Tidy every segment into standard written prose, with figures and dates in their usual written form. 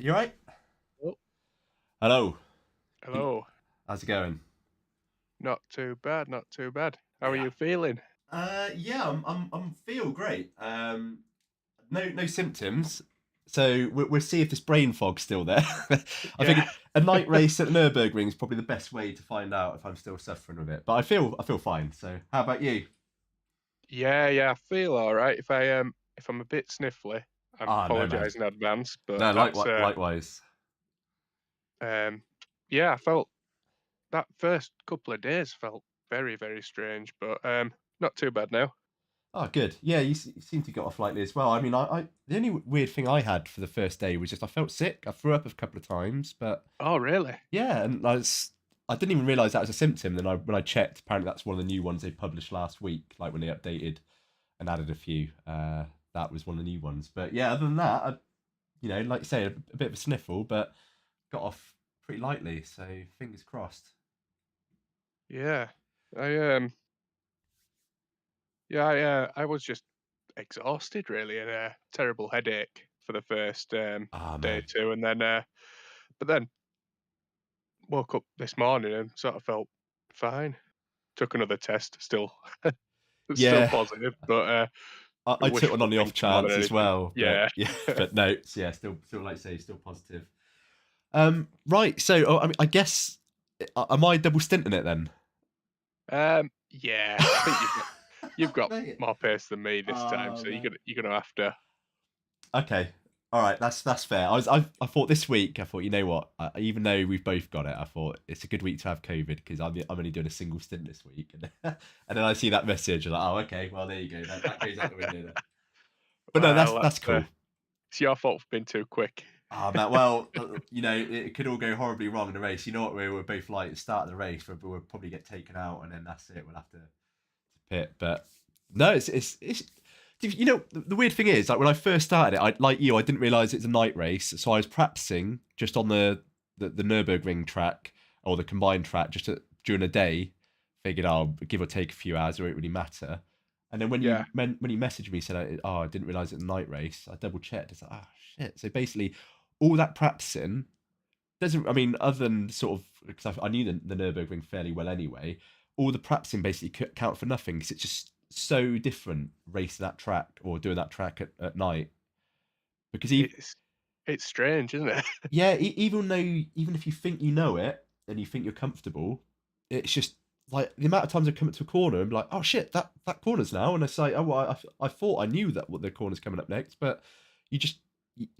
You right? Oh, Hello. hello. How's it going? Not too bad, not too bad. How are Yeah. you feeling? Yeah, I'm feel great. No symptoms. So we'll see if this brain fog's still there. I Yeah. think a night race at the Nurburgring is probably the best way to find out if I'm still suffering with it. But I feel fine. So how about you? Yeah, I feel all right. If I'm a bit sniffly, I No man. apologise in advance, but No, that's likewise. um yeah, I felt that first couple of days felt very, very strange, but not too bad now. Oh, good. Yeah, you seem to get off lightly as well. I mean, I the only weird thing I had for the first day was just I felt sick. I threw up a couple of times, but Oh, really? yeah, and I didn't even realise that was a symptom. Then when I checked, apparently that's one of the new ones they published last week. Like when they updated and added a few, that was one of the new ones. But yeah, other than that, like you say, a bit of a sniffle, but got off pretty lightly. So fingers crossed. Yeah. I I was just exhausted really and a terrible headache for the first Ah day man, two and then but then woke up this morning and sort of felt fine. Took another test, still still yeah, positive, but I took one wishful on the off thinking more than chance as anything. well, but Yeah. yeah, but no, yeah, still like you say, still positive. Right, so I mean, I guess am I double stinting it then? Yeah, I think you've got Mate. more pace than me this time, Oh so man. you're gonna have to. Okay. All right, that's fair. I thought this week. I thought, you know what? Even though we've both got it, I thought it's a good week to have COVID because I'm only doing a single stint this week, and and then I see that message, and like, oh, okay, well there you go. That goes out the window then. But no, Well, that's cool. it's your fault for being too quick. Ah man, well, it could all go horribly wrong in the race. You know what? We're both like at the start of the race, we'll probably get taken out, and then that's it. We'll have to pit. But no, it's the weird thing is, like when I first started it, I didn't realize it's a night race, so I was practicing just on the Nurburgring track or the combined track during the day. Figured I'll give or take a few hours, it won't really matter. And then Yeah, when you messaged me said, oh, I didn't realize it's a night race, I double checked. It's like, oh shit. So basically, all that practicing doesn't. I mean, other than sort of because I knew the Nurburgring fairly well anyway. All the practicing basically count for nothing because it's just so different racing that track or doing that track at night. Because it's it's strange, isn't it? yeah, even if you think you know it and you think you're comfortable, it's just like the amount of times I come up to a corner and be like, oh shit, that corner's now, and I say, oh, well, I thought I knew that what the corner's coming up next, but you just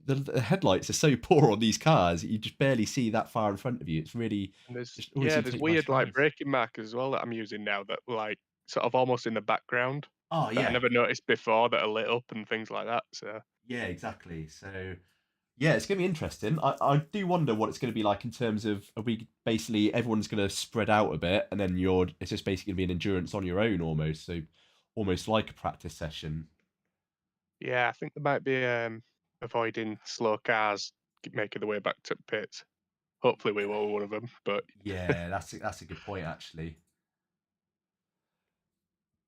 the headlights are so poor on these cars, you just barely see that far in front of you. It's really And just always seems to there's take you by weird like surprise. braking markers as well that I'm using now that like sort of almost in the background Oh that I yeah, never noticed before that are lit up and things like that. So yeah, exactly. So yeah, it's going to be interesting. I do wonder what it's going to be like in terms of are we basically everyone's going to spread out a bit, and then it's just basically going to be an endurance on your own almost. So almost like a practice session. yeah, I think they might be avoiding slow cars making the way back to pits. Hopefully we were one of them, but Yeah, that's a good point actually.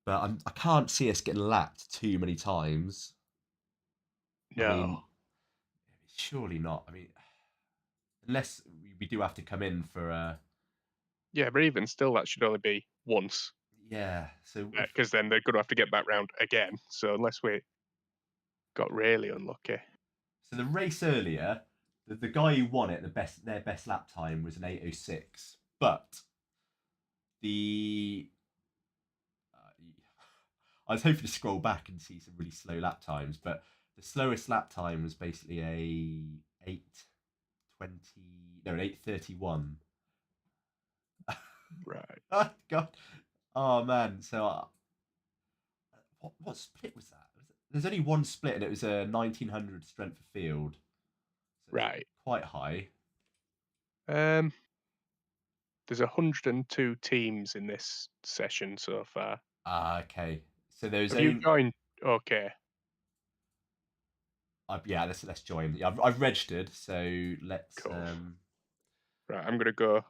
But I can't see us getting lapped too many times. I no. mean, surely not. I mean, unless we do have to come in for Yeah, but even still, that should only be once, yeah. So because then they're gonna have to get back round again. So unless we got really unlucky. so the race earlier, the guy who won it, their best lap time was an 8:06, but the I was hoping to scroll back and see some really slow lap times, but the slowest lap time was basically a 8:20, no, an 8:31. Right. Oh god, oh man. So what split was that? There's only one split, and it was a 1900 strength of field, so it's Right. quite high. Um, there's 102 teams in this session so far. Ah, okay. So there's Have you only joined? Okay, yeah. Let's join. Yeah, I've registered, so let's cool. Right, I'm gonna go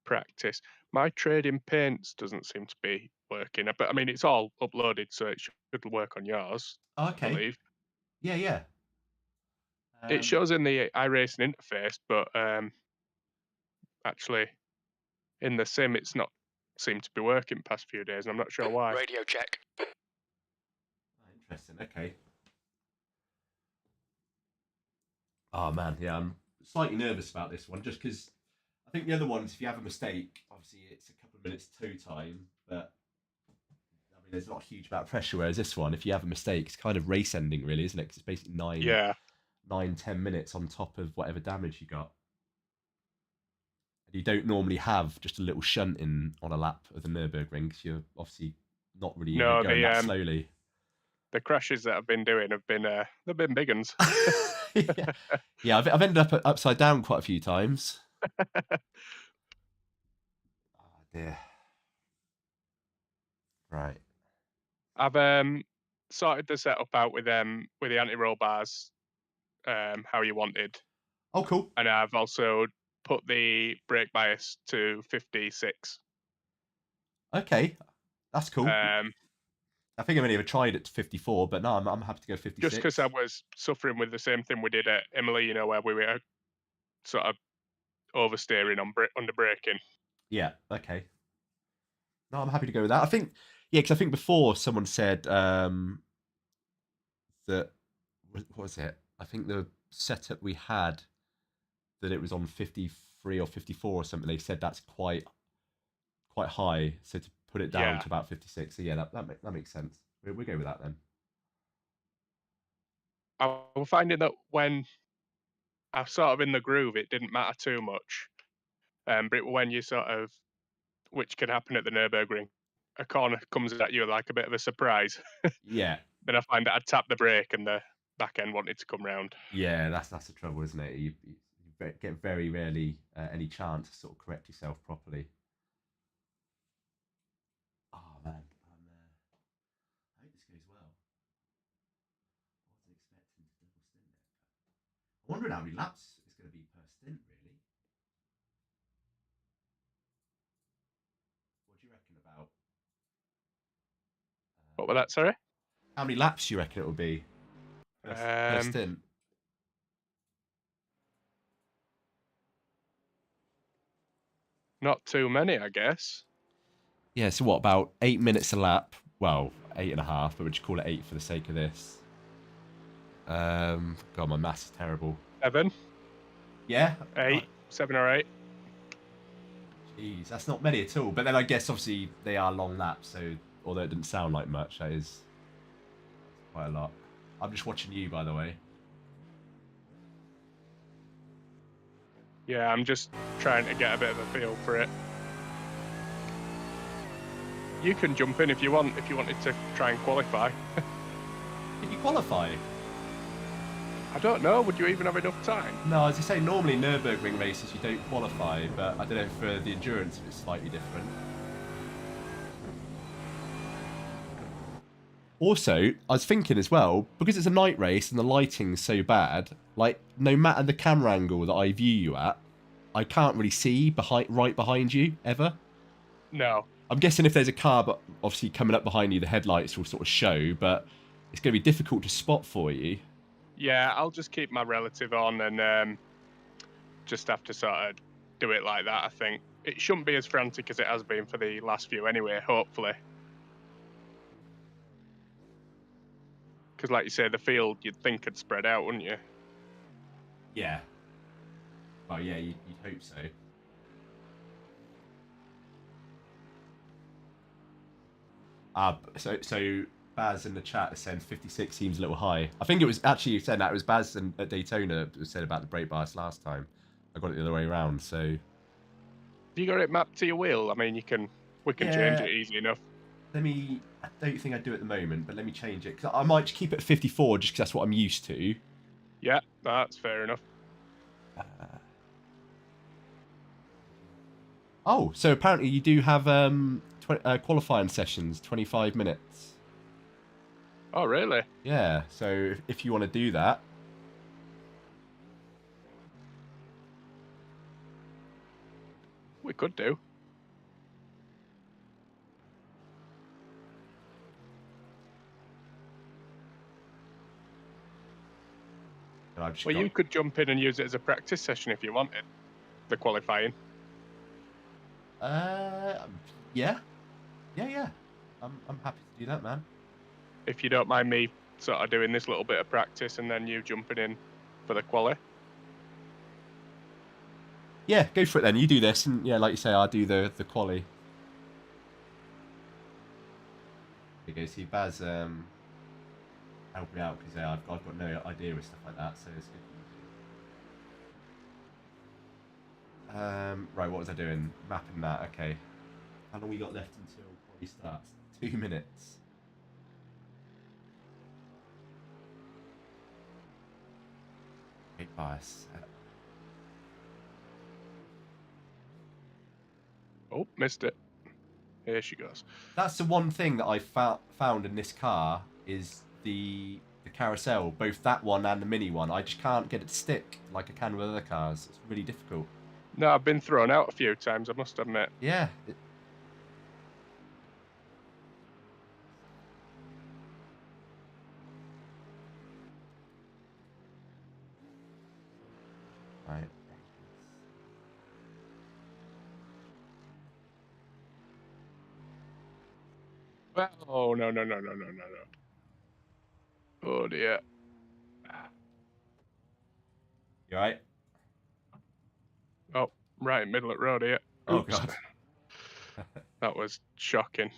practice. My trading paints doesn't seem to be working, but I mean it's all uploaded, so it should work on yours, I okay. believe. Yeah, yeah. It shows in the iRacing interface, but actually in the sim, it's not seemed to be working the past few days, and I'm not sure why. Radio check. Interesting. Okay. Oh man, yeah, I'm slightly nervous about this one, just because I think the other ones, if you have a mistake, obviously it's a couple of minutes tow time, but I mean, there's not a huge amount of pressure. Whereas this one, if you have a mistake, it's kind of race ending, really, isn't it? 'Cause it's basically Yeah. 9, 10 minutes on top of whatever damage you got. And you don't normally have just a little shunt in on a lap of the Nurburgring, because you're obviously not really No, going that slowly. The crashes that I've been doing have been they've been big uns. Yeah, I've ended up upside down quite a few times. Oh dear. Right. I've sorted the setup out with the anti-roll bars how you wanted, Oh, cool. and I've also put the brake bias to 56. Okay, that's cool. I think I've only ever tried it to 54, but no, I'm happy to go 56. Just because I was suffering with the same thing we did at Emily, you know, where we were sort of oversteering on under braking. Yeah. Okay. No, I'm happy to go with that. I think, yeah, because I think before someone said that, what was it? I think the setup we had, that it was on 53 or 54 or something. They said that's quite high, so to put it down to about 56. So yeah, that makes sense. We'll go with that then. I'm finding that when I'm sort of in the groove, it didn't matter too much. But when you sort of, which can happen at the Nürburgring, a corner comes at you like a bit of a surprise. Yeah. Then I find that I tap the brake and the back end wanted to come round. Yeah, that's the trouble, isn't it? You get very rarely any chance to sort of correct yourself properly. Oh man, I hope this goes well. I wasn't expecting to double stint it. I'm wondering how many laps it's going to be per stint, really. What do you reckon about? What was that, sorry? How many laps do you reckon it will be per stint? Not too many, I guess. Yeah, so what, about 8 minutes a lap? Well, 8.5, but we'll just call it 8 for the sake of this. God, my maths is terrible. 7. Yeah? 8. 7 or 8. Jeez, that's not many at all. But then I guess, obviously, they are long laps, so although it didn't sound like much, that is quite a lot. I'm just watching you, by the way. Yeah, I'm just trying to get a bit of a feel for it. You can jump in if you want, if you wanted to try and qualify. Can you qualify? I don't know, would you even have enough time? No, as I say, normally Nürburgring races you don't qualify, but I don't know for the endurance if it's slightly different. Also, I was thinking as well, because it's a night race and the lighting's so bad, like, no matter the camera angle that I view you at, I can't really see right behind you, ever. No. I'm guessing if there's a car, but obviously coming up behind you, the headlights will sort of show, but it's going to be difficult to spot for you. Yeah, I'll just keep my relative on and just have to sort of do it like that, I think. It shouldn't be as frantic as it has been for the last few anyway, hopefully. Because like you say, the field you'd think had spread out, wouldn't you? Yeah. Well, yeah, you'd hope so. So Baz in the chat is saying 56 seems a little high. I think it was actually saying that it was Baz at Daytona who said about the brake bias last time. I got it the other way around, so... Have you got it mapped to your wheel? I mean, we can change it easy enough. I don't think I do at the moment, but let me change it. Cause I might just keep it at 54 just because that's what I'm used to. Yeah, that's fair enough. Oh, so apparently you do have qualifying sessions, 25 minutes. Oh, really? Yeah, so if you want to do that. We could do. And I've just Well, you could jump in and use it as a practice session if you wanted, the qualifying. Yeah. I'm happy to do that, man. If you don't mind me sort of doing this little bit of practice and then you jumping in for the quali. Yeah, go for it then. You do this, and yeah, like you say, I'll do the quali. There you go. See, Baz help me out because I've got no idea with stuff like that, so it's good. Right, what was I doing? Mapping that. Okay. How long we got left until quali starts? 2 minutes. Great bias. Oh, missed it. Here she goes. That's the one thing that I found in this car is the carousel, both that one and the mini one. I just can't get it to stick like I can with other cars. It's really difficult. No, I've been thrown out a few times, I must admit. Yeah. Right. Well, oh, no. Oh, dear. You alright? Oh, right in middle of the road here. Oh, Oops. God. That was shocking.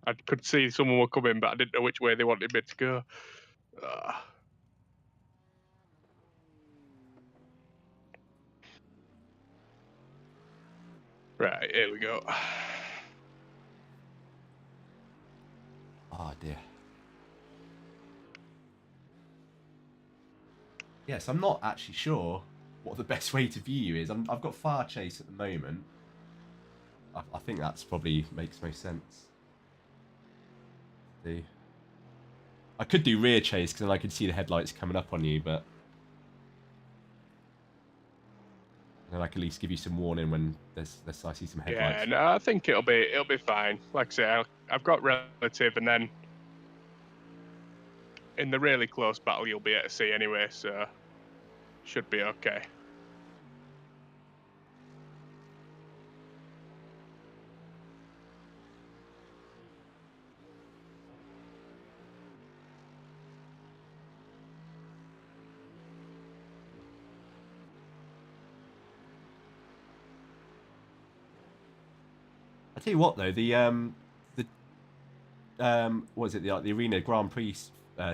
I could see someone were coming, but I didn't know which way they wanted me to go. Right, here we go. Oh, dear. Yes, I'm not actually sure what the best way to view you is. I've got far chase at the moment. I think that's probably makes most sense. I could do rear chase because then I could see the headlights coming up on you, but then I can at least give you some warning when I see some headlights. Yeah, no, I think it'll be fine. Like I say, I've got relative, and then in the really close battle you'll be able to see anyway, so should be okay. I tell you what though, what is it, the arena Grand Prix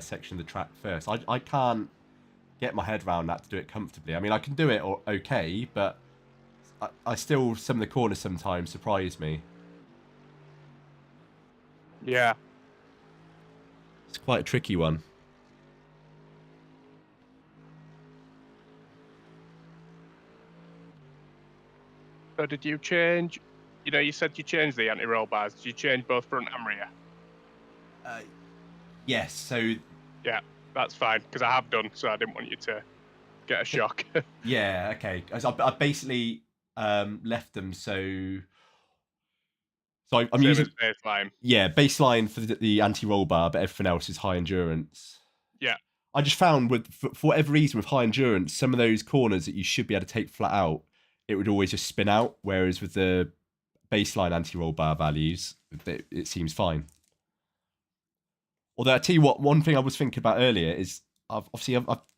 section of the track first. I can't get my head around that to do it comfortably. I mean, I can do it okay, but I still, some of the corners sometimes surprise me. Yeah. It's quite a tricky one. So did you change? You know, you said you changed the anti-roll bars. Did you change both front and rear? Yes. So yeah, that's fine because I have done. So I didn't want you to get a shock. yeah. Okay. I basically left them so. So I'm Same using as baseline. Yeah, baseline for the anti-roll bar, but everything else is high endurance. Yeah. I just found for whatever reason with high endurance, some of those corners that you should be able to take flat out, it would always just spin out. Whereas with the baseline anti-roll bar values, it seems fine. Although I tell you what, one thing I was thinking about earlier is I've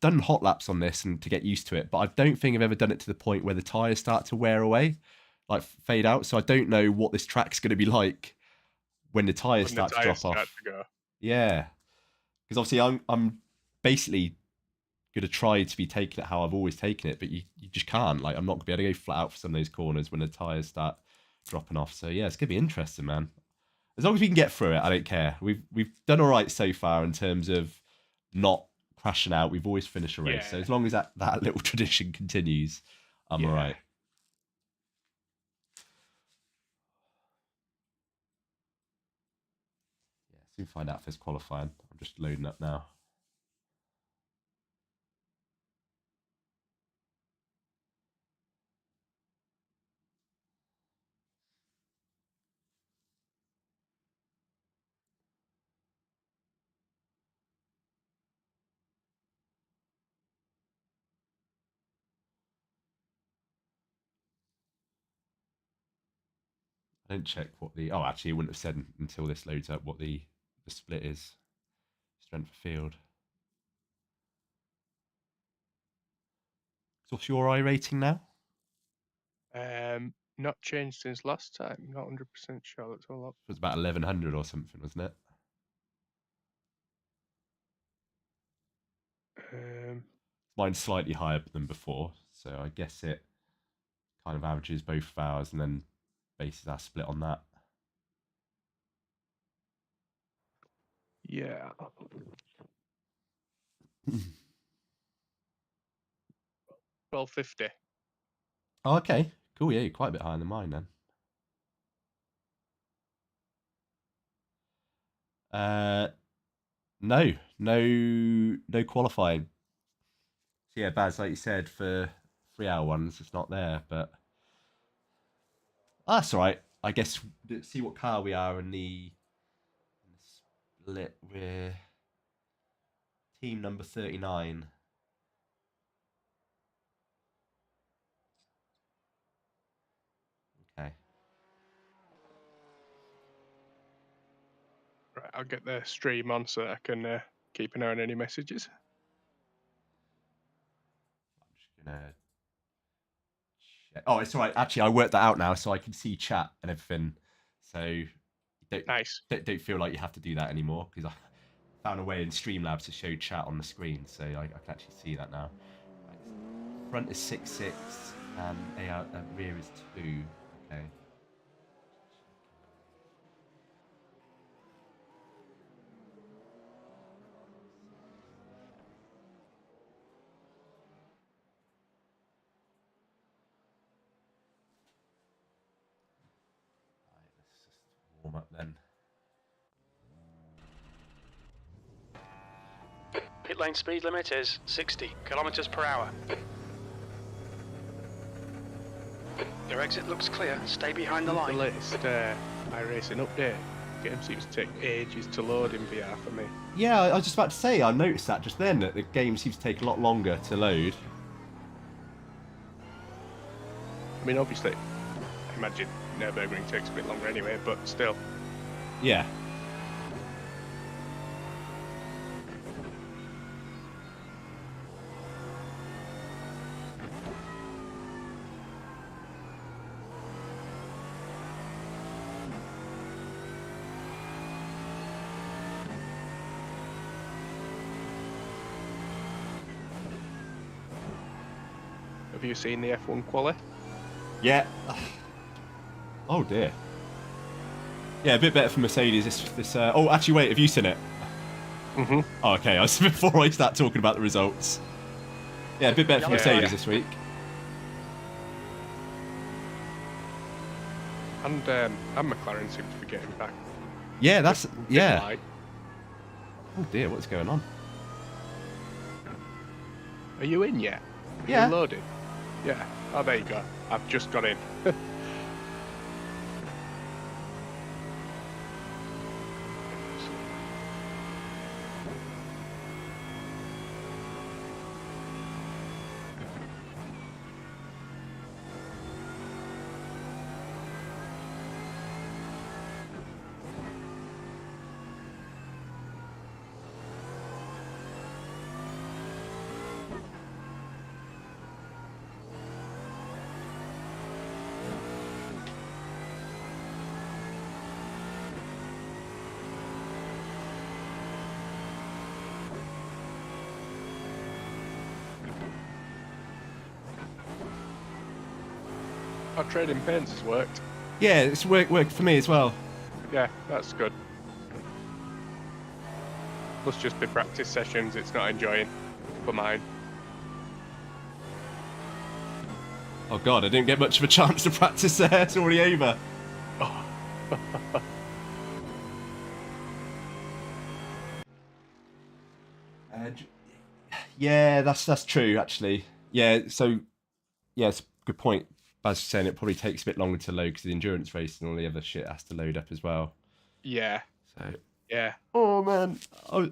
done hot laps on this and to get used to it, but I don't think I've ever done it to the point where the tires start to wear away, like fade out. So I don't know what this track's going to be like when the tires start to drop off. Yeah, because obviously I'm basically going to try to be taking it how I've always taken it, but you just can't. Like, I'm not going to be able to go flat out for some of those corners when the tires start dropping off. So yeah, it's going to be interesting, man. As long as we can get through it, I don't care. We've done all right so far in terms of not crashing out. We've always finished a race. Yeah. So as long as that little tradition continues, I'm all right. Yeah, soon find out if there's qualifying. I'm just loading up now. I don't check what the... Oh, actually, it wouldn't have said until this loads up what the split is. Strength of field. So what's your iRating now? Not changed since last time. Not 100% sure. That's all up. It was about 1100 or something, wasn't it? Mine's slightly higher than before, so I guess it kind of averages both of ours and then bases our split on that. Yeah. 1250. Oh, okay. Cool, yeah, you're quite a bit higher than mine then. No qualifying. So yeah, Baz, like you said, for 3-hour ones, it's not there, but that's all right. I guess let's see what car we are in the split. We're team number 39. Okay. Right, I'll get the stream on so I can keep an eye on any messages. I'm just gonna check. Oh, it's all right. Actually, I worked that out now, so I can see chat and everything. So Nice. Don't feel like you have to do that anymore, because I found a way in Streamlabs to show chat on the screen, so I can actually see that now. Right. Front is 6.6 and rear is 2. Okay. Right, let's just warm up then. Pit lane speed limit is 60 kilometers per hour. Your exit looks clear. Stay behind the line. The latest iRacing update. Game seems to take ages to load in VR for me. Yeah, I was just about to say, I noticed that just then, that the game seems to take a lot longer to load. I mean, obviously, I imagine Nürburgring takes a bit longer anyway, but still. Yeah. Have you seen the F1 quali? Yeah. Oh dear. Yeah, a bit better for Mercedes. Oh, actually, wait. Have you seen it? Mm-hmm. Oh, okay. I was before I start talking about the results. Yeah, a bit better for Mercedes this week. And McLaren seems to be getting back. Yeah, that's yeah. Light. Oh dear, what's going on? Are you in yet? Are Yeah. you loaded? Yeah. Oh, there you go. I've just got in. Our trading paints has worked. Yeah, it's worked for me as well. Yeah, that's good. Must just be practice sessions it's not enjoying for mine. Oh god, I didn't get much of a chance to practice there. It's already over. Oh. Yeah, that's true actually. Yeah, so yeah, it's a good point. As was saying, it probably takes a bit longer to load because the endurance race and all the other shit has to load up as well. Yeah. So Yeah. oh man, I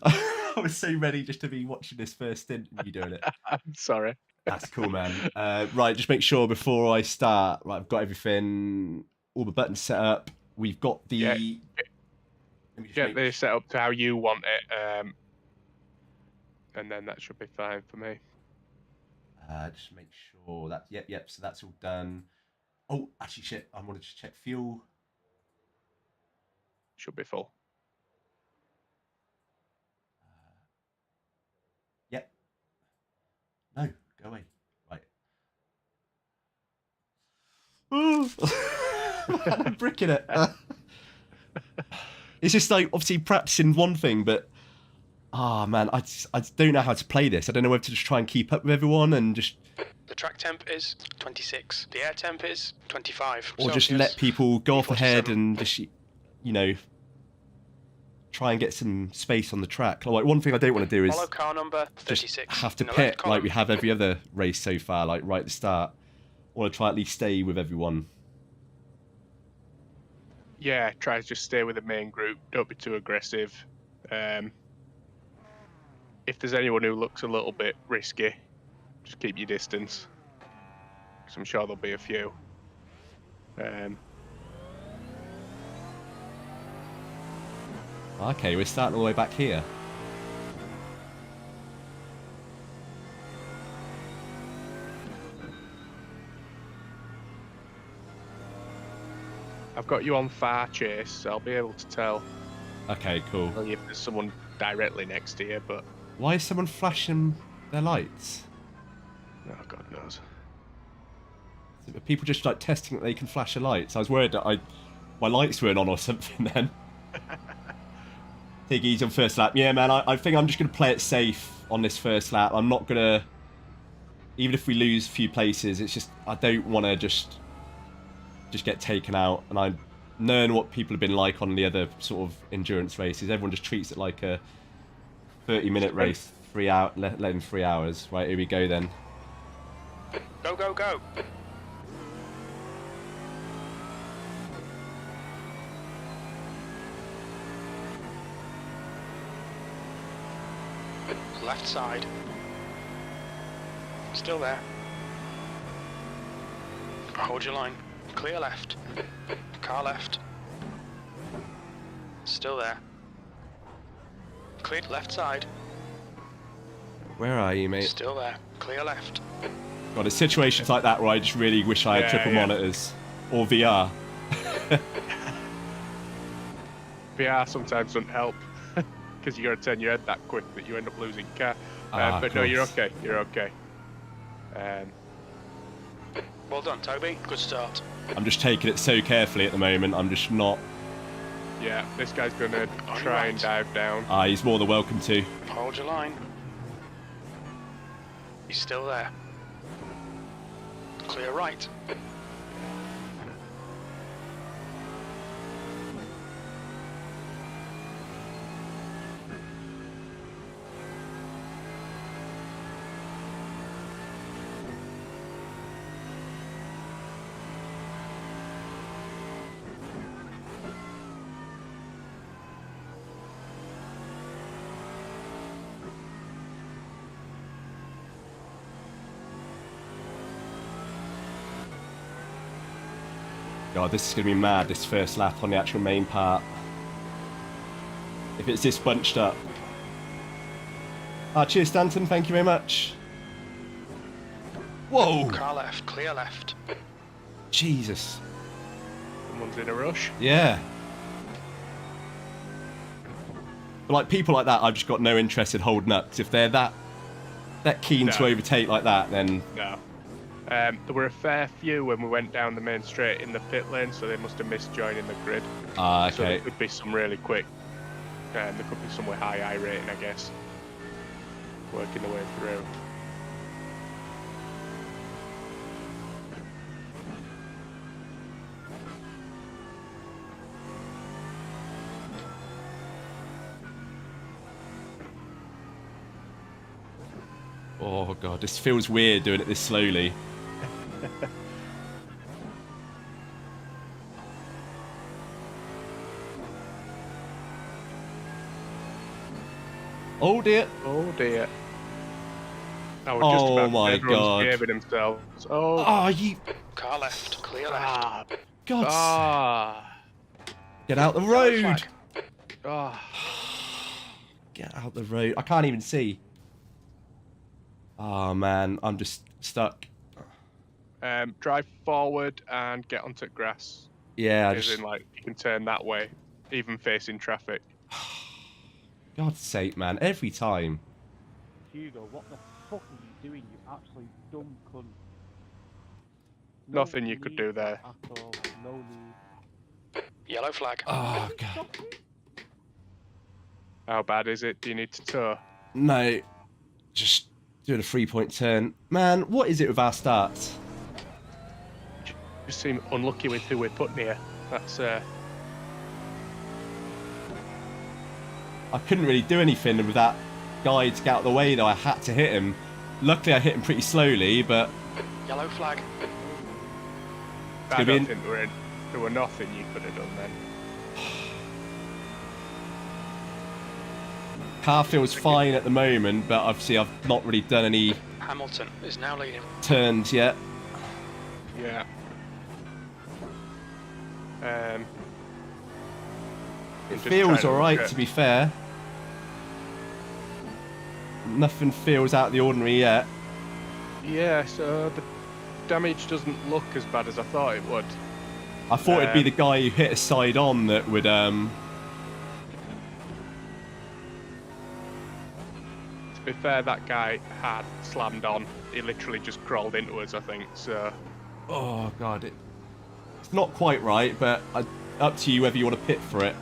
was so ready just to be watching this first stint and you doing it. I'm sorry. That's cool, man. Right, just make sure before I start. Right, I've got everything all the buttons set up. We've got the... Yeah. Let me just Get this set up to how you want it, and then that should be fine for me. Just make sure that... Yep, so that's all done. Oh, actually, shit, I wanted to check fuel. Should be full. Yep. No, go away. Right. I'm bricking it. It's just like, obviously, practicing one thing, but... man, I don't know how to play this. I don't know whether to just try and keep up with everyone and just... The track temp is 26. The air temp is 25. Or just Celsius. let people go off ahead 47. and just, you know, try and get some space on the track. Like, one thing I don't want to do is Follow car number just 36. have to in the pit left column. like we have every other race so far, like right at the start. I want to try at least stay with everyone. Yeah, try to just stay with the main group. Don't be too aggressive. If there's anyone who looks a little bit risky, just keep your distance. Because I'm sure there'll be a few. Okay, we're starting all the way back here. I've got you on far chase, so I'll be able to tell Okay, cool. if there's someone directly next to you, but... Why is someone flashing their lights? Oh, God knows. Are people just like testing that they can flash their lights? I was worried that my lights weren't on or something then. Tiggy's on first lap. Yeah, man, I think I'm just going to play it safe on this first lap. I'm not going to... Even if we lose a few places, it's just... I don't want to just get taken out. And I learn what people have been like on the other sort of endurance races. Everyone just treats it like a 30-minute race. 3 hour, less than 3 hours. Right, here we go then. Go, go, go. Left side. Still there. Hold your line. Clear left. Car left. Still there. Clear left side. Where are you, mate? Still there. Clear left. God, it's situations like that where I just really wish I had triple monitors. Or VR. VR sometimes doesn't help. Because you got to turn your head that quick that you end up losing car. But no, you're okay. You're okay. Well done, Toby. Good start. I'm just taking it so carefully at the moment. I'm just not... Yeah, this guy's going to try and dive down. He's more than welcome to. Hold your line. He's still there. Clear right. God, this is going to be mad, this first lap on the actual main part. If it's this bunched up. Cheers, Stanton. Thank you very much. Whoa! Car left. Clear left. Jesus. Someone's in a rush. Yeah. But like people like that, I've just got no interest in holding up. Because if they're that keen to overtake like that, then... No. There were a fair few when we went down the main straight in the pit lane, so they must have missed joining the grid. Okay. So there could be some really quick. There could be some with high rating, I guess. Working the way through. Oh god, this feels weird doing it this slowly. Oh dear. Oh dear. I was just about my everyone's God. behaving themselves. Oh. Oh, you... Car left. Clear left. God. Ah. Get out the Yellow road. flag. Ah. Get out the road. I can't even see. Oh, man. I'm just stuck. Drive forward and get onto grass. Yeah, As in, like, you can turn that way, even facing traffic. God's sake, man. Every time. Hugo, what the fuck are you doing, you absolute dumb cunt? Nothing you could need do there. At all. No need. Yellow flag. Oh, God. Stop it. How bad is it? Do you need to tow? No. Just doing a 3-point turn. Man, what is it with our starts? Just seem unlucky with who we're putting here. That's I couldn't really do anything with that guy to get out of the way, though. I had to hit him. Luckily, I hit him pretty slowly, but... Yellow flag. I Give don't in. think there were nothing you could have done then. Car feels fine at the moment, but obviously I've not really done any Hamilton is now leading. turns yet. Yeah. It feels alright, to be fair. Nothing feels out of the ordinary yet. Yeah, so the damage doesn't look as bad as I thought it would. I thought it'd be the guy who hit a side on that would, To be fair, that guy had slammed on. He literally just crawled into us, I think, so... Oh, God. It's not quite right, but up to you whether you want to pit for it.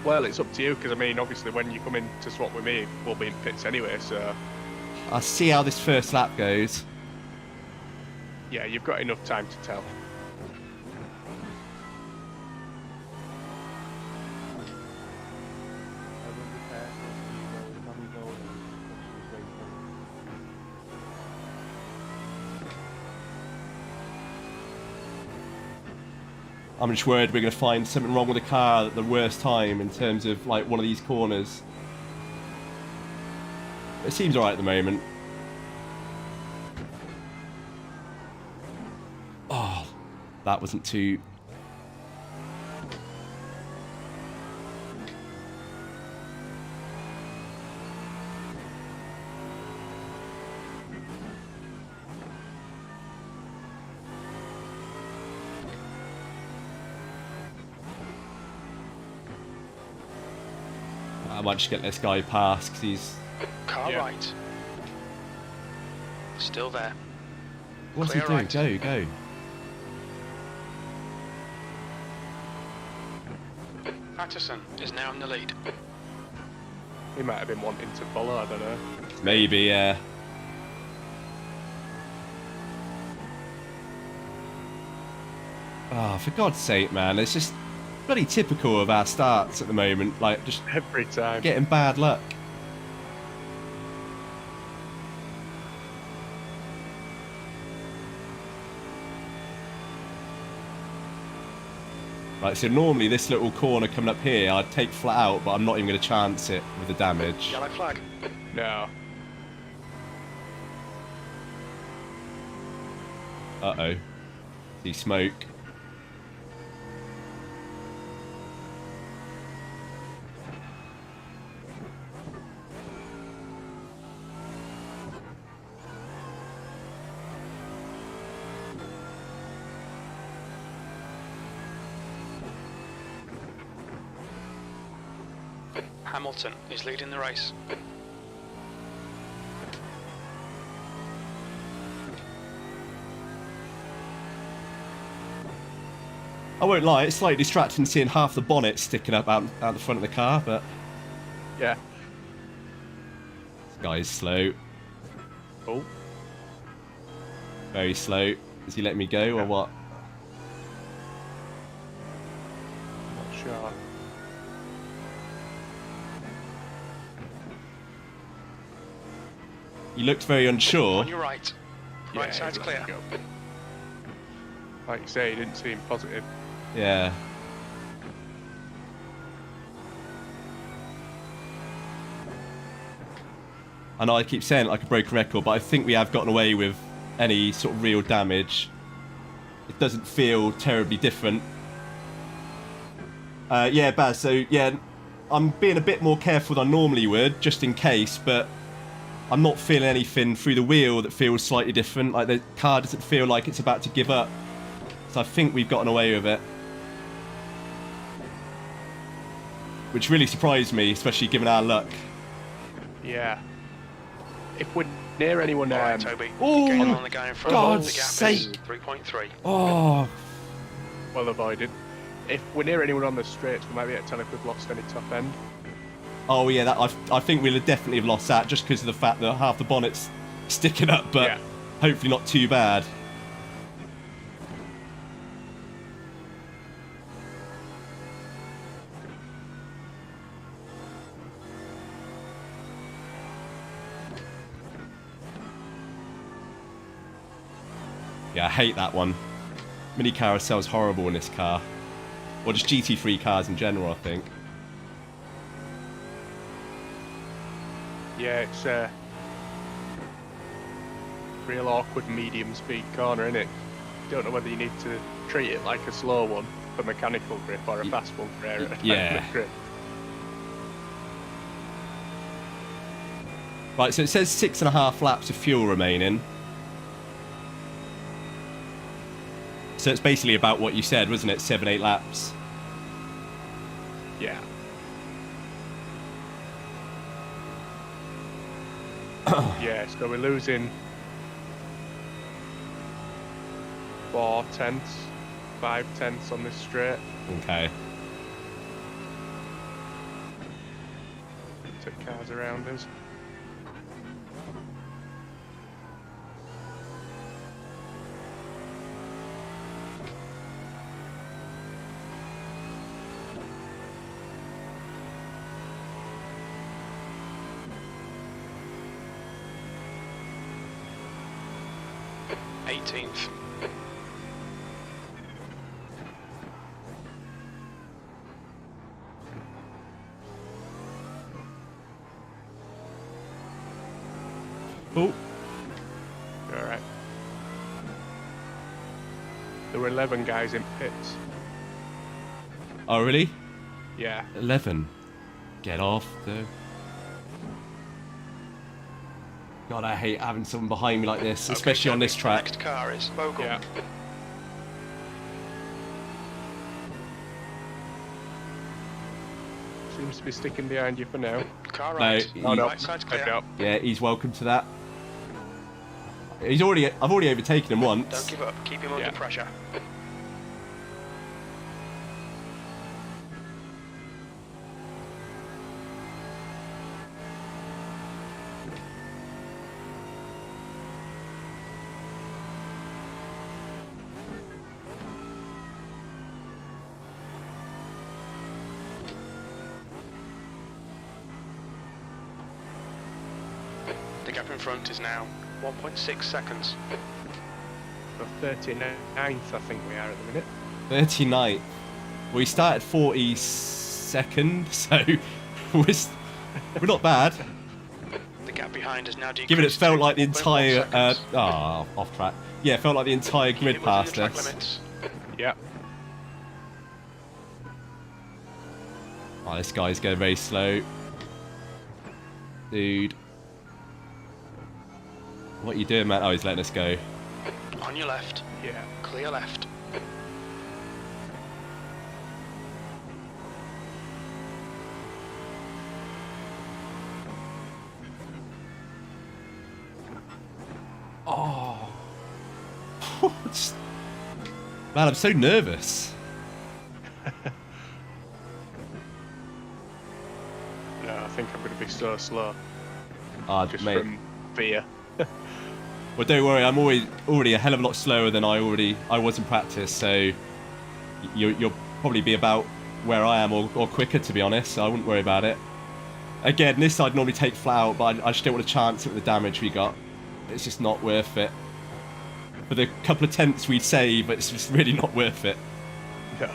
Well, it's up to you, because, I mean, obviously, when you come in to swap with me, we'll be in pits anyway, so... I'll see how this first lap goes. Yeah, you've got enough time to tell. I will be careful, Hugo. Tommy Golden, especially great fun. I'm just worried we're going to find something wrong with the car at the worst time in terms of, like, one of these corners. It seems alright at the moment. Oh, that wasn't too... I might just get this guy past because he's... Car Yeah. right. Still there. What's he Clear doing? right. Go. Patterson is now in the lead. He might have been wanting to follow, I don't know. Maybe, yeah. Oh, for God's sake, man. It's just bloody typical of our starts at the moment. Like, just Every time. getting bad luck. Right, so normally this little corner coming up here, I'd take flat out, but I'm not even going to chance it with the damage. Yellow flag. No. Uh-oh. See smoke. Hamilton is leading the race. I won't lie, it's slightly distracting seeing half the bonnet sticking up out the front of the car, but Yeah. this guy's slow. Oh. Very slow. Is he letting me go or what? Not sure. He looks very unsure. On your right. Yeah, Right side's he's clear. letting go. Like you say, he didn't seem positive. Yeah. I know I keep saying it like a broken record, but I think we have gotten away with any sort of real damage. it doesn't feel terribly different. Yeah, Baz, so yeah, I'm being a bit more careful than I normally would, just in case, but I'm not feeling anything through the wheel that feels slightly different. Like, the car doesn't feel like it's about to give up. So I think we've gotten away with it. Which really surprised me, especially given our luck. Yeah. If we're near anyone... All right, Toby. Oh, Gain on the guy in front. God's The gap sake. is 3.3. Oh, well avoided. If we're near anyone on the straights, we might be able to tell if we've lost any top end. oh yeah, that I think we'll definitely have lost that just because of the fact that half the bonnet's sticking up, but Yeah. hopefully not too bad. Yeah, I hate that one. Mini carousel's horrible in this car. Or just GT3 cars in general, I think. Yeah, it's a real awkward medium speed corner, isn't it? Don't know whether you need to treat it like a slow one for mechanical grip or a fast one for aerodynamic grip. Right, so it says 6.5 laps of fuel remaining. So it's basically about what you said, wasn't it? 7-8 laps. Yeah. Yeah, so we're losing 4 tenths, 5 tenths on this straight. Okay. To cars around us. Eighteenth. Oh, Alright. There were 11 guys in pits. oh really? Yeah. 11. Get off the... God, I hate having someone behind me like this, especially on this track. Next car is Bogle. Yeah. Seems to be sticking behind you for now. Car No, right. he- Right side's clear. No. Yeah, he's welcome to that. I've already overtaken him once. Don't give up. Keep him Yeah. under pressure. The gap in front is now 1.6 seconds. So 39th, I think we are at the minute. 39th. We started 42nd, so we're not bad. The gap behind is now decreased. Given it felt like the 1.1 entire... seconds. off track. Yeah, it felt like the entire Keep grid it within the passed track us. limits. Yeah. Oh, this guy's going very slow. Dude. What are you doing, man? Oh, he's letting us go. On your left. Yeah. Clear left. Oh. Just- Man, I'm so nervous. No, I think I'm going to be so slow. Just Mate. from fear. Well, don't worry. I'm already a hell of a lot slower than I was in practice. So you'll probably be about where I am or quicker, to be honest. So I wouldn't worry about it. Again, this I'd normally take flat out, but I just don't want to chance it with the damage we got. It's just not worth it. For the couple of tenths we'd save, it's just really not worth it. No.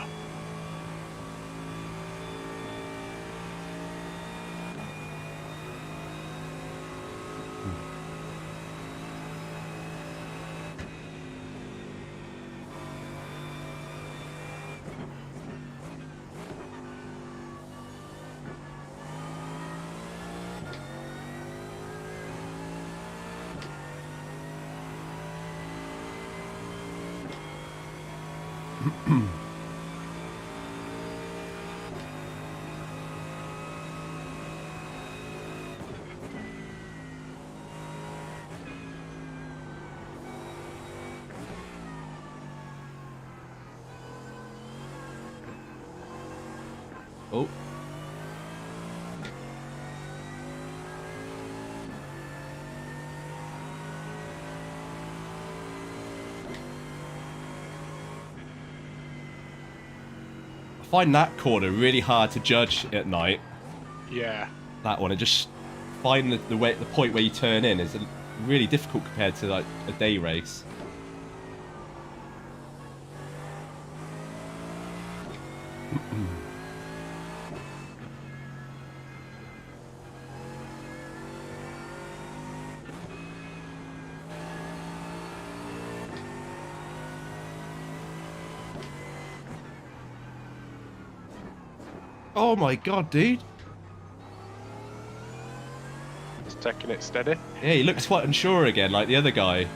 Oh. I find that corner really hard to judge at night. Yeah. That one, and just find the point where you turn in is really difficult compared to like a day race. Oh my god, dude. Just taking it steady. Yeah, he looks quite unsure again, like the other guy.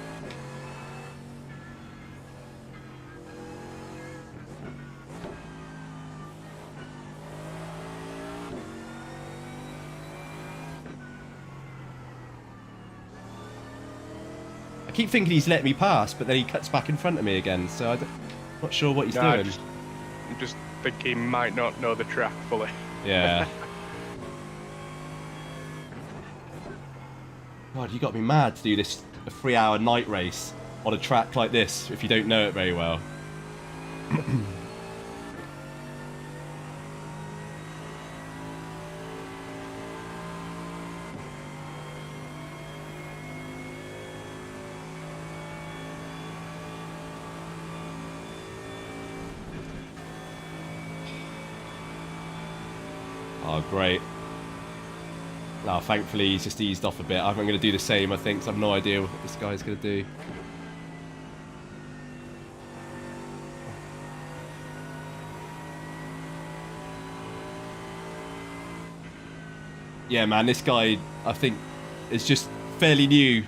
I keep thinking he's let me pass, but then he cuts back in front of me again, so I'm not sure what he's doing. I just think he might not know the track fully. Yeah. God, you got me mad to do this a 3-hour night race on a track like this if you don't know it very well. Oh, great. Now, thankfully, he's just eased off a bit. I'm going to do the same, I think, 'cause I've no idea what this guy's going to do. Yeah, man, this guy, I think, is just fairly new.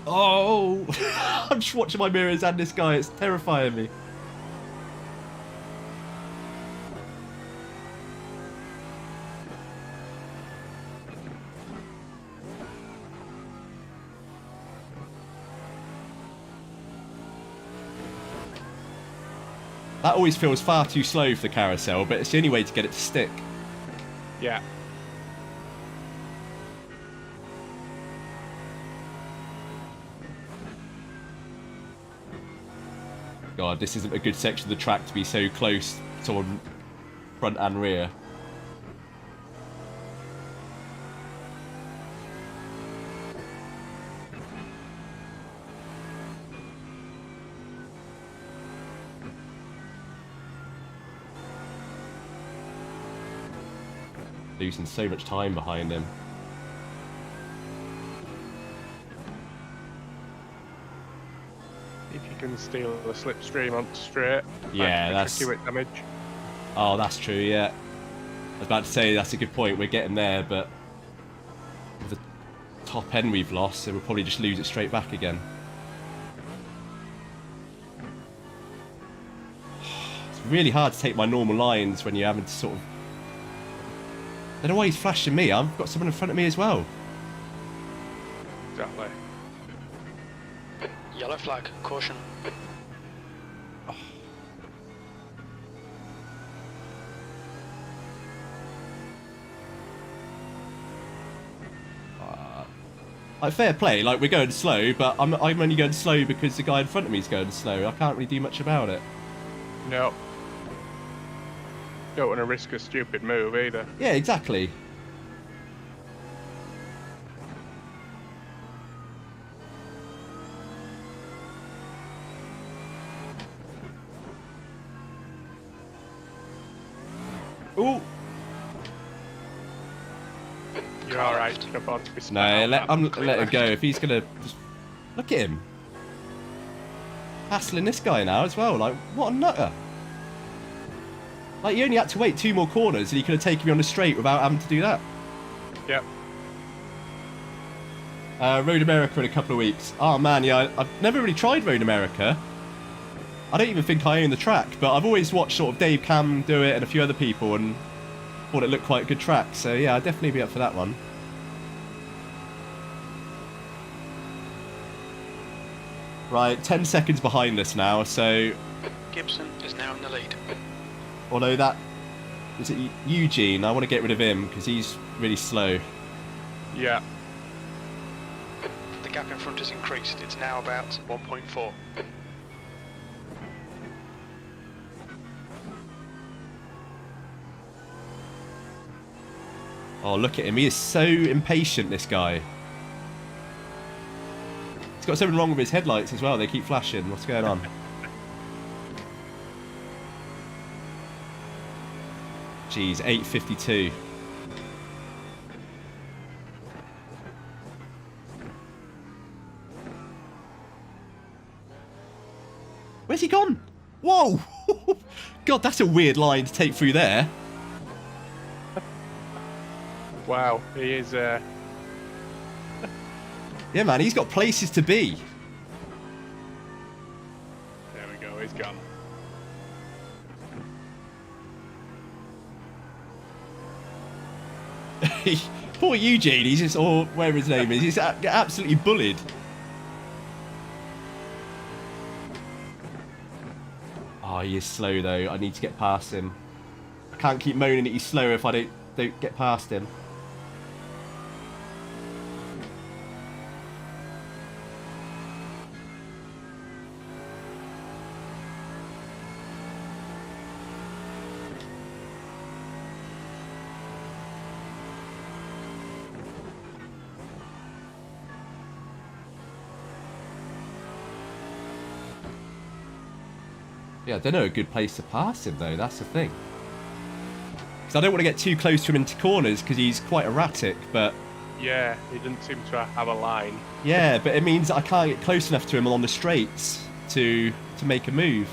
Oh! I'm just watching my mirrors and this guy. It's terrifying me. That always feels far too slow for the carousel, but it's the only way to get it to stick. Yeah. God, this isn't a good section of the track to be so close to on front and rear. Losing so much time behind him. If you can steal the slipstream on straight. Yeah, that's tricky with damage. Oh, that's true, yeah. I was about to say that's a good point. We're getting there, but with the top end we've lost, so we'll probably just lose it straight back again. It's really hard to take my normal lines when you're having to sort of... I don't know why he's flashing me. I've got someone in front of me as well. Exactly. Yellow flag, caution. Like, fair play, like, we're going slow, but I'm only going slow because the guy in front of me is going slow. I can't really do much about it. No. Don't want to risk a stupid move either. Yeah, exactly. Ooh. You're alright, you're about to be spun No, out. I'm let him go. If he's gonna just look at him, hassling this guy now as well. Like, what a nutter! Like, you only had to wait 2 more corners, and he could have taken me on the straight without having to do that. Yep. Road America in a couple of weeks. Oh man, yeah, I've never really tried Road America. I don't even think I own the track, but I've always watched sort of Dave Cam do it and a few other people and thought it looked quite a good track. So yeah, I'd definitely be up for that one. Right, 10 seconds behind us now, so... Gibson is now in the lead. Although that... Is it Eugene? I want to get rid of him because he's really slow. Yeah. The gap in front has increased. It's now about 1.4. Oh, look at him. He is so impatient, this guy. He's got something wrong with his headlights as well. They keep flashing. What's going on? Jeez, 8:52. Where's he gone? Whoa! God, that's a weird line to take through there. Wow, he is. Yeah, man, he's got places to be. There we go. He's gone. Poor Eugene, he's just, or whatever his name is, he's absolutely bullied. Oh, he is slow though. I need to get past him. I can't keep moaning that he's slow if I don't get past him. Yeah, I don't know a good place to pass him though, that's the thing. Because I don't want to get too close to him into corners because he's quite erratic, but... Yeah, he didn't seem to have a line. Yeah, but it means I can't get close enough to him on the straights to make a move.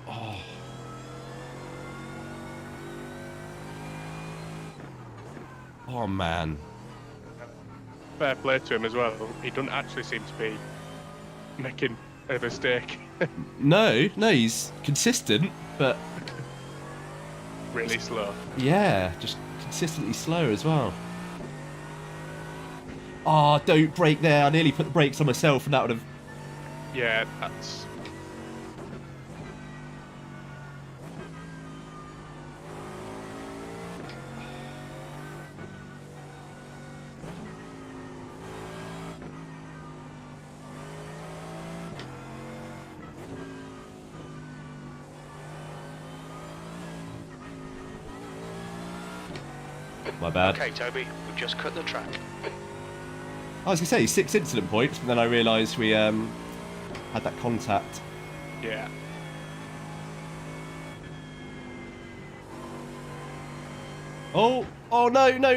Oh. Oh man. Fair play to him as well. He doesn't actually seem to be making a mistake. No, he's consistent, but... Really slow. Yeah, just consistently slow as well. Oh, don't brake there. I nearly put the brakes on myself and that would have... Yeah, that's... My bad. Okay, Toby, we've just cut the track. I was going to say 6 incident points, but then I realised we had that contact. Yeah. Oh no. Yeah,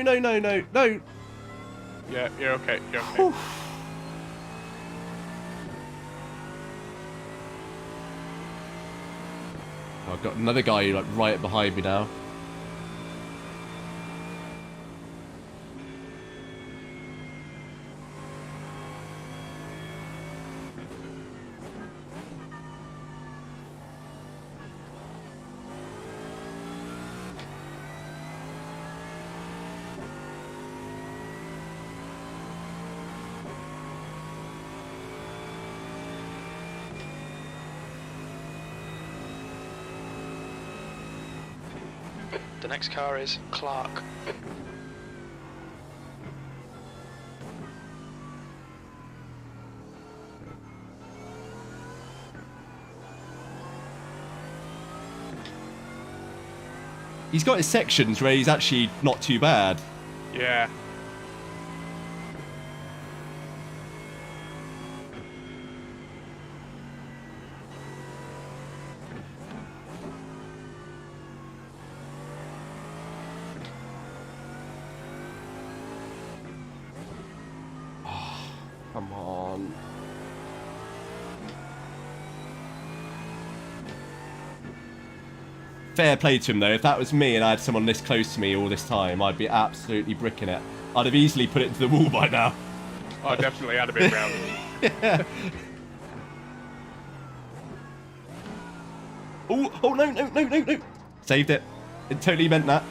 you're okay, you're okay. Oh, I've got another guy like right behind me now. The next car is Clark. He's got his sections where he's actually not too bad. Yeah. Come on. Fair play to him though. If that was me and I had someone this close to me all this time, I'd be absolutely bricking it. I'd have easily put it to the wall by now. I definitely had a bit round. Yeah. Oh no. Saved it. It totally meant that.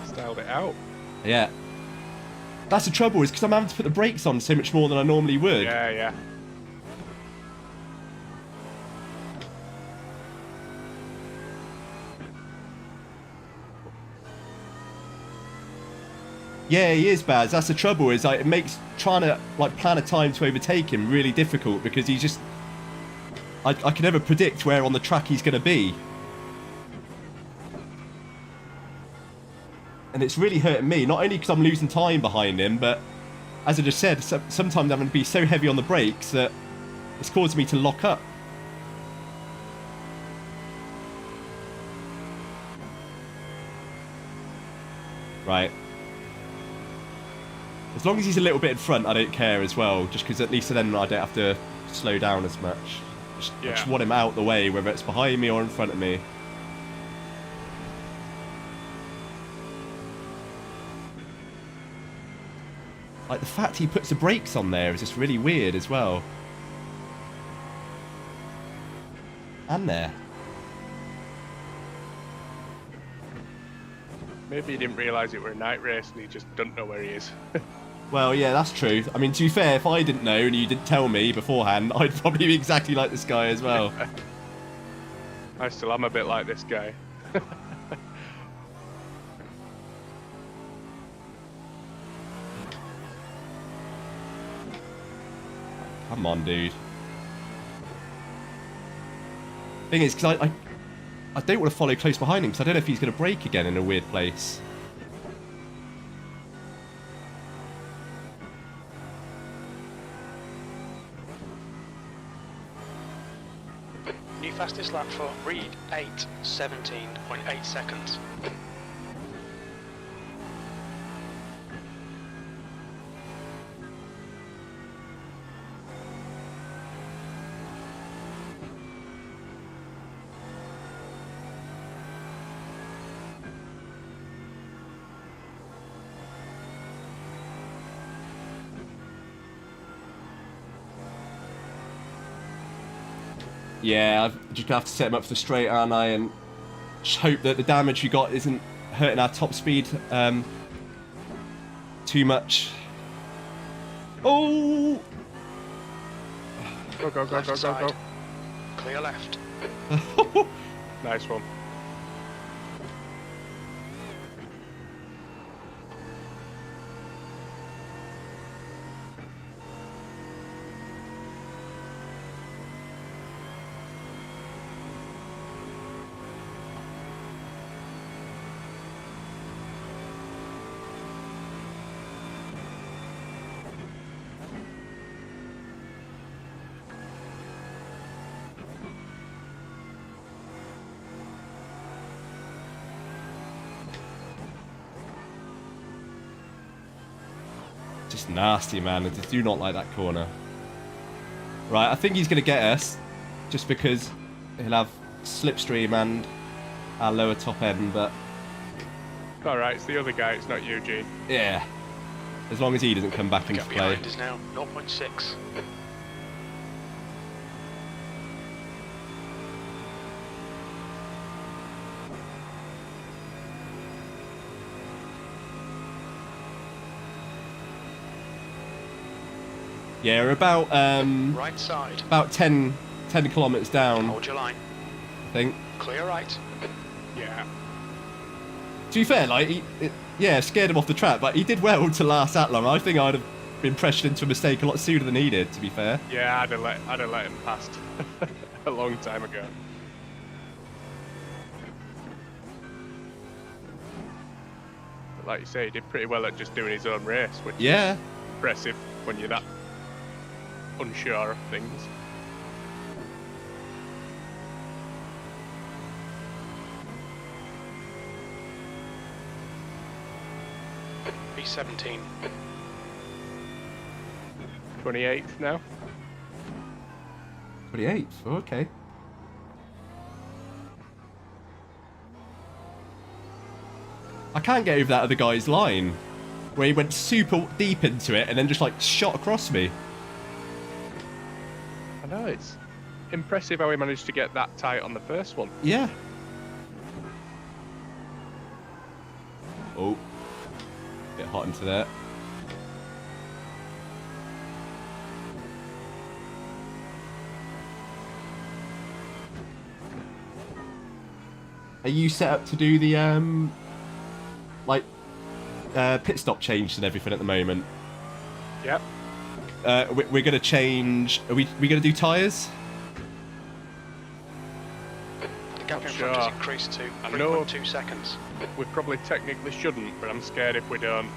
Styled it out. Yeah. That's the trouble, is because I'm having to put the brakes on so much more than I normally would. Yeah, yeah. Yeah, he is, Baz. That's the trouble, is like, it makes trying to like plan a time to overtake him really difficult, because he's just... I can never predict where on the track he's going to be. And it's really hurting me, not only because I'm losing time behind him, but as I just said, sometimes I'm going to be so heavy on the brakes that it's causing me to lock up. Right. As long as he's a little bit in front, I don't care as well, just because at least then I don't have to slow down as much. I just want him out the way, whether it's behind me or in front of me. Like, the fact he puts the brakes on there is just really weird as well. And there. Maybe he didn't realise it were a night race and he just doesn't know where he is. Well, yeah, that's true. I mean, to be fair, if I didn't know and you didn't tell me beforehand, I'd probably be exactly like this guy as well. I still am a bit like this guy. Come on, dude. Thing is, because I don't want to follow close behind him, because I don't know if he's going to brake again in a weird place. New fastest lap for Reed, 8:17.8 seconds. Yeah, I'm just going to have to set him up for the straight, aren't I? And just hope that the damage we got isn't hurting our top speed too much. Oh! Go, go, go, go, go, go. Clear left. Nice one. Just nasty, man. I just do not like that corner. Right, I think he's going to get us, just because he'll have slipstream and our lower top end, but... Alright, it's the other guy, it's not Eugene. yeah. As long as he doesn't come back into Gap play. behind is now 0.6. Yeah, we're about Right side. about 10 kilometers down, Hold your line. I think. Clear right. Yeah. To be fair, like, yeah, scared him off the track, but he did well to last that long. I think I'd have been pressured into a mistake a lot sooner than he did, to be fair. Yeah, I'd have let him past a long time ago. But like you say, he did pretty well at just doing his own race, which Yeah. is impressive when you're that unsure of things. B17. 28th now. 28th, oh, okay. I can't get over that other guy's line. where he went super deep into it and then just like shot across me. I know, it's impressive how he managed to get that tight on the first one. Yeah. Oh, bit hot into there. Are you set up to do the like pit stop changes and everything at the moment? Yep. We're gonna change. Are we gonna do tyres? The gap in Sure. front has increased to I know. 3.2 seconds. We probably technically shouldn't, but I'm scared if we don't.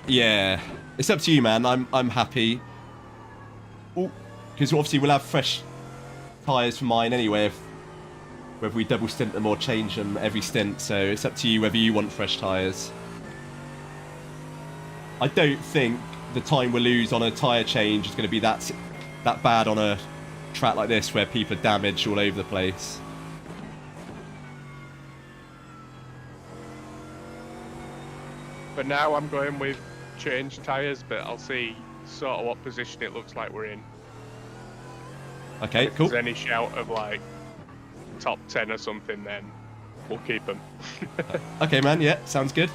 Yeah, it's up to you, man. I'm happy. Because obviously we'll have fresh tyres for mine anyway. Whether we double stint them or change them every stint, so it's up to you whether you want fresh tyres. I don't think the time we'll lose on a tyre change is going to be that bad on a track like this where people are damaged all over the place. But now I'm going with changed tyres, but I'll see sort of what position it looks like we're in. Okay, If cool. there's any shout of like top 10 or something, then we'll keep them. Okay, man. Yeah, sounds good.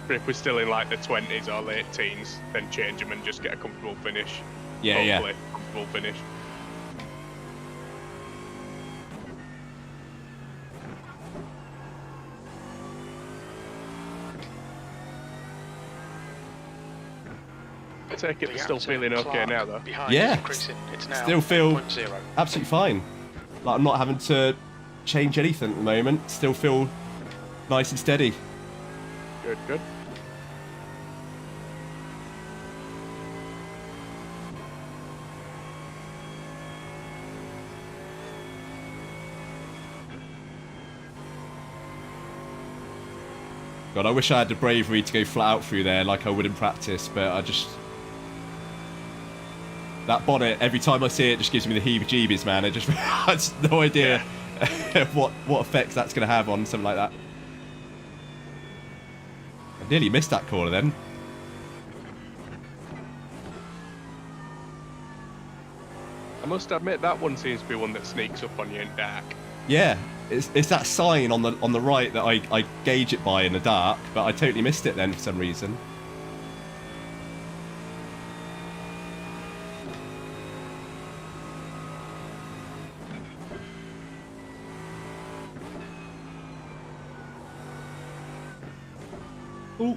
But if we're still in like the 20s or late teens, then change them and just get a comfortable finish. Yeah, Hopefully, comfortable finish. I take it The they're still gap to feeling okay Clark now, though. behind Yeah. is increasing. It's now Still feel 8.0. absolutely fine. Like I'm not having to change anything at the moment. Still feel nice and steady. Good, good. God, I wish I had the bravery to go flat out through there like I would in practice, but I just... That bonnet, every time I see it, just gives me the heebie-jeebies, man. I just no idea what effects that's going to have on something like that. I nearly missed that corner then. I must admit that one seems to be one that sneaks up on you in dark. Yeah, it's that sign on the right that I gauge it by in the dark, but I totally missed it then for some reason. Ooh.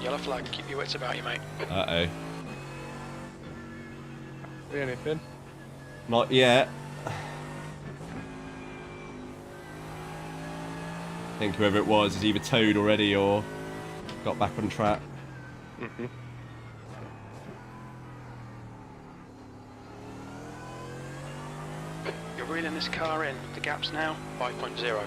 Yellow flag, keep your wits about you, mate. Uh-oh. See anything? Not yet. I think whoever it was is either towed already or got back on track. Mm-hmm. You're reeling this car in. The gap's now 5.0.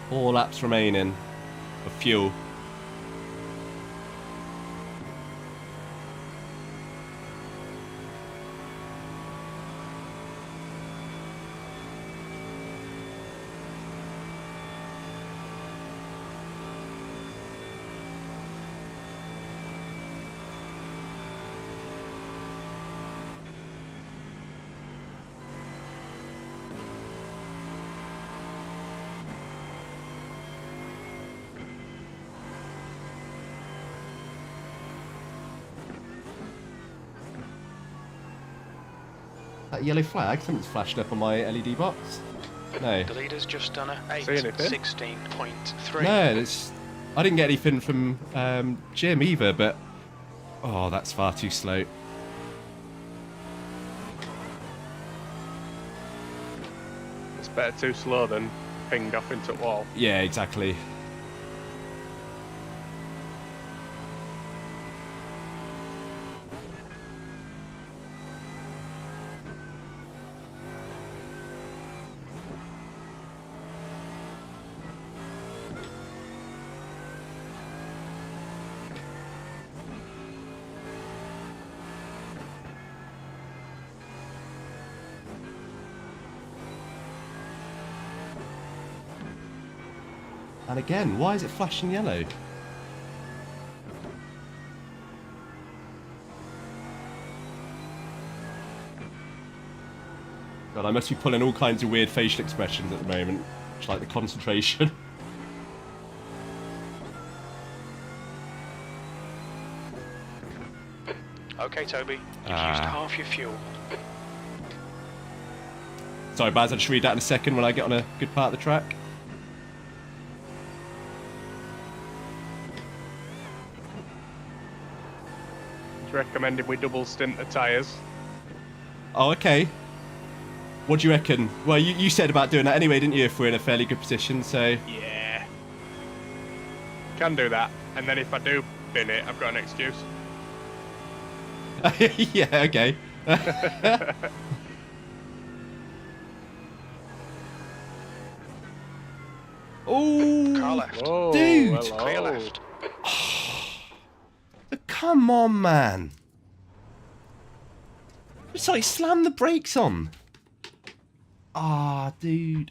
Four laps remaining of fuel. That yellow flag? Something's flashed up on my LED box. No. The leader's just done a See anything? 8:16.3. No, it's... I didn't get anything from Jim either, but... Oh, that's far too slow. It's better too slow than pinged off into the wall. Yeah, exactly. And again, why is it flashing yellow? God, I must be pulling all kinds of weird facial expressions at the moment. Just like the concentration. Okay, Toby, you've used half your fuel. Sorry, Baz, I'll just read that in a second when I get on a good part of the track. It's recommended we double stint the tyres. Oh, okay. What do you reckon? Well, you said about doing that anyway, didn't you, if we're in a fairly good position, so... Yeah. Can do that. And then if I do bin it, I've got an excuse. Yeah, okay. Oh, Car left. Whoa, Dude. hello. Clear left. come on, man. It's like slam the brakes on. Ah, dude.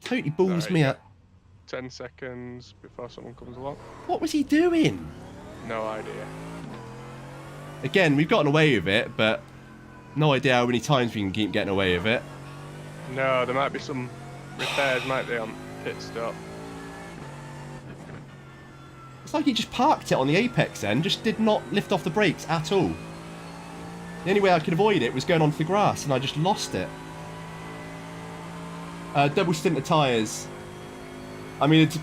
Totally balls Sorry. me up. 10 seconds before someone comes along. What was he doing? No idea. Again, we've gotten away with it, but no idea how many times we can keep getting away with it. No, there might be some repairs, might be, on pit stop. It's like he just parked it on the apex then, just did not lift off the brakes at all. The only way I could avoid it was going onto the grass, and I just lost it. Double stint of tyres. I mean, it's,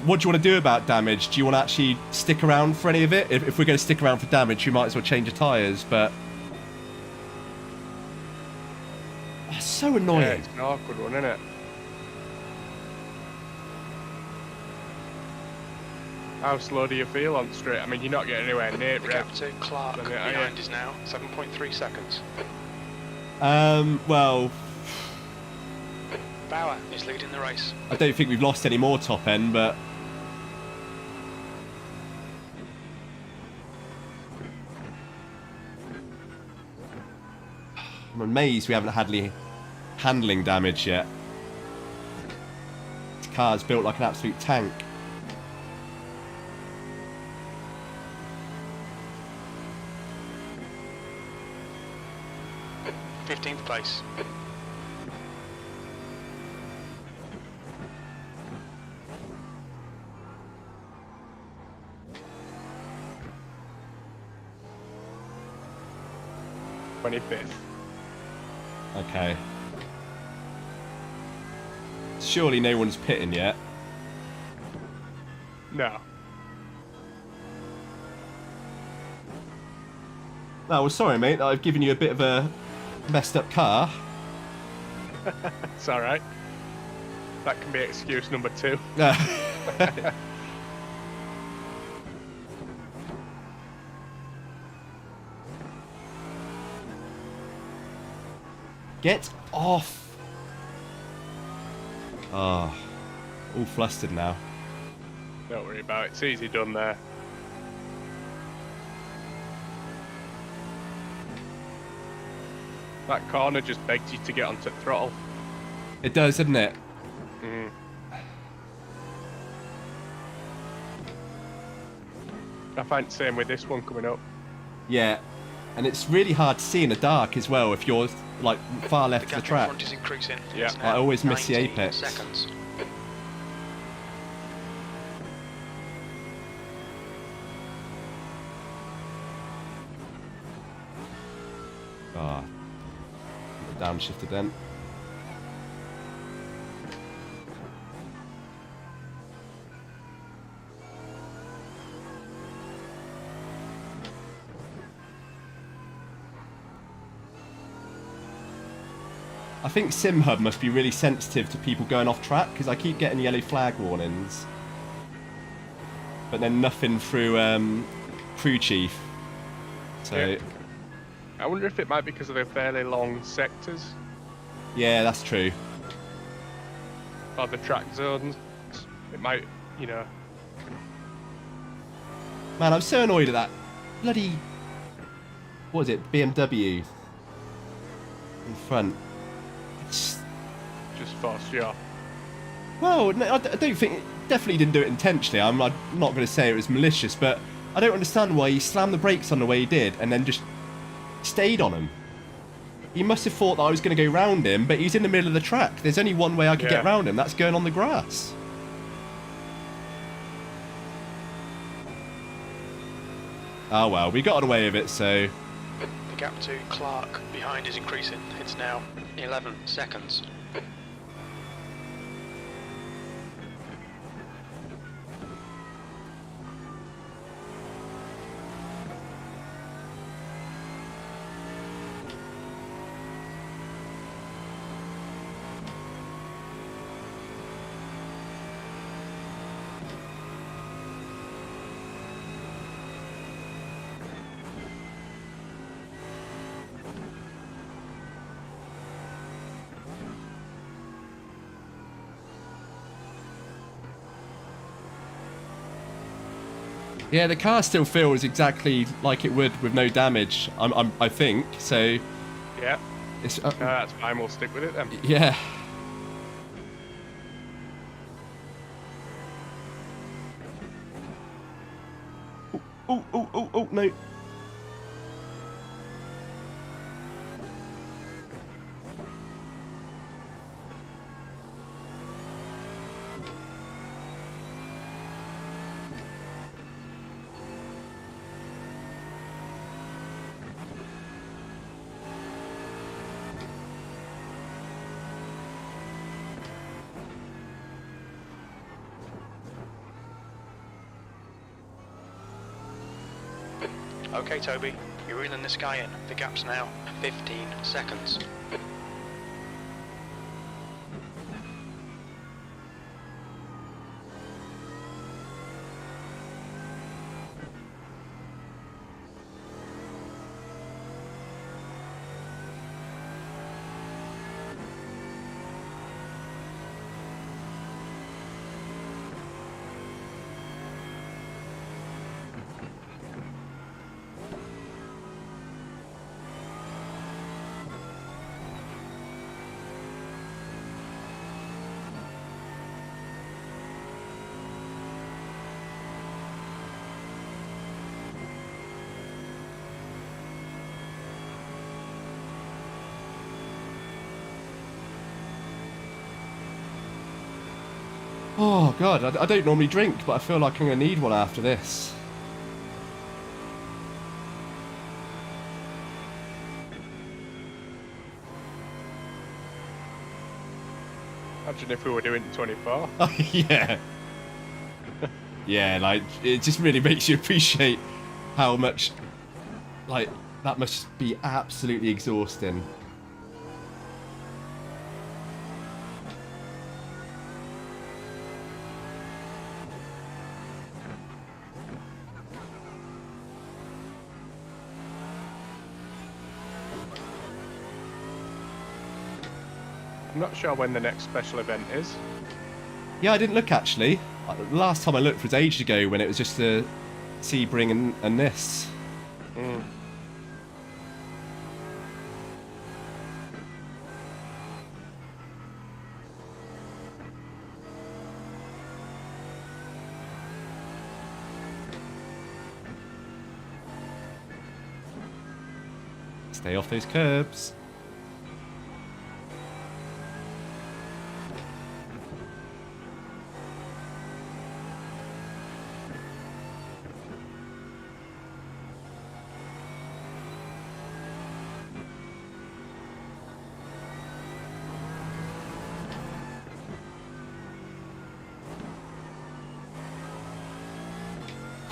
what do you want to do about damage? Do you want to actually stick around for any of it? If we're going to stick around for damage, we might as well change the tyres, but... Oh, so annoying. Yeah, it's an awkward one, isn't it? How slow do you feel on straight? I mean, you're not getting anywhere near The it, gap to Clark Then it- behind is now 7.3 seconds. Well, Bauer is leading the race. I don't think we've lost any more top end, but... I'm amazed we haven't had any handling damage yet. This car's built like an absolute tank. th place. Okay. Surely no one's pitting yet. No. Oh, well, sorry, mate. I've given you a bit of a messed up car. It's alright. That can be excuse number 2. Get off! Oh, all flustered now. Don't worry about it. It's easy done there. That corner just begs you to get onto throttle. It does, doesn't it? Mm. I find the same with this one coming up. Yeah. And it's really hard to see in the dark as well if you're like far left The of the gap in track. front is increasing. Yeah. It's I now always miss the 19 apex. Seconds. downshifted then. I think SimHub must be really sensitive to people going off track because I keep getting yellow flag warnings. But then nothing through crew chief. So Yeah. I wonder if it might be because of the fairly long sectors yeah, that's true. or the track zones. It might, you know. Man, I'm so annoyed at that bloody, what is it, BMW in front. It's, Just forced you off. well, no, I don't think, definitely didn't do it intentionally. I'm not going to say it was malicious, but I don't understand why he slammed the brakes on the way he did and then just stayed on him. He must have thought that I was going to go round him, but he's in the middle of the track. There's only one way I could get round him. That's going on the grass. Oh well, we got away with it, so... The gap to Clark behind is increasing. It's now 11 seconds. Yeah, the car still feels exactly like it would with no damage, I think, so... Yeah. It's, No, that's fine, we'll stick with it then. yeah. Oh, no. Okay, Toby, you're reeling this guy in. The gap's now 15 seconds. Oh, God, I don't normally drink, but I feel like I'm going to need one after this. Imagine if we were doing 24. Oh, yeah. Yeah, like, it just really makes you appreciate how much, like, that must be absolutely exhausting. I'm not sure when the next special event is. Yeah, I didn't look, actually. The last time I looked was ages ago when it was just the Sebring and this. Mm. Stay off those curbs.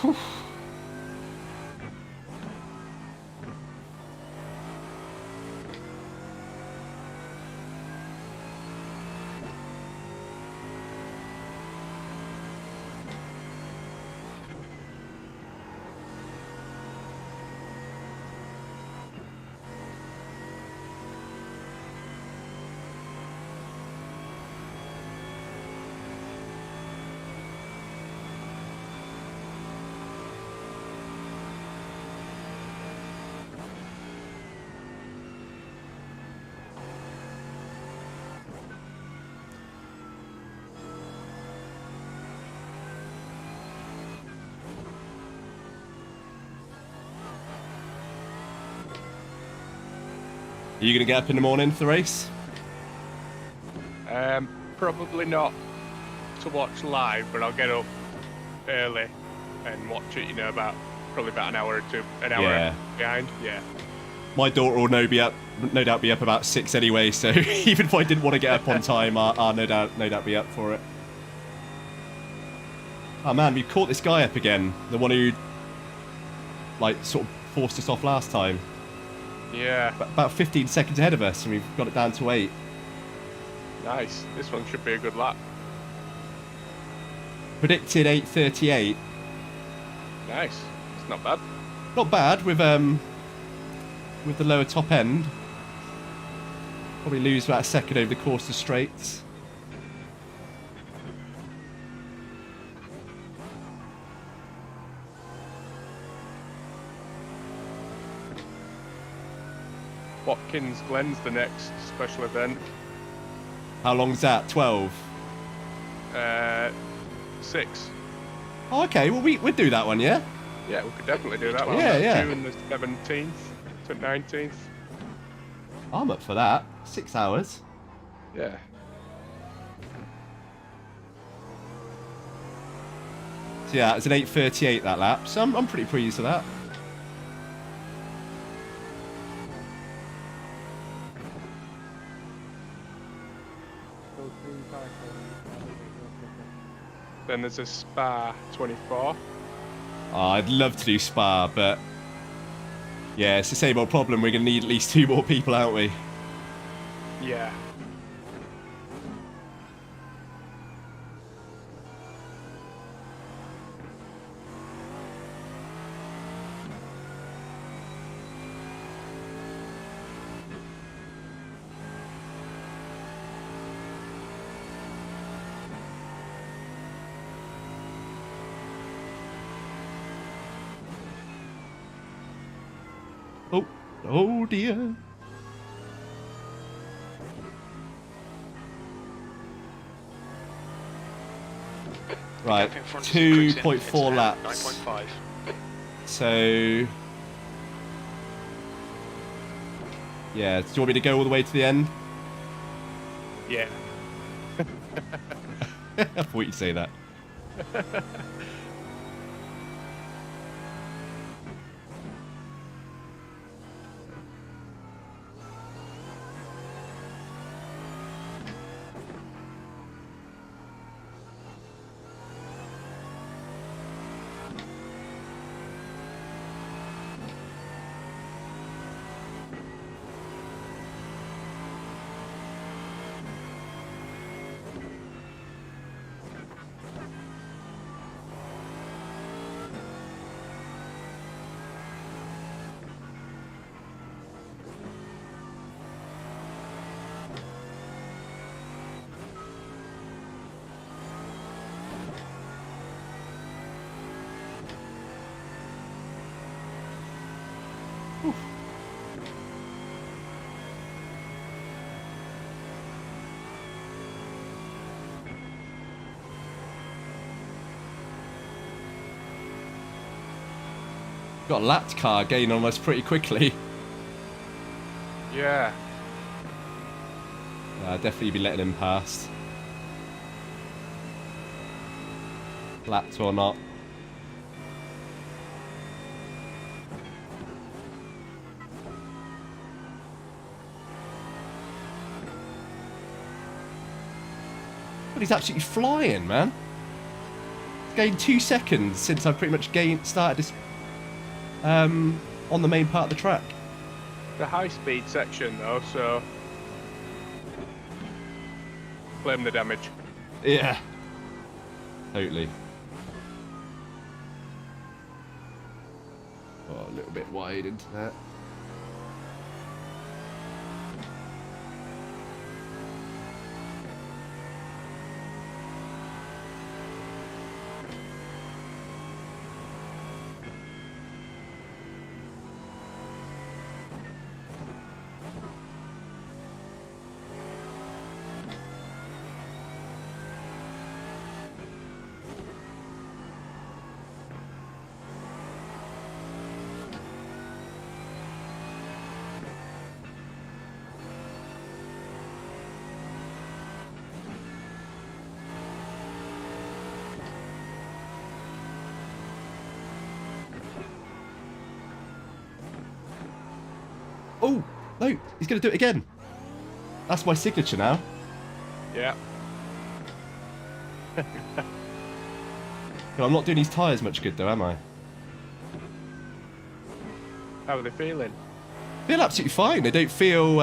Whew. Are you going to get up in the morning for the race? Probably not to watch live, but I'll get up early and watch it. You know, probably about an hour or two, an hour behind. Yeah. My daughter will no doubt be up about 6 anyway. So even if I didn't want to get up on time, I'll no doubt be up for it. Oh man, we caught this guy up again. The one who, like, sort of forced us off last time. Yeah. About 15 seconds ahead of us, and we've got it down to 8. Nice. This one should be a good lap. Predicted 8:38. Nice. It's not bad. Not bad with the lower top end. Probably lose about a second over the course of straights. Watkins Glen's the next special event. How long's that? 12? 6. Oh, okay, well, we'd do that one, yeah? Yeah, we could definitely do that one. Yeah, That's yeah. June the 17th to 19th. I'm up for that. 6 hours. Yeah. So yeah, it's an 8:38 that lap, so I'm pretty pleased with that. So 3 cycles. Then there's a Spa 24. Oh, I'd love to do Spa, but yeah, it's the same old problem. We're going to need at least 2 more people, aren't we? Yeah. Oh dear. Right, 2.4 laps. 9.5. So yeah, do you want me to go all the way to the end? Yeah. I thought you'd say that. Got a lapped car gain on us pretty quickly. Yeah. Definitely be letting him past. Lapped or not. But he's absolutely flying, man. gained 2 seconds since I've pretty much started this on the main part of the track. The high-speed section, though, so blame the damage. Yeah. Totally. Oh, a little bit wide into that. Oh, no, he's going to do it again. That's my signature now. Yeah. I'm not doing these tyres much good though, am I? How are they feeling? Feel absolutely fine. They don't feel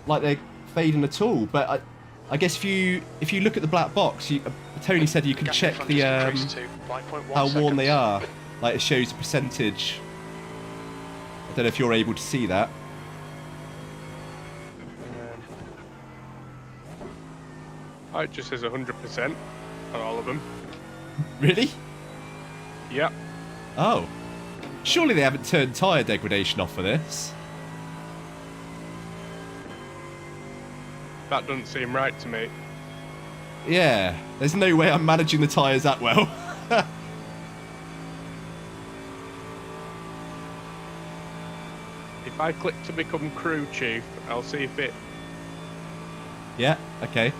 like they're fading at all. But I guess if you look at the black box, Tony said you can check the how worn they are. Like it shows the percentage. I don't know if you're able to see that. It just says 100% on all of them. Really? Yep. Oh. Surely they haven't turned tyre degradation off for this. That doesn't seem right to me. Yeah. There's no way I'm managing the tyres that well. If I click to become crew chief, I'll see if it... Yeah, okay.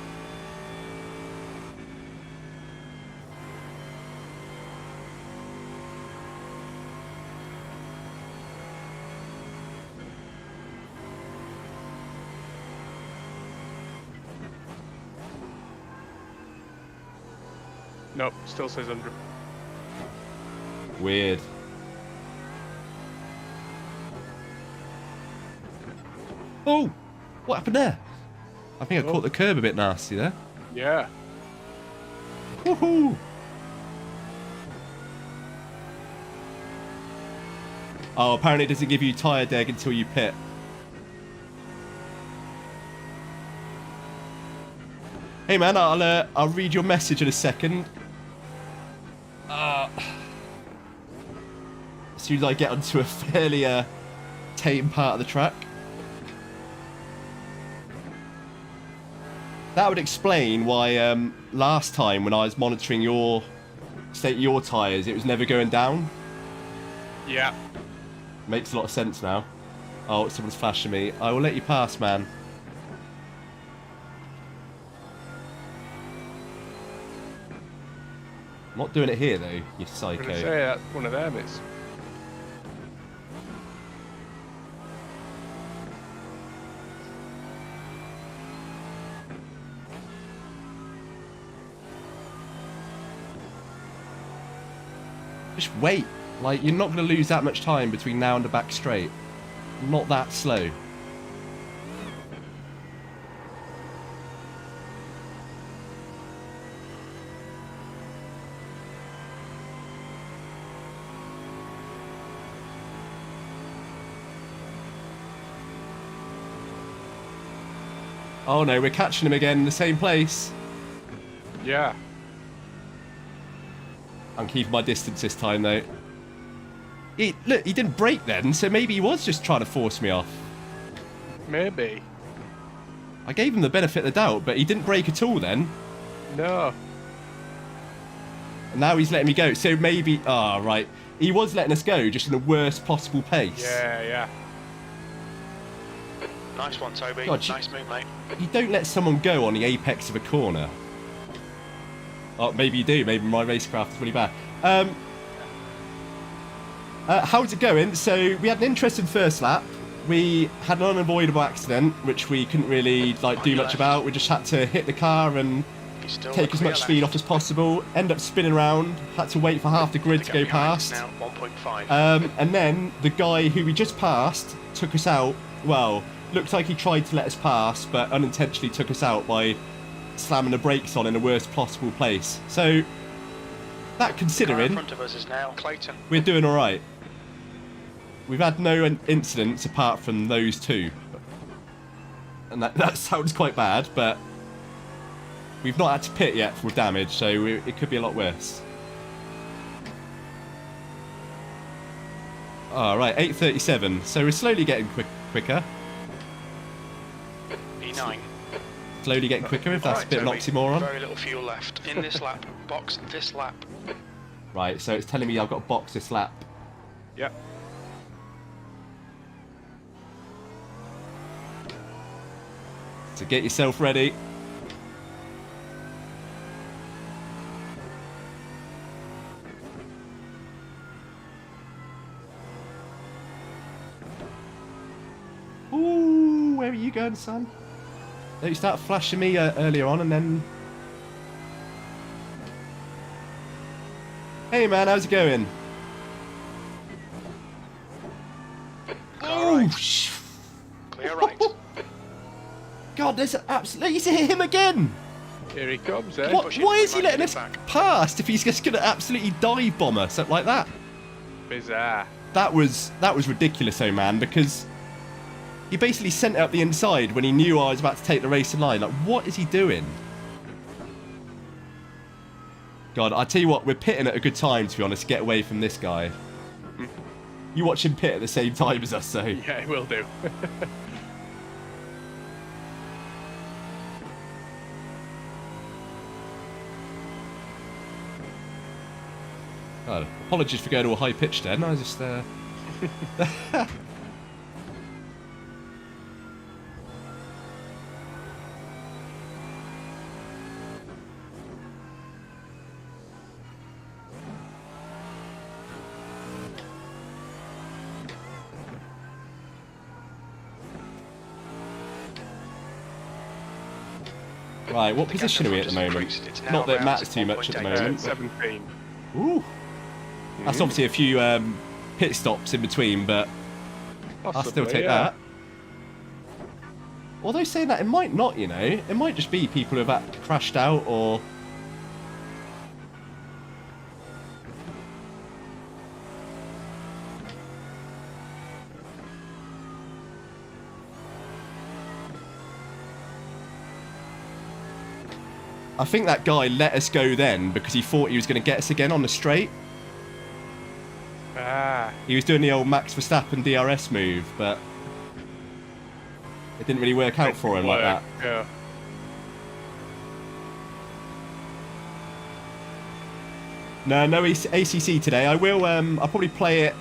Nope, still says 100. Weird. Oh! What happened there? I think I caught the curb a bit nasty there. Yeah. Woohoo! Oh, apparently it doesn't give you tyre deg until you pit. Hey man, I'll read your message in a second. As soon as I get onto a fairly tame part of the track. That would explain why last time when I was monitoring your state of your tyres, it was never going down. Yeah. Makes a lot of sense now. Oh, someone's flashing me. I will let you pass, man. I'm not doing it here, though, you psycho. I'm gonna say that's one of them. It's... Just wait. Like, you're not going to lose that much time between now and the back straight. Not that slow. Oh no, we're catching him again in the same place. Yeah. I'm keeping my distance this time, though. Look, he didn't brake then, so maybe he was just trying to force me off. Maybe. I gave him the benefit of the doubt, but he didn't brake at all then. No. And now he's letting me go, so maybe... Ah, right. He was letting us go, just in the worst possible pace. Yeah, yeah. Nice one, Toby. God, nice move, mate. You don't let someone go on the apex of a corner. Oh, maybe you do. Maybe my racecraft is really bad. How's it going? So we had an interesting first lap. We had an unavoidable accident, which we couldn't really do much about. We just had to hit the car and still take as clear much left. speed off as possible, end up spinning around, had to wait for half the grid to gap go behind is past. Now 1.5. And then the guy who we just passed took us out. Well, looks like he tried to let us pass, but unintentionally took us out by slamming the brakes on in the worst possible place. So, that Car in considering, front of us is now Clayton. we're doing all right. We've had no incidents apart from those two. And that sounds quite bad, but we've not had to pit yet for damage, so it could be a lot worse. All right, 8:37. So we're slowly getting quicker. E9. Slowly getting quicker, if that's Alright, a bit of an Toby, oxymoron. very little fuel left. In this lap, box this lap. Right, so it's telling me I've got to box this lap. Yep. So get yourself ready. Ooh, where are you going, son? Don't you start flashing me earlier on and then... Hey man, how's it going? Car right. Oh, Clear right. God, there's absolutely... You see him again! Here he comes, eh? What, push it, why is he right, letting get us back. past if he's just going to absolutely dive bomb us, something like that? Bizarre. That was ridiculous, oh man, because he basically sent it up the inside when he knew I was about to take the race in line. Like, what is he doing? God, I tell you what, we're pitting at a good time, to be honest, to get away from this guy. You watch him pit at the same time as us, so... Yeah, it will do. Oh, apologies for going to a high pitch then, I just... Right, what position are we at the moment? Not that it matters too much at the moment. 17. Ooh. That's obviously a few pit stops in between, but I'll still Possibly, take yeah. that. Although saying that, it might not, you know. It might just be people who have crashed out or... I think that guy let us go then because he thought he was going to get us again on the straight. Ah. He was doing the old Max Verstappen DRS move, but it didn't really work out for him like that. Yeah. No ACC today. I will. I'll probably play it.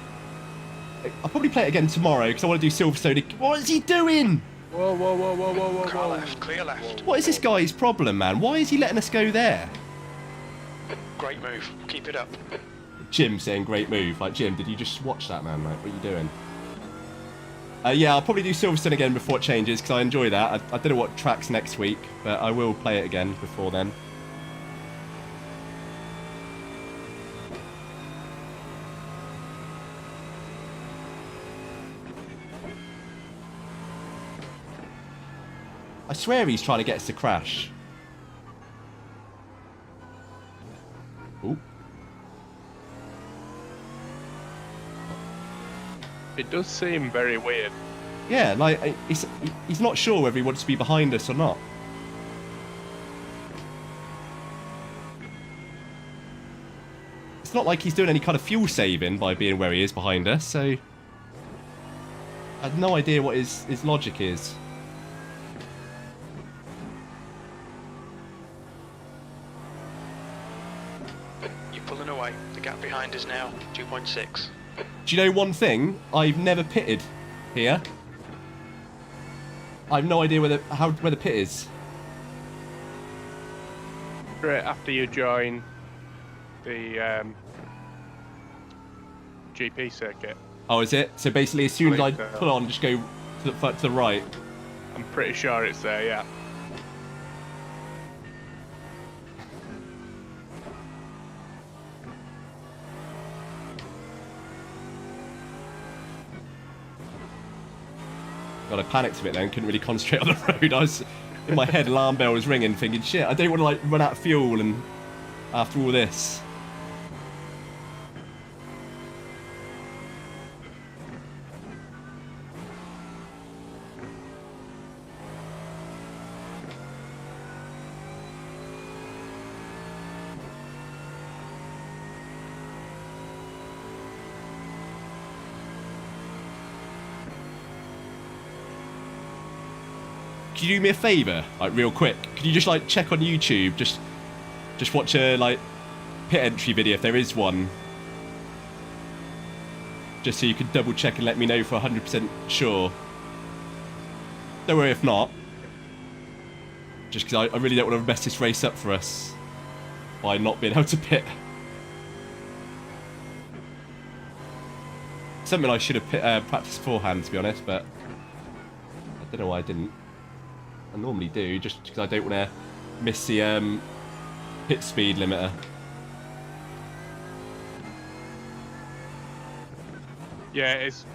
I'll probably play it again tomorrow because I want to do Silverstone. What is he doing? Whoa, whoa, whoa, whoa, whoa, whoa, Car whoa. left, clear left. What is this guy's problem, man? Why is he letting us go there? Great move. Keep it up. Jim saying great move. Like, Jim, did you just watch that, man? Like, what are you doing? Yeah, I'll probably do Silverstone again before it changes because I enjoy that. I don't know what track's next week, but I will play it again before then. I swear he's trying to get us to crash. Ooh. It does seem very weird. Yeah, like, he's not sure whether he wants to be behind us or not. It's not like he's doing any kind of fuel saving by being where he is behind us, so... I have no idea what his logic is. You're pulling away. The gap behind is now 2.6. Do you know one thing? I've never pitted here. I have no idea where the pit is. Straight after you join the GP circuit. Oh, is it? So basically, as soon as I Believe so. pull on, just go to the right. I'm pretty sure it's there, yeah. God, I panicked a bit then, couldn't really concentrate on the road. I was, in my head, alarm bell was ringing, thinking, shit, I don't want to like run out of fuel and after all this. Could you do me a favour, like real quick? Could you just like check on YouTube, just watch a like pit entry video if there is one, just so you can double check and let me know for 100% sure. Don't worry if not, just because I really don't want to mess this race up for us by not being able to pit. Something I should have practiced beforehand, to be honest, but I don't know why I didn't. I normally do, just because I don't want to miss the pit speed limiter. Yeah, it is.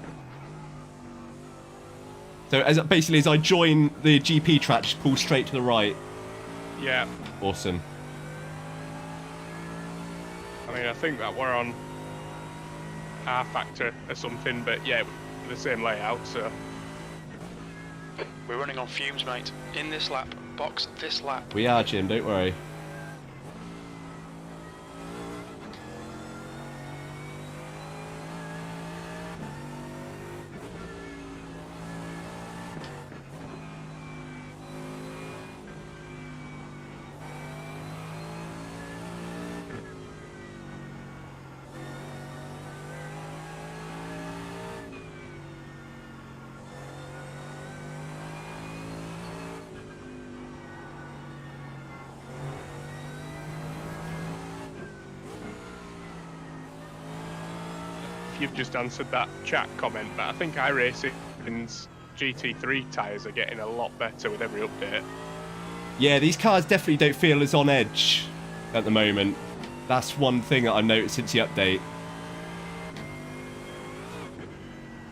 So basically, as I join the GP track, just pull straight to the right. Yeah. Awesome. I mean, I think that we're on R factor or something, but yeah, the same layout, so. We're running on fumes, mate. In this lap, box this lap. We are, Jim, don't worry. You've just answered that chat comment, but I think iRacing's GT3 tyres are getting a lot better with every update. Yeah, these cars definitely don't feel as on edge at the moment. That's one thing that I've noticed since the update.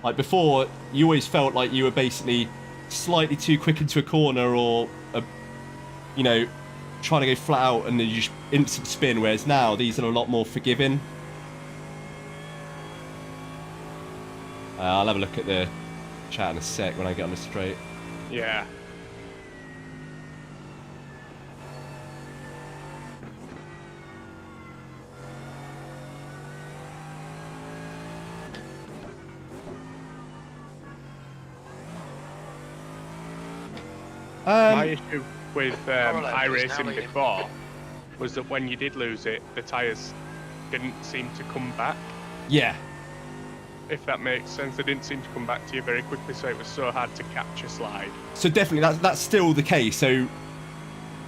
Like before, you always felt like you were basically slightly too quick into a corner or, you know, trying to go flat out and then you just instant spin, whereas now these are a lot more forgiving. I'll have a look at the chat in a sec when I get on the straight. Yeah. My issue with iRacing before was that when you did lose it, the tyres didn't seem to come back. Yeah. If that makes sense, they didn't seem to come back to you very quickly, so it was so hard to catch a slide. So definitely, that's still the case. So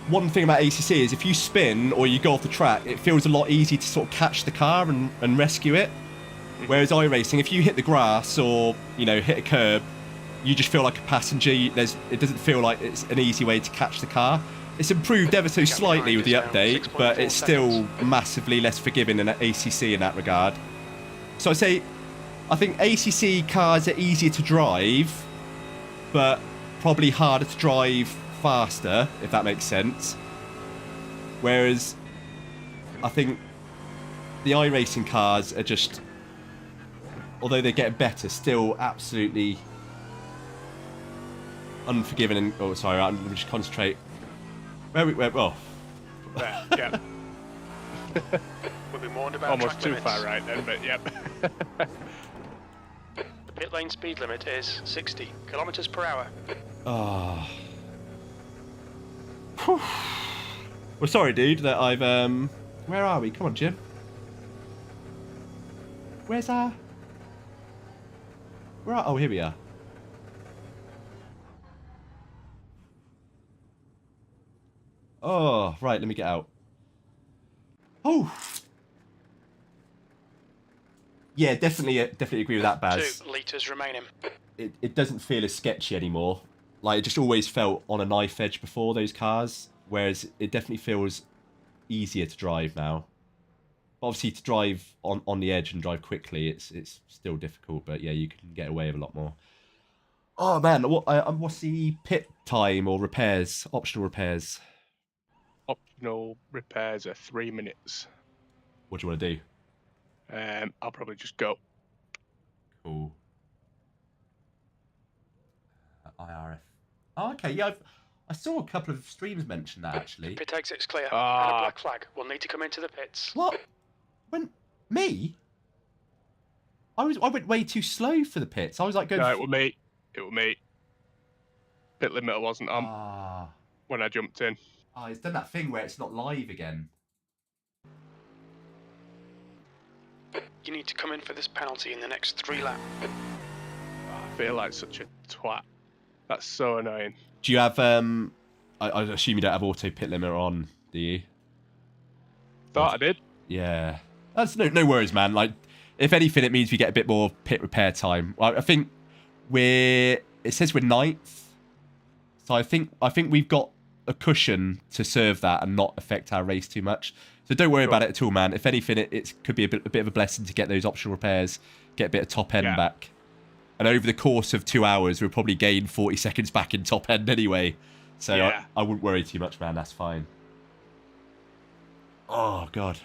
one thing about ACC is if you spin or you go off the track, it feels a lot easier to sort of catch the car and rescue it. Whereas iRacing, if you hit the grass or, you know, hit a curb, you just feel like a passenger. It doesn't feel like it's an easy way to catch the car. It's improved ever so slightly with the update, but it's still massively less forgiving than ACC in that regard. So I'd say, I think ACC cars are easier to drive, but probably harder to drive faster, if that makes sense. Whereas I think the iRacing cars are just, although they get better, still absolutely unforgiving. And oh, sorry, let me just concentrate. Oh. There, yeah. We'll be warned about almost track too limits. far right then, but yep. The pit lane speed limit is 60 kilometers per hour. Oh. Well, sorry, dude, that I've where are we? Come on, Jim. Where's our? Where are? Oh, here we are. Oh, right. Let me get out. Oh. Yeah, definitely agree with that, Baz. 2 litres remaining. It doesn't feel as sketchy anymore. Like, it just always felt on a knife edge before, those cars, whereas it definitely feels easier to drive now. Obviously, to drive on the edge and drive quickly, it's still difficult, but yeah, you can get away with a lot more. Oh man, what's the pit time or repairs? Optional repairs. Optional repairs are 3 minutes. What do you want to do? I'll probably just go. Cool. IRF. Oh, okay. Yeah, I saw a couple of streams mention that actually. Pit exit's clear, and a Ah. black flag will need to come into the pits. What? When me? I went way too slow for the pits. I was like going. No, it was me. It was me. Pit limiter wasn't on Ah. when I jumped in. Oh, it's done that thing where it's not live again. You need to come in for this penalty in the next 3 laps. I feel like such a twat. That's so annoying. Do you have I assume you don't have auto pit limiter on, do you? Thought I did. Yeah. That's no worries, man. Like, if anything, it means we get a bit more pit repair time. I think it says we're 9th. So I think we've got a cushion to serve that and not affect our race too much. So don't worry about it at all, man. If anything, it could be a bit of a blessing to get those optional repairs, get a bit of top end back. And over the course of 2 hours, we'll probably gain 40 seconds back in top end anyway. So Yeah. I wouldn't worry too much, man. That's fine. Oh, God.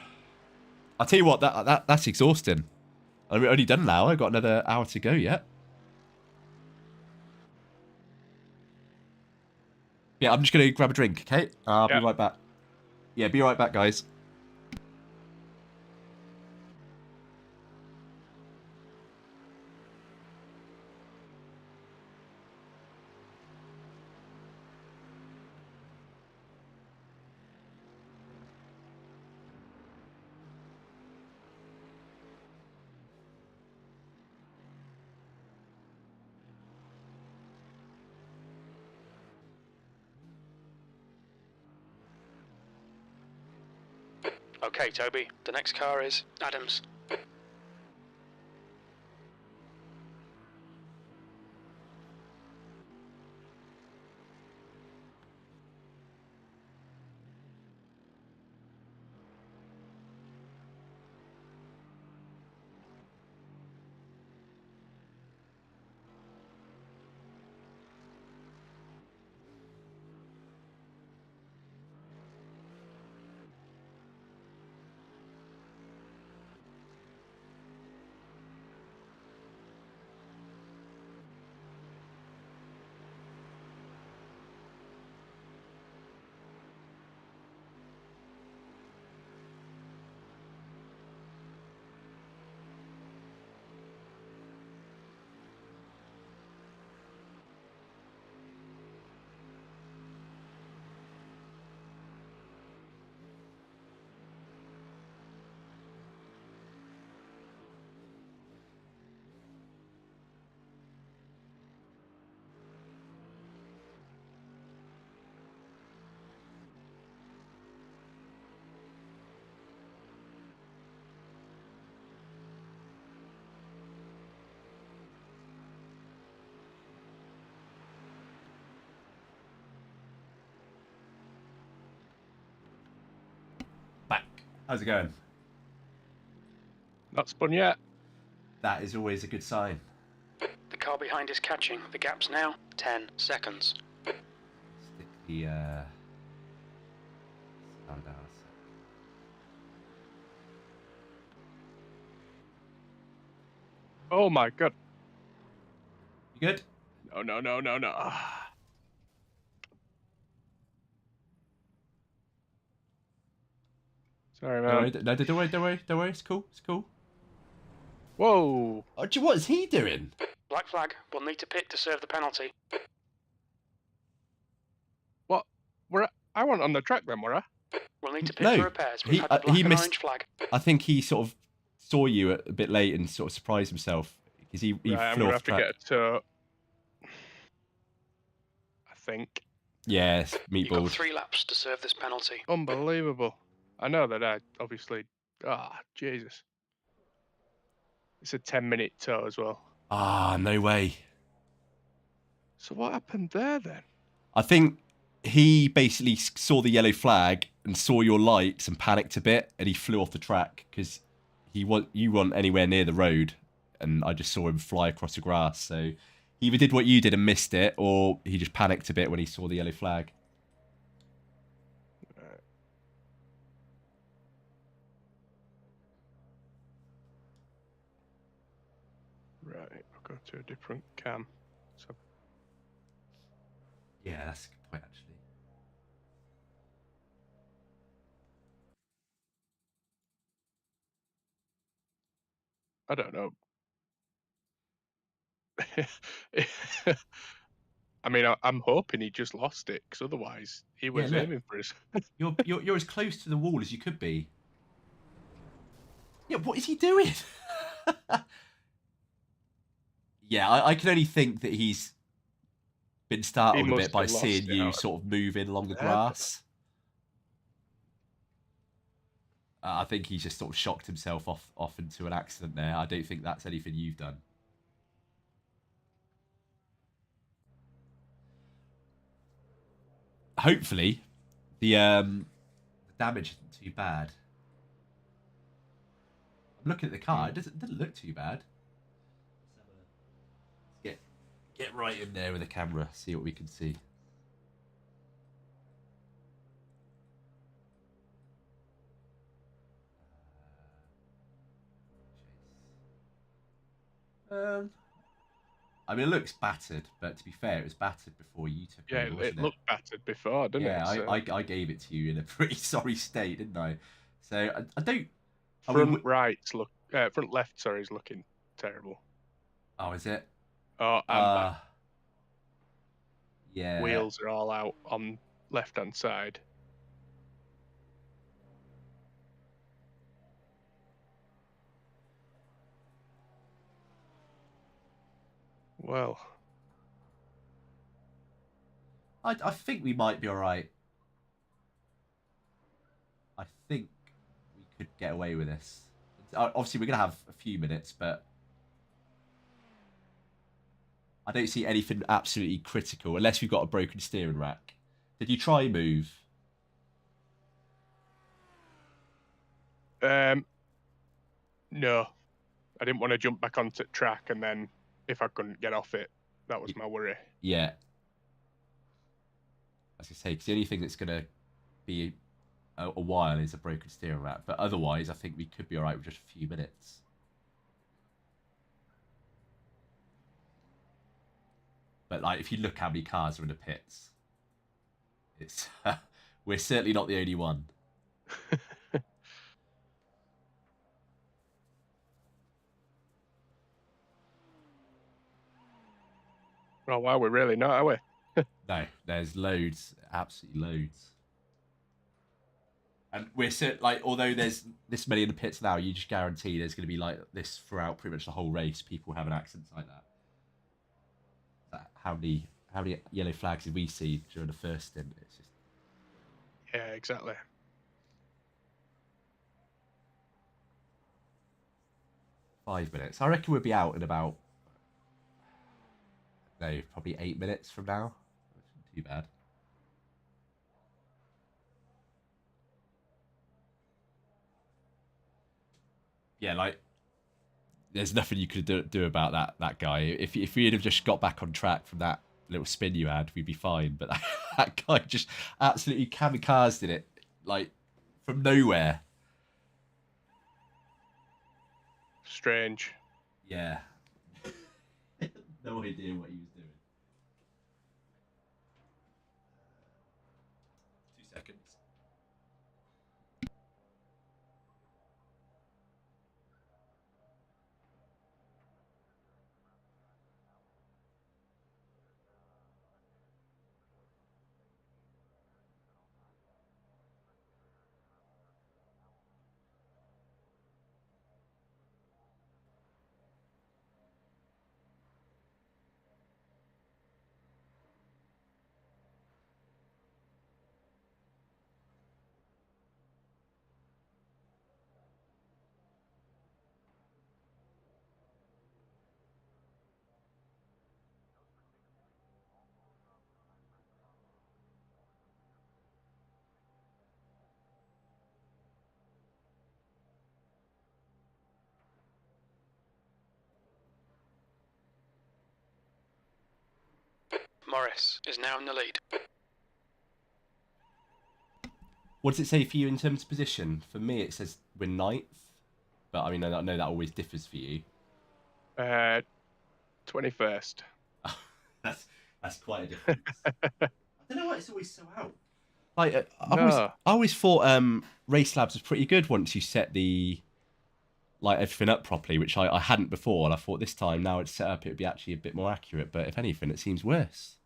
I'll tell you what, that's exhausting. I've only done an hour. I've got another hour to go yet. Yeah, I'm just going to grab a drink, okay? I'll be right back. Yeah, be right back, guys. Okay, Toby, the next car is Adams. How's it going? Not spun yet. That is always a good sign. The car behind is catching. The gap's now 10 seconds. Stick the sound out. Oh my god. You good? No. Sorry, man. Don't worry. It's cool. Whoa. Oh, what is he doing? Black flag will need to pit to serve the penalty. What? I wasn't on the track then, were I? We'll need to pit No, for repairs. We've had the black he and missed- orange flag. I think he sort of saw you a bit late and sort of surprised himself because he Right, I'm flew gonna off have to track. get a tow. I think. Yes, You've got meatball. 3 laps to serve this penalty. Unbelievable. I know that I obviously. Jesus. It's a 10-minute tow as well. Ah, no way. So what happened there then? I think he basically saw the yellow flag and saw your lights and panicked a bit, and he flew off the track because you weren't anywhere near the road, and I just saw him fly across the grass. So He either did what you did and missed it, or he just panicked a bit when he saw the yellow flag. Right, I'll go to a different cam. So Yeah, that's a good point, actually. I don't know. I mean, I'm hoping he just lost it, because otherwise he was look. aiming for us. You're as close to the wall as you could be. Yeah, what is he doing? Yeah, I can only think that he's been startled a must bit by have lost seeing it you out. sort of moving along the Yeah. grass. I think he's just sort of shocked himself off into an accident there. I don't think that's anything you've done. Hopefully, the damage isn't too bad. I'm looking at the car. It doesn't look too bad. Let's get right in there with the camera. See what we can see. I mean, it looks battered, but to be fair, it was battered before you took Yeah, over, wasn't it looked battered before, didn't yeah, it? So I gave it to you in a pretty sorry state, didn't I? So I don't. I front mean, front left, sorry, is looking terrible. oh, is it? Oh, and back Yeah. wheels are all out on left hand side. Well, I think we might be all right. I think we could get away with this. Obviously, we're gonna have a few minutes, but I don't see anything absolutely critical unless we've got a broken steering rack. Did you try move? no, I didn't want to jump back onto track, and then if I couldn't get off it, that was my worry. Yeah. As I say, because the only thing that's gonna be a while is a broken steering rack, but otherwise, I think we could be all right with just a few minutes. But like, if you look how many cars are in the pits, it's we're certainly not the only one. Oh wow, we're really not, are we? No, there's loads, absolutely loads. And we're like, although there's this many in the pits now, you just guarantee there's going to be like this throughout pretty much the whole race. People having accidents like that. How many yellow flags did we see during the first stint? It's just Yeah, exactly. .5 minutes. I reckon we'll be out in about probably 8 minutes from now. Which isn't too bad. Yeah, like there's nothing you could do about that guy. If you'd have just got back on track from that little spin you had, we'd be fine. But that guy just absolutely kamikazed in it, like from nowhere. Strange. Yeah. No idea what he was doing. 2 seconds. Chris is now in the lead. What does it say for you in terms of position? For me, it says we're 9th. But I mean, I know that always differs for you. 21st. That's quite a difference. I don't know why it's always so out. Like No. I always thought Race Labs was pretty good once you set the everything up properly, which I hadn't before, and I thought this time now it's set up it would be actually a bit more accurate. But if anything, it seems worse.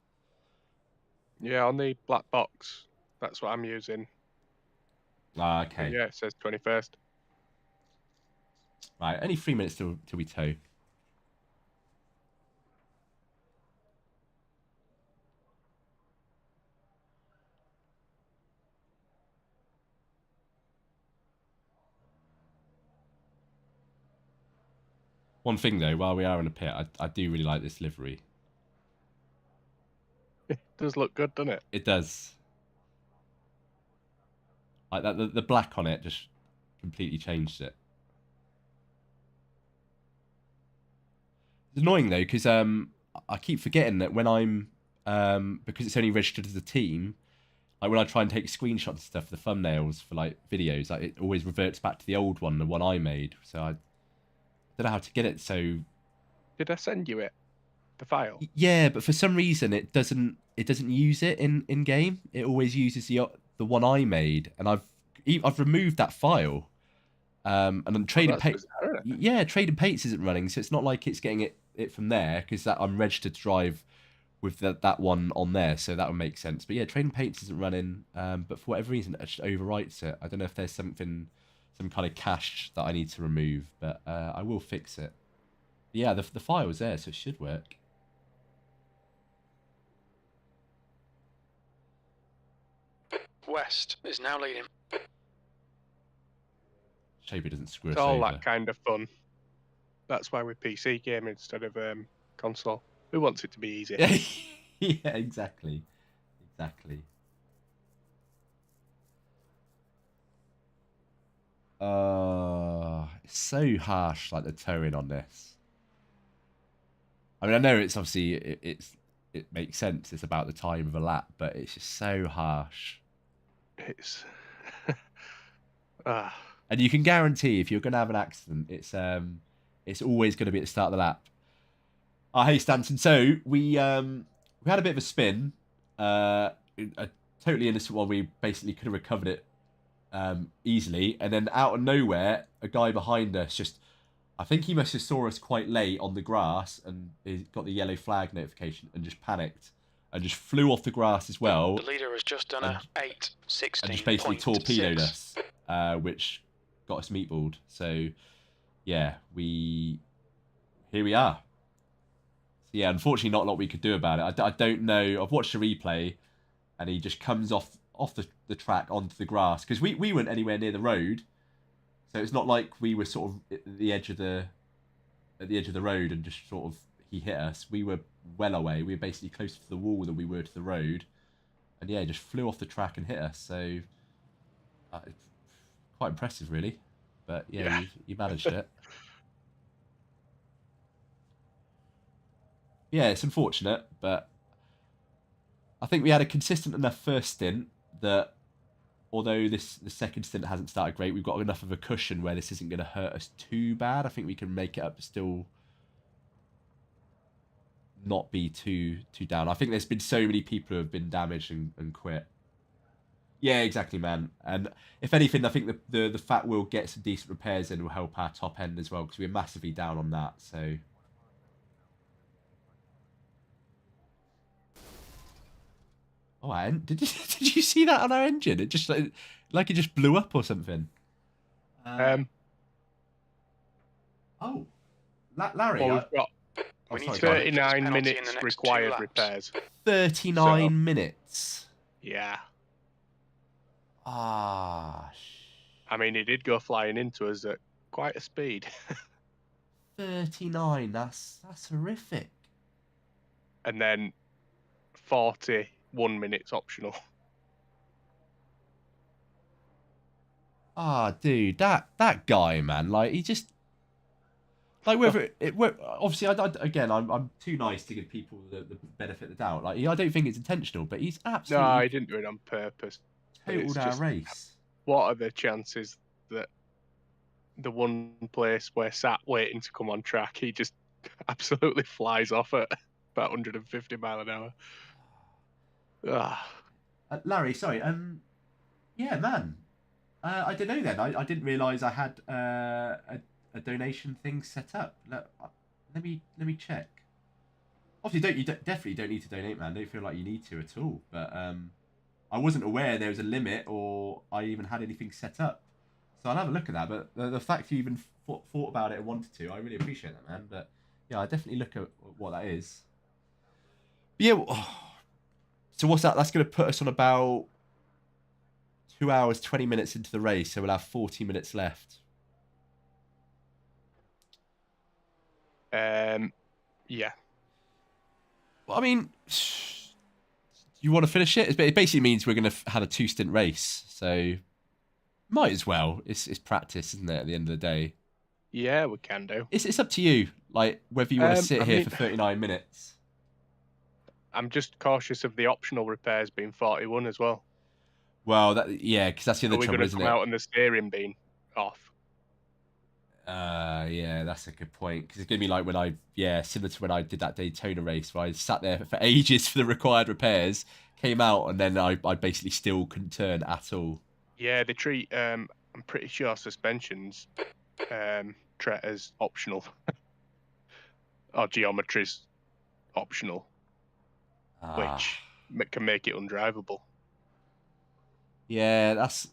Yeah, on the black box, that's what I'm using. Ah, okay. Yeah, it says 21st. Right, only 3 minutes till we tow. One thing though, while we are in a pit, I do really like this livery. It does look good, doesn't it? It does. Like that, the black on it just completely changed it. It's annoying though, because I keep forgetting that when I'm because it's only registered as a team, like when I try and take screenshots and stuff for the thumbnails for like videos, like it always reverts back to the old one, the one I made. So I don't know how to get it. So Did I send you it? The file? yeah, but for some reason it doesn't use it in game. It always uses the one I made, and I've removed that file. And then Trading Pates, yeah, Trading Pates isn't running, so it's not like it's getting it from there, because that I'm registered to drive with that one on there, so that would make sense. But yeah, Trading Pates isn't running, but for whatever reason it just overwrites it. I don't know if there's some kind of cache that I need to remove, but I will fix it. But yeah, the file is there, so it should work. West is now leading. Hope it doesn't screw us It's all over. that kind of fun. That's why we PC game instead of console. Who wants it to be easy? Yeah, exactly. Exactly. It's so harsh, like the towing on this. I mean, I know it's obviously it makes sense. It's about the time of a lap, but it's just so harsh. It's And you can guarantee if you're going to have an accident, it's always going to be at the start of the lap. Oh, hey Stanton. So we had a bit of a spin, a totally innocent one. We basically could have recovered it easily, and then out of nowhere, a guy behind us I think he must have saw us quite late on the grass, and he got the yellow flag notification and just panicked and just flew off the grass as well. The leader has just done a 8:16. And just basically torpedoed us, which got us meatballed. So yeah, here we are. So yeah, unfortunately not a lot we could do about it. I don't know. I've watched the replay, and he just comes off the track onto the grass, because we weren't anywhere near the road. So it's not like we were sort of at the edge of the road and just sort of he hit us. We were well away. We were basically closer to the wall than we were to the road, and yeah, just flew off the track and hit us. So quite impressive, really. But yeah, you managed it. Yeah, it's unfortunate, but I think we had a consistent enough first stint that, although the second stint hasn't started great, we've got enough of a cushion where this isn't going to hurt us too bad. I think we can make it up, still not be too down. I think there's been so many people who have been damaged and quit. Yeah, exactly, man. And if anything, I think the fact we'll get some decent repairs in will help our top end as well, because we're massively down on that. So oh, did you see that on our engine? It just like it just blew up or something. Oh, Larry. Well, we've got We need to 39 minutes required repairs. 39 minutes. Yeah. Ah. I mean, he did go flying into us at quite a speed. 39. That's horrific. And then 41 minutes optional. Ah, dude, that guy, man, like he just Like whether obviously, again, I'm too nice to give people the benefit of the doubt. Like I don't think it's intentional, but he's No, absolutely he didn't do it on purpose. But it's totaled our just, race. what are the chances that the one place we're sat waiting to come on track, he just absolutely flies off at about 150 mile an hour? Ah. Larry, sorry. Yeah, man. I don't know then. I didn't realise I had a donation thing set up. Let me check. Obviously, definitely don't need to donate, man. Don't feel like you need to at all. But I wasn't aware there was a limit or I even had anything set up. So I'll have a look at that. But the fact you even thought about it and wanted to, I really appreciate that, man. But yeah, I definitely look at what that is. But yeah. So what's that? That's going to put us on about 2 hours, 20 minutes into the race. So we'll have 40 minutes left. Yeah. Well, I mean, you want to finish it? It basically means we're going to have a 2-stint race. So might as well. It's practice, isn't it? At the end of the day. Yeah, we can do. It's up to you. Like whether you want to sit here for 39 minutes. I'm just cautious of the optional repairs being 41 as well. Well, because that's the other trouble, isn't it? Are we going to come out and the steering being off? Yeah, that's a good point. Because it's going to be like similar to when I did that Daytona race where I sat there for ages for the required repairs, came out, and then I basically still couldn't turn at all. Yeah, they treat, I'm pretty sure suspensions treat as optional. Or geometry's optional, which can make it undrivable. Yeah, that's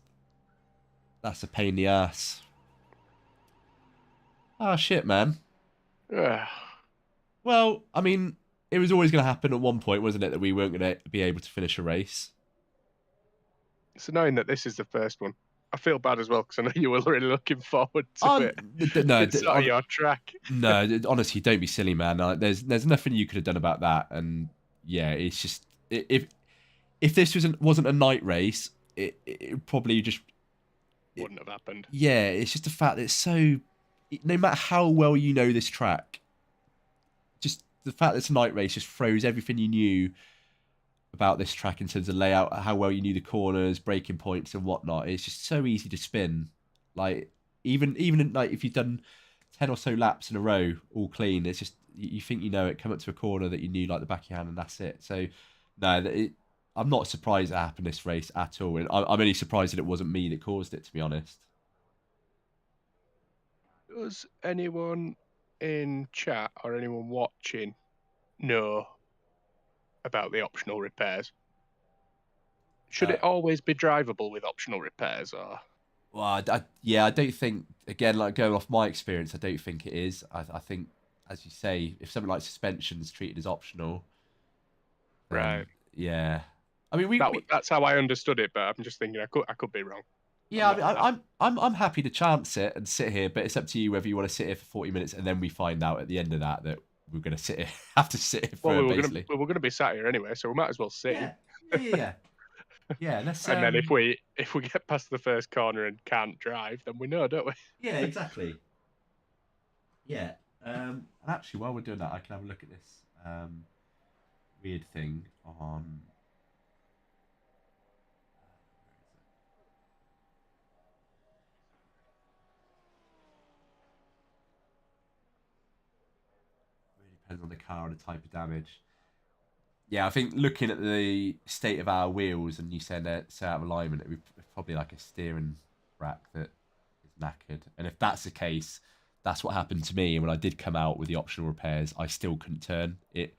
a pain in the ass. Oh, shit, man. Well, I mean, it was always going to happen at one point, wasn't it, that we weren't going to be able to finish a race? It's annoying that this is the first one. I feel bad as well because I know you were really looking forward to it. No, it's on your track. No, honestly, don't be silly, man. There's nothing you could have done about that. And yeah, it's just if this wasn't a night race, it probably just wouldn't have happened. Yeah, it's just the fact that it's so. No matter how well you know this track, just the fact that it's a night race just throws everything you knew about this track in terms of layout, how well you knew the corners, braking points, and whatnot. It's just so easy to spin. Like even like if you've done 10 or so laps in a row, all clean, it's just you think you know it. Come up to a corner that you knew like the back of your hand, and that's it. So no, I'm not surprised it happened this race at all. And I'm only surprised that it wasn't me that caused it, to be honest. Does anyone in chat or anyone watching know about the optional repairs? Should it always be drivable with optional repairs, or? Well, I don't think. Again, like going off my experience, I don't think it is. I think, as you say, if something like suspension is treated as optional, right? Yeah, I mean, that's how I understood it, but I'm just thinking I could be wrong. Yeah, I'm happy to chance it and sit here, but it's up to you whether you want to sit here for 40 minutes and then we find out at the end of that we're going to have to sit here for basically. We're going to be sat here anyway, so we might as well sit. Yeah. Let's. And then if we get past the first corner and can't drive, then we know, don't we? Yeah, exactly. Yeah. And actually, while we're doing that, I can have a look at this weird thing on. Depends on the car and the type of damage. Yeah, I think looking at the state of our wheels and you saying they're so out of alignment, it would be probably like a steering rack that is knackered. And if that's the case, that's what happened to me. And when I did come out with the optional repairs, I still couldn't turn it.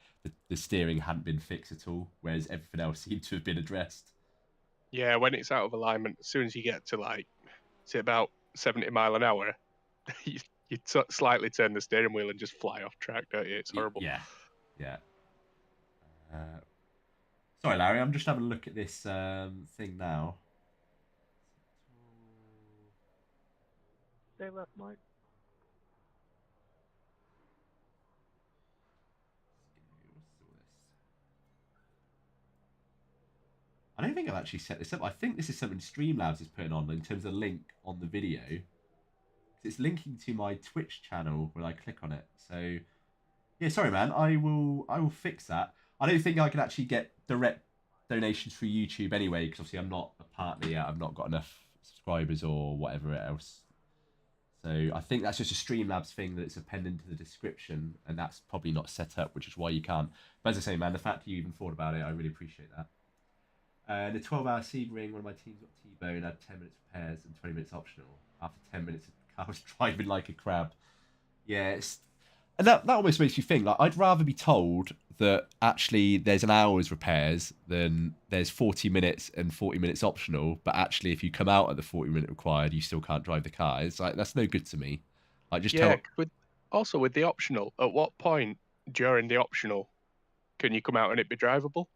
The steering hadn't been fixed at all, whereas everything else seemed to have been addressed. Yeah, when it's out of alignment, as soon as you get to say about 70 mile an hour, you slightly turn the steering wheel and just fly off track, don't you? It's horrible. Yeah. Sorry, Larry, I'm just having a look at this thing now. Stay left, Mike. I don't think I've actually set this up. I think this is something Streamlabs is putting on in terms of link on the video. It's linking to my Twitch channel when I click on it. So yeah, sorry man, I will fix that. I don't think I can actually get direct donations through YouTube anyway, because obviously I'm not a partner yet. I've not got enough subscribers or whatever else. So I think that's just a Streamlabs thing that it's appended to the description, and that's probably not set up, which is why you can't. But as I say, man, the fact you even thought about it, I really appreciate that. The 12-hour Sebring, one of my teams got T-bone, had 10 minutes repairs and 20 minutes optional. After 10 minutes, the car was driving like a crab. Yeah, and that almost makes me think, like, I'd rather be told that actually there's an hour's repairs than there's 40 minutes and 40 minutes optional, but actually if you come out at the 40-minute required, you still can't drive the car. It's like, that's no good to me. Like, just Yeah, tell... also with the optional, at what point during the optional can you come out and it be drivable?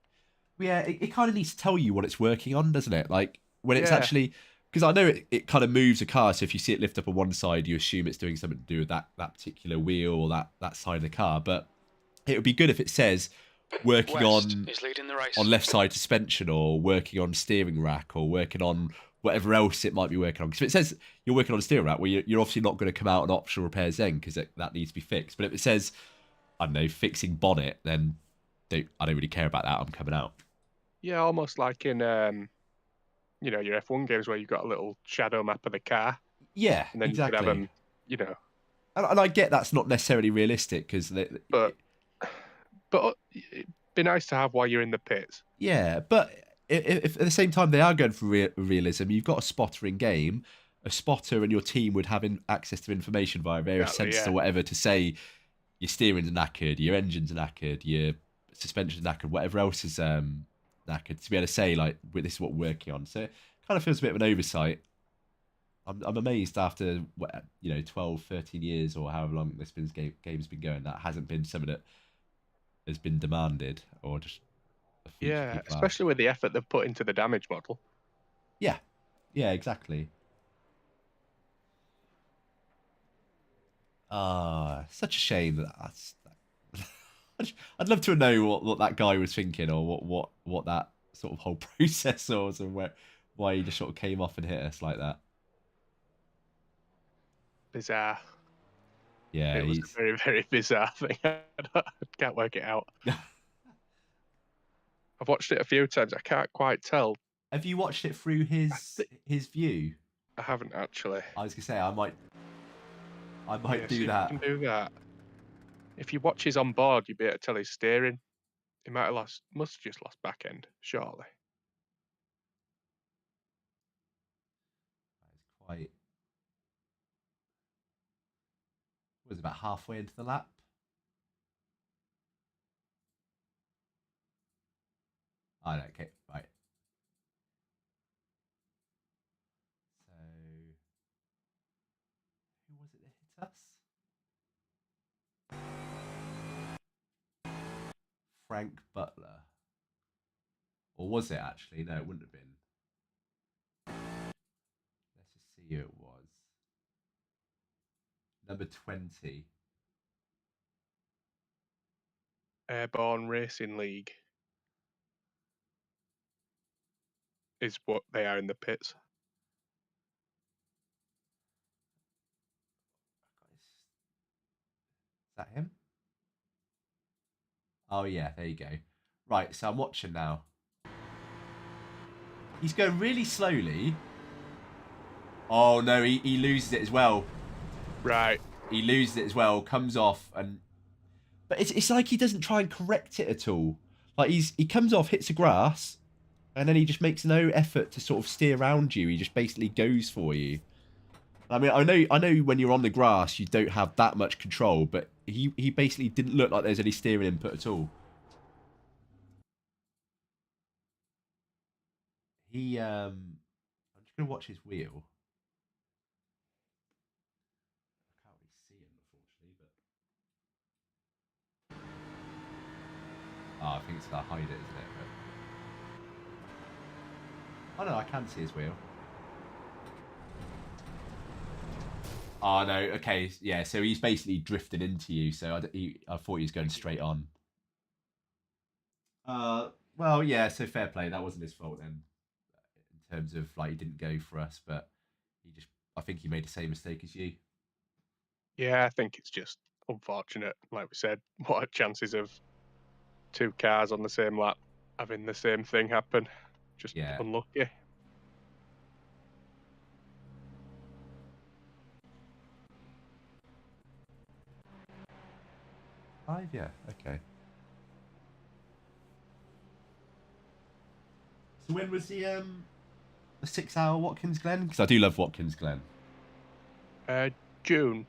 Yeah, it kind of needs to tell you what it's working on, doesn't it? Like, when it's Yeah. actually... Because I know it kind of moves a car, so if you see it lift up on one side, you assume it's doing something to do with that particular wheel or that side of the car. But it would be good if it says working West on is leading the race. left side suspension, or working on steering rack, or working on whatever else it might be working on. Because if it says you're working on a steering rack, well, you're obviously not going to come out on optional repairs then, because that needs to be fixed. But if it says, I don't know, fixing bonnet, then I don't really care about that. I'm coming out. Yeah, almost like in you know, your F1 games where you've got a little shadow map of the car, Yeah, and then exactly. you could have them, you know. And I get that's not necessarily realistic, because But it'd be nice to have while you're in the pits. yeah, but if at the same time they are going for realism, you've got a spotter in game. A spotter and your team would have access to information via various Exactly, sensors yeah. or whatever to say your steering's knackered, your engine's knackered, your suspension's knackered, whatever else is knackered, to be able to say, like, this is what we're working on. So it kind of feels a bit of an oversight. I'm amazed after 12, 13 years or however long this game's been going, that hasn't been something that has been demanded or just a feature Yeah, people especially with the effort they've put into the damage model. Yeah, exactly. Such a shame that's. I'd love to know what that guy was thinking, or what that sort of whole process was, and why he just sort of came off and hit us like that. Bizarre. Yeah, It was a very, very bizarre thing. I can't work it out. I've watched it a few times. I can't quite tell. Have you watched it through his view? I haven't actually. I was gonna say I might Yeah, do see if that. you can do that. If you watch his on board, you'd be able to tell his steering. He must have just lost back end, surely. It's quite. Was about halfway into the lap. Oh, no, okay, right. So, who was it that hit us? Frank Butler. Or was it actually? No, it wouldn't have been. Let's just see who it was. Number 20. Airborne Racing League is what they are in the pits. Is that him? Oh, yeah, there you go. Right, so I'm watching now. He's going really slowly. Oh, no, he loses it as well. Right. He loses it as well, comes off, and... But it's like he doesn't try and correct it at all. Like, he comes off, hits the grass, and then he just makes no effort to sort of steer around you. He just basically goes for you. I mean, I know when you're on the grass, you don't have that much control, but he basically didn't look like there's any steering input at all. I'm just gonna watch his wheel. I can't really see him, unfortunately, but I think it's gonna hide it, isn't it? But... Oh no, I can see his wheel. Oh no, okay, yeah. So he's basically drifted into you. So I thought he was going straight on. Well, yeah. So fair play. That wasn't his fault then, in terms of, like, he didn't go for us, but I think he made the same mistake as you. Yeah, I think it's just unfortunate. Like we said, what are chances of 2 cars on the same lap having the same thing happen? Just Yeah. unlucky. Five, yeah, okay. So when was the 6-hour Watkins Glen? Because I do love Watkins Glen. June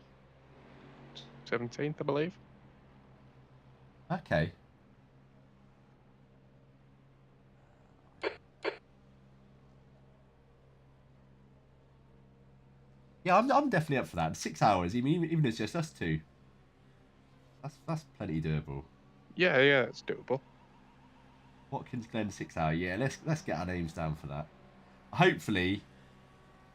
17th, I believe. Okay. Yeah, I'm definitely up for that. 6 hours, even if it's just us two. That's plenty doable. Yeah, it's doable. Watkins Glen 6 hour, yeah. Let's get our names down for that. Hopefully,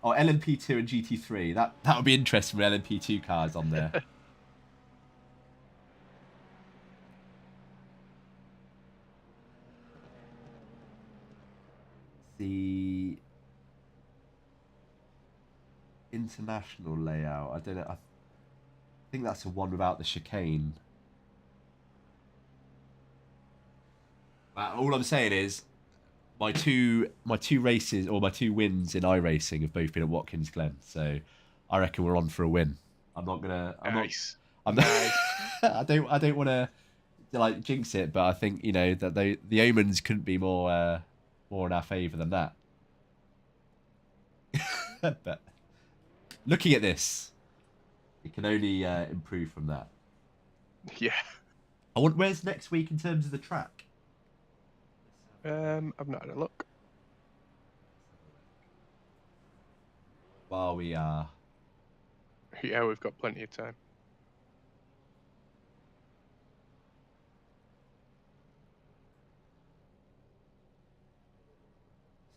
LMP2 and GT3. That would be interesting with LMP2 cars on there. The international layout. I don't know. I think that's the one without the chicane. All I'm saying is, my two races or my 2 wins in iRacing have both been at Watkins Glen, so I reckon we're on for a win. I'm not gonna. Nice. I'm Nice. I don't want to like jinx it, but I think that the omens couldn't be more in our favour than that. But looking at this, it can only improve from that. Yeah. Where's next week in terms of the track? I've not had a look. While we are. Yeah, we've got plenty of time.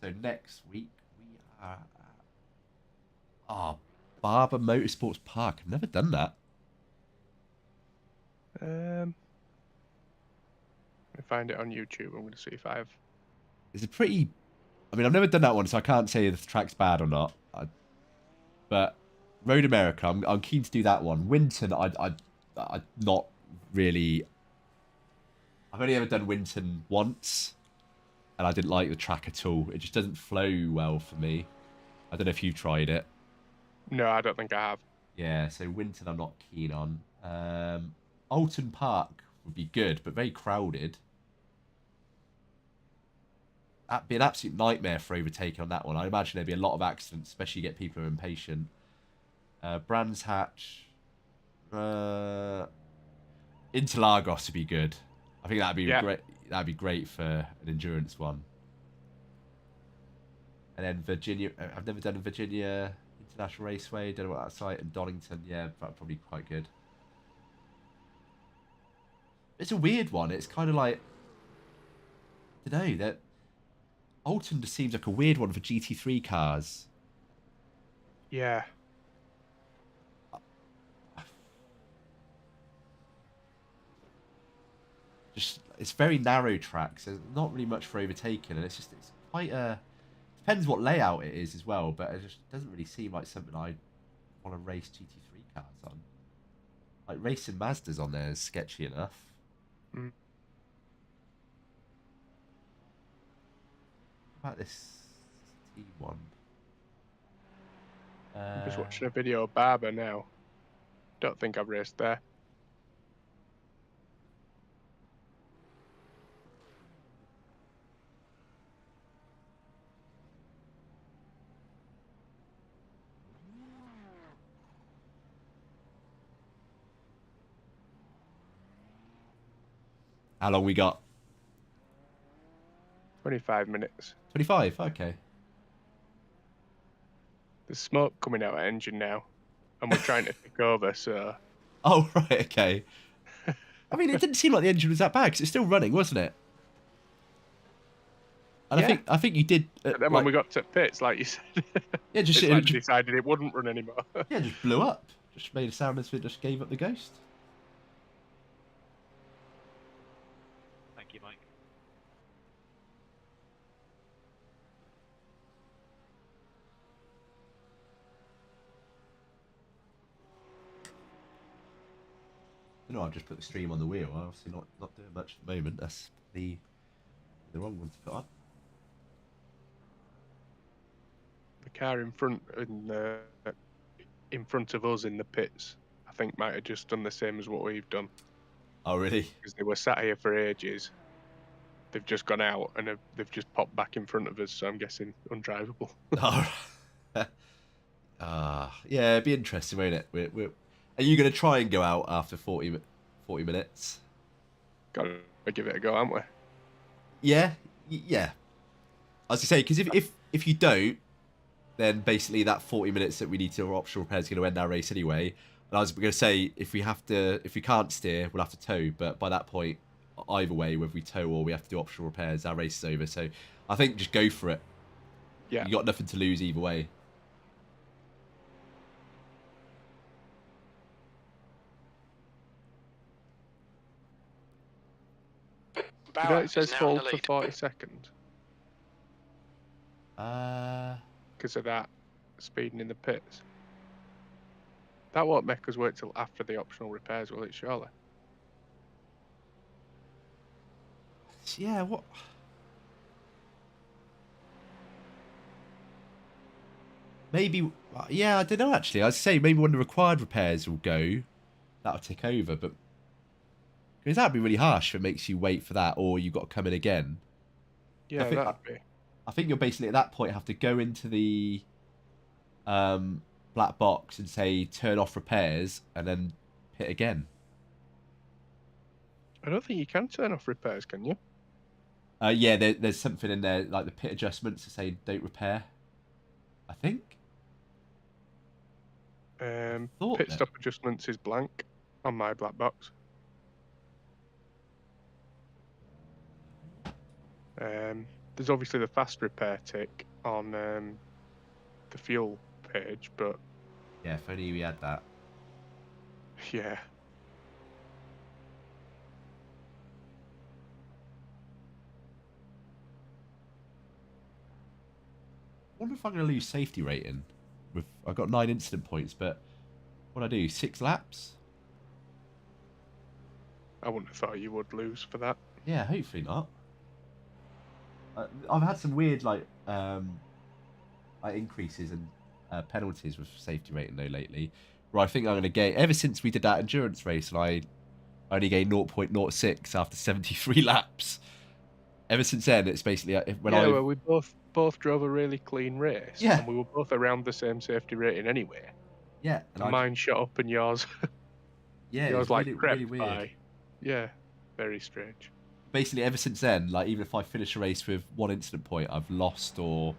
So next week we are at Barber Motorsports Park. I've never done that. Let me find it on YouTube. I'm going to see if I've. It's a pretty. I mean, I've never done that one, so I can't say if the track's bad or not. But Road America, I'm keen to do that one. Winton, I not really. I've only ever done Winton once, and I didn't like the track at all. It just doesn't flow well for me. I don't know if you've tried it. No, I don't think I have. Yeah, so Winton I'm not keen on. Alton Park would be good, but very crowded. That'd be an absolute nightmare for overtaking on that one. I imagine there'd be a lot of accidents, especially you get people who are impatient. Brands Hatch. Interlagos would be good. I think that'd be great. That'd be great for an endurance one. And then Virginia. I've never done a Virginia International Raceway. Don't know what that's like. And Donington, yeah, probably quite good. It's a weird one. It's kind of like, I don't know, that Alton just seems like a weird one for GT3 cars. Yeah. Just it's very narrow tracks. So there's not really much for overtaking, and it's quite a. Depends what layout it is as well, but it just doesn't really seem like something I want to race GT3 cars on. Like racing Mazdas on there is sketchy enough. Mm. What about this T1? I'm just watching a video of Barber now. Don't think I've raced there. How long we got? 25 minutes. 25. Okay. There's smoke coming out of engine now, and we're trying to pick over. So. Oh right. Okay. I mean, it didn't seem like the engine was that bad because it's still running, wasn't it? And Yeah. I think you did. But then when we got to pits, like you said, yeah, just it's like decided it wouldn't run anymore. yeah, just blew up. Just made a sound as if it just gave up the ghost. Thank you, Mike. No, I've just put the stream on the wheel. I'm obviously not doing much at the moment. That's the wrong one to put on. The car in front of us in the pits, I think might have just done the same as what we've done. Oh, really? Because they were sat here for ages. They've just gone out and they've just popped back in front of us, so I'm guessing undrivable. Yeah, it'd be interesting, won't it? Are you going to try and go out after 40 minutes? Gotta give it a go, haven't we? Yeah, yeah. As I say, because if you don't, then basically that 40 minutes that we need to optional repair is going to end our race anyway. And I was going to say, if we can't steer, we'll have to tow. But by that point, either way, whether we tow or we have to do optional repairs, our race is over. So I think just go for it. Yeah. You got nothing to lose either way. You know, it says is now in hold the for lead. 40 seconds Uh, because of that speeding in the pits. That won't make us wait till after the optional repairs, will it, surely? yeah, what? Maybe, yeah, I don't know actually. I'd say maybe when the required repairs will go, that'll tick over, but because that'd be really harsh if it makes you wait for that or you've got to come in again. Yeah, that'd be. I think you'll basically at that point have to go into the black box and say turn off repairs and then hit again. I don't think you can turn off repairs, can you? Yeah, there's something in there like the pit adjustments to say don't repair. I think. Pit stop adjustments is blank on my black box. There's obviously the fast repair tick on the fuel page, but Yeah, if only we had that. yeah. I wonder if I'm going to lose safety rating. I've got 9 incident points, but what do I do? 6 laps? I wouldn't have thought you would lose for that. Yeah, hopefully not. I've had some weird like increases and penalties with safety rating though lately, where I think I'm going to gain ever since we did that endurance race and I only gained 0.06 after 73 laps. Ever since then, it's basically well, we both drove a really clean race, Yeah. and we were both around the same safety rating anyway. Yeah, and mine shot up and yours, yeah, yours it was like really, crept really weird. by. Yeah, very strange. Basically, ever since then, like even if I finish a race with 1 incident point, I've lost, or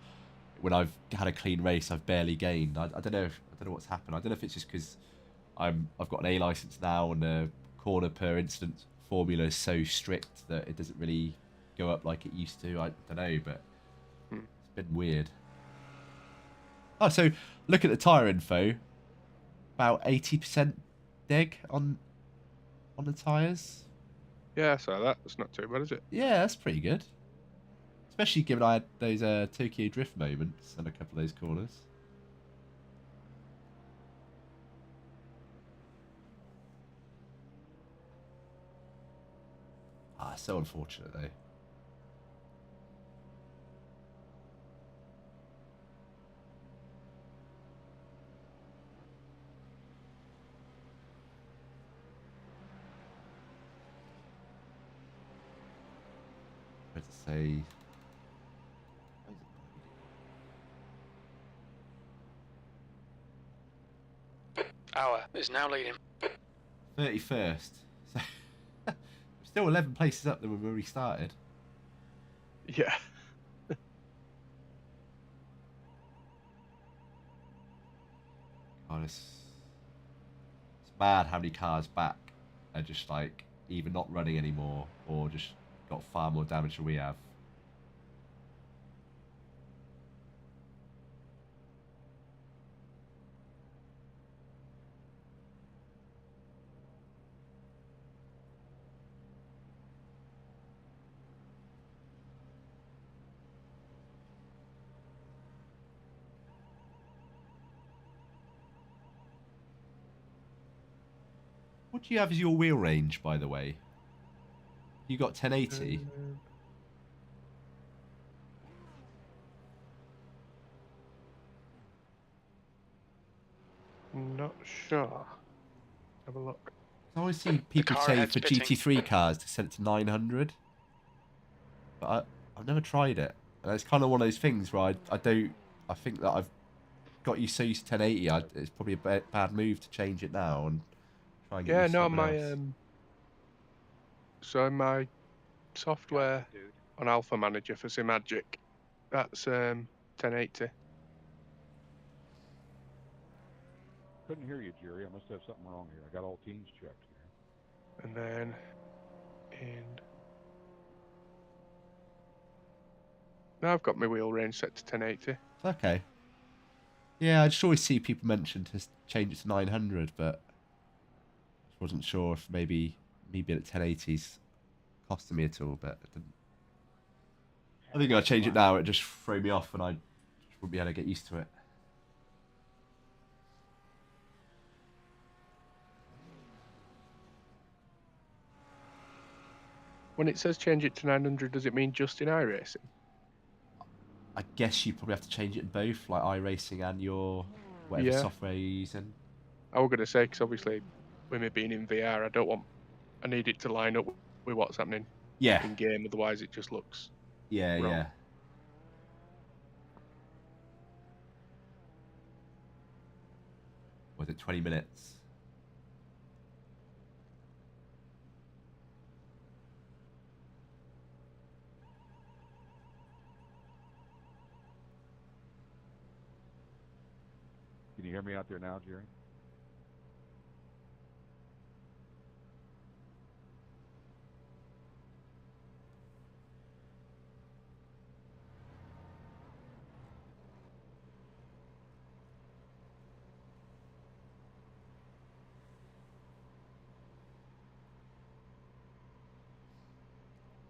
when I've had a clean race, I've barely gained. I don't know. I don't know what's happened. I don't know if it's just because I've got an A license now, and the corner per incident formula is so strict that it doesn't really go up like it used to. I don't know, but it's been weird. Oh, so look at the tyre info. About 80% deg on the tyres. Yeah, so that's not too bad, is it? Yeah, that's pretty good. Especially given I had those Tokyo Drift moments and a couple of those corners. Ah, so unfortunate though. Where to say? Hour is now leading. 31st. So we're still 11 places up than when we started. Yeah. God, it's mad how many cars back are just like either not running anymore or just got far more damage than we have. What do you have as your wheel range, by the way? You got 1080? Not sure. Have a look. I always see people car say ahead's for pitting. GT3 cars to set it to 900. But I've never tried it. And it's kind of one of those things where I think that I've got you so used to 1080, it's probably a bad move to change it now and try and get Yeah, used to no, something my else. so in my software Dude. on Alpha Manager for Simagic, that's 1080. Couldn't hear you, Jerry. I must have something wrong here. I got all teams checked here. And then in now I've got my wheel range set to 1080. Okay. Yeah, I just always see people mention to change it to 900, but I wasn't sure if maybe me being at 1080's costing me at all, but it didn't. I think if I change it now, it just throw me off and I just wouldn't be able to get used to it. When it says change it to 900, does it mean just in iRacing? I guess you probably have to change it in both, like iRacing and your whatever Yeah. software you're using. I was going to say, because obviously with me being in VR, I need it to line up with what's happening Yeah, in game, otherwise it just looks yeah, wrong. yeah. Was it 20 minutes? Can you hear me out there now, Jerry?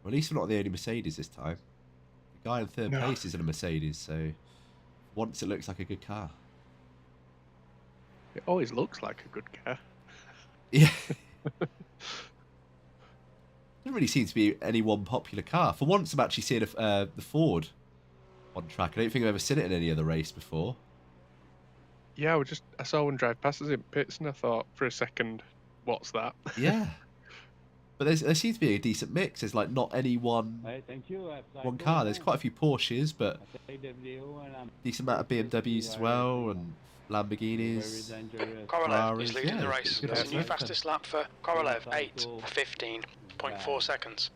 Well, at least we're not the only Mercedes this time. The guy in third No. place is in a Mercedes, so once it looks like a good car. It always looks like a good car. Yeah. Doesn't really seem to be any one popular car. For once, I'm actually seeing the Ford on track. I don't think I've ever seen it in any other race before. Yeah, I saw one drive past us in pits and I thought for a second, what's that? Yeah. But there seems to be a decent mix. There's like not any one car. There's quite a few Porsches, but decent amount of BMWs as well, and Lamborghinis. Korolev is Ferraris. leading Yeah, the it's race. good It's a old new work then. fastest lap for Korolev, 8:15.4 seconds.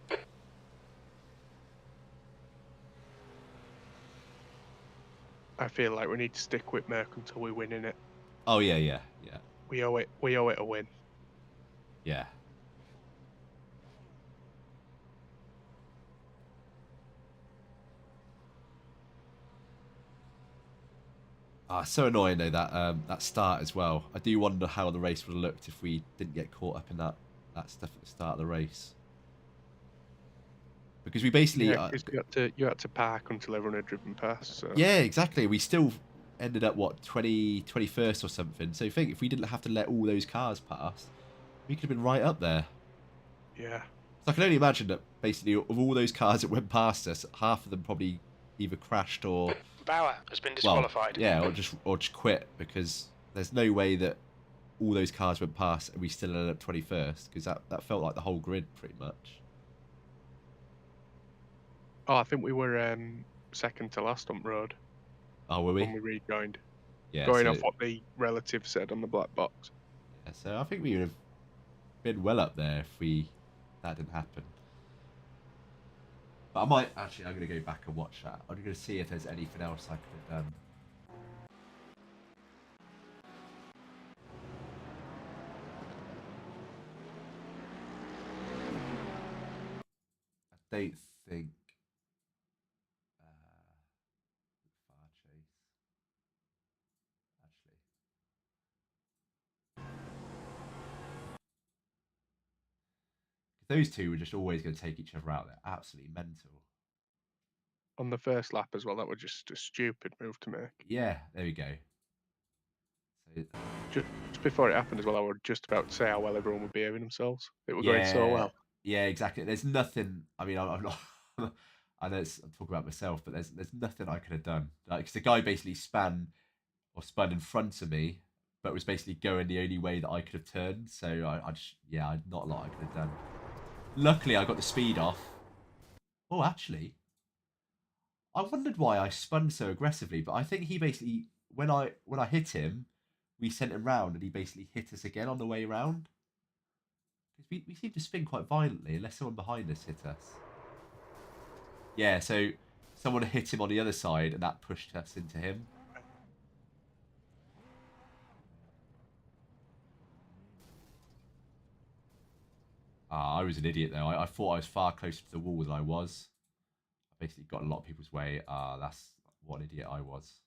I feel like we need to stick with Merck until we win in it. Oh yeah, yeah, yeah, We owe it a win. yeah. Ah, so annoying though that start as well. I do wonder how the race would have looked if we didn't get caught up in that stuff at the start of the race. Because we basically Yeah, 'cause you had to park until everyone had driven past. So. yeah, exactly. We still ended up what 21st or something. So think if we didn't have to let all those cars pass, we could have been right up there. Yeah. So I can only imagine that basically of all those cars that went past us, half of them probably either crashed or Bauer has been well, disqualified. yeah, or just quit because there's no way that all those cars went past and we still ended up 21st because that felt like the whole grid pretty much. Oh, I think we were second to last on road Oh, were we? when we rejoined. Yeah. Going so, off what the relative said on the black box. yeah, so I think we would have been well up there if that didn't happen. But I'm going to go back and watch that. I'm going to see if there's anything else I could have done. I don't think far chase. Actually. Those two were just always going to take each other out. They're absolutely mental. On the first lap as well, that was just a stupid move to make. Yeah, there we go. So Just before it happened as well, I was just about to say how well everyone would be behaving themselves. It was going so well. Yeah, exactly. There's nothing. I mean, I'm not. I know I'm talking about myself, but there's nothing I could have done. Like, 'cause the guy basically spun in front of me, but was basically going the only way that I could have turned. So I just, yeah, not a lot I could have done. Luckily, I got the speed off. Oh, actually, I wondered why I spun so aggressively, but I think he basically, when I hit him, we sent him round, and he basically hit us again on the way round. Because we seem to spin quite violently, unless someone behind us hit us. Yeah, so someone hit him on the other side, and that pushed us into him. I was an idiot, though. I thought I was far closer to the wall than I was. I basically got in a lot of people's way. That's what an idiot I was.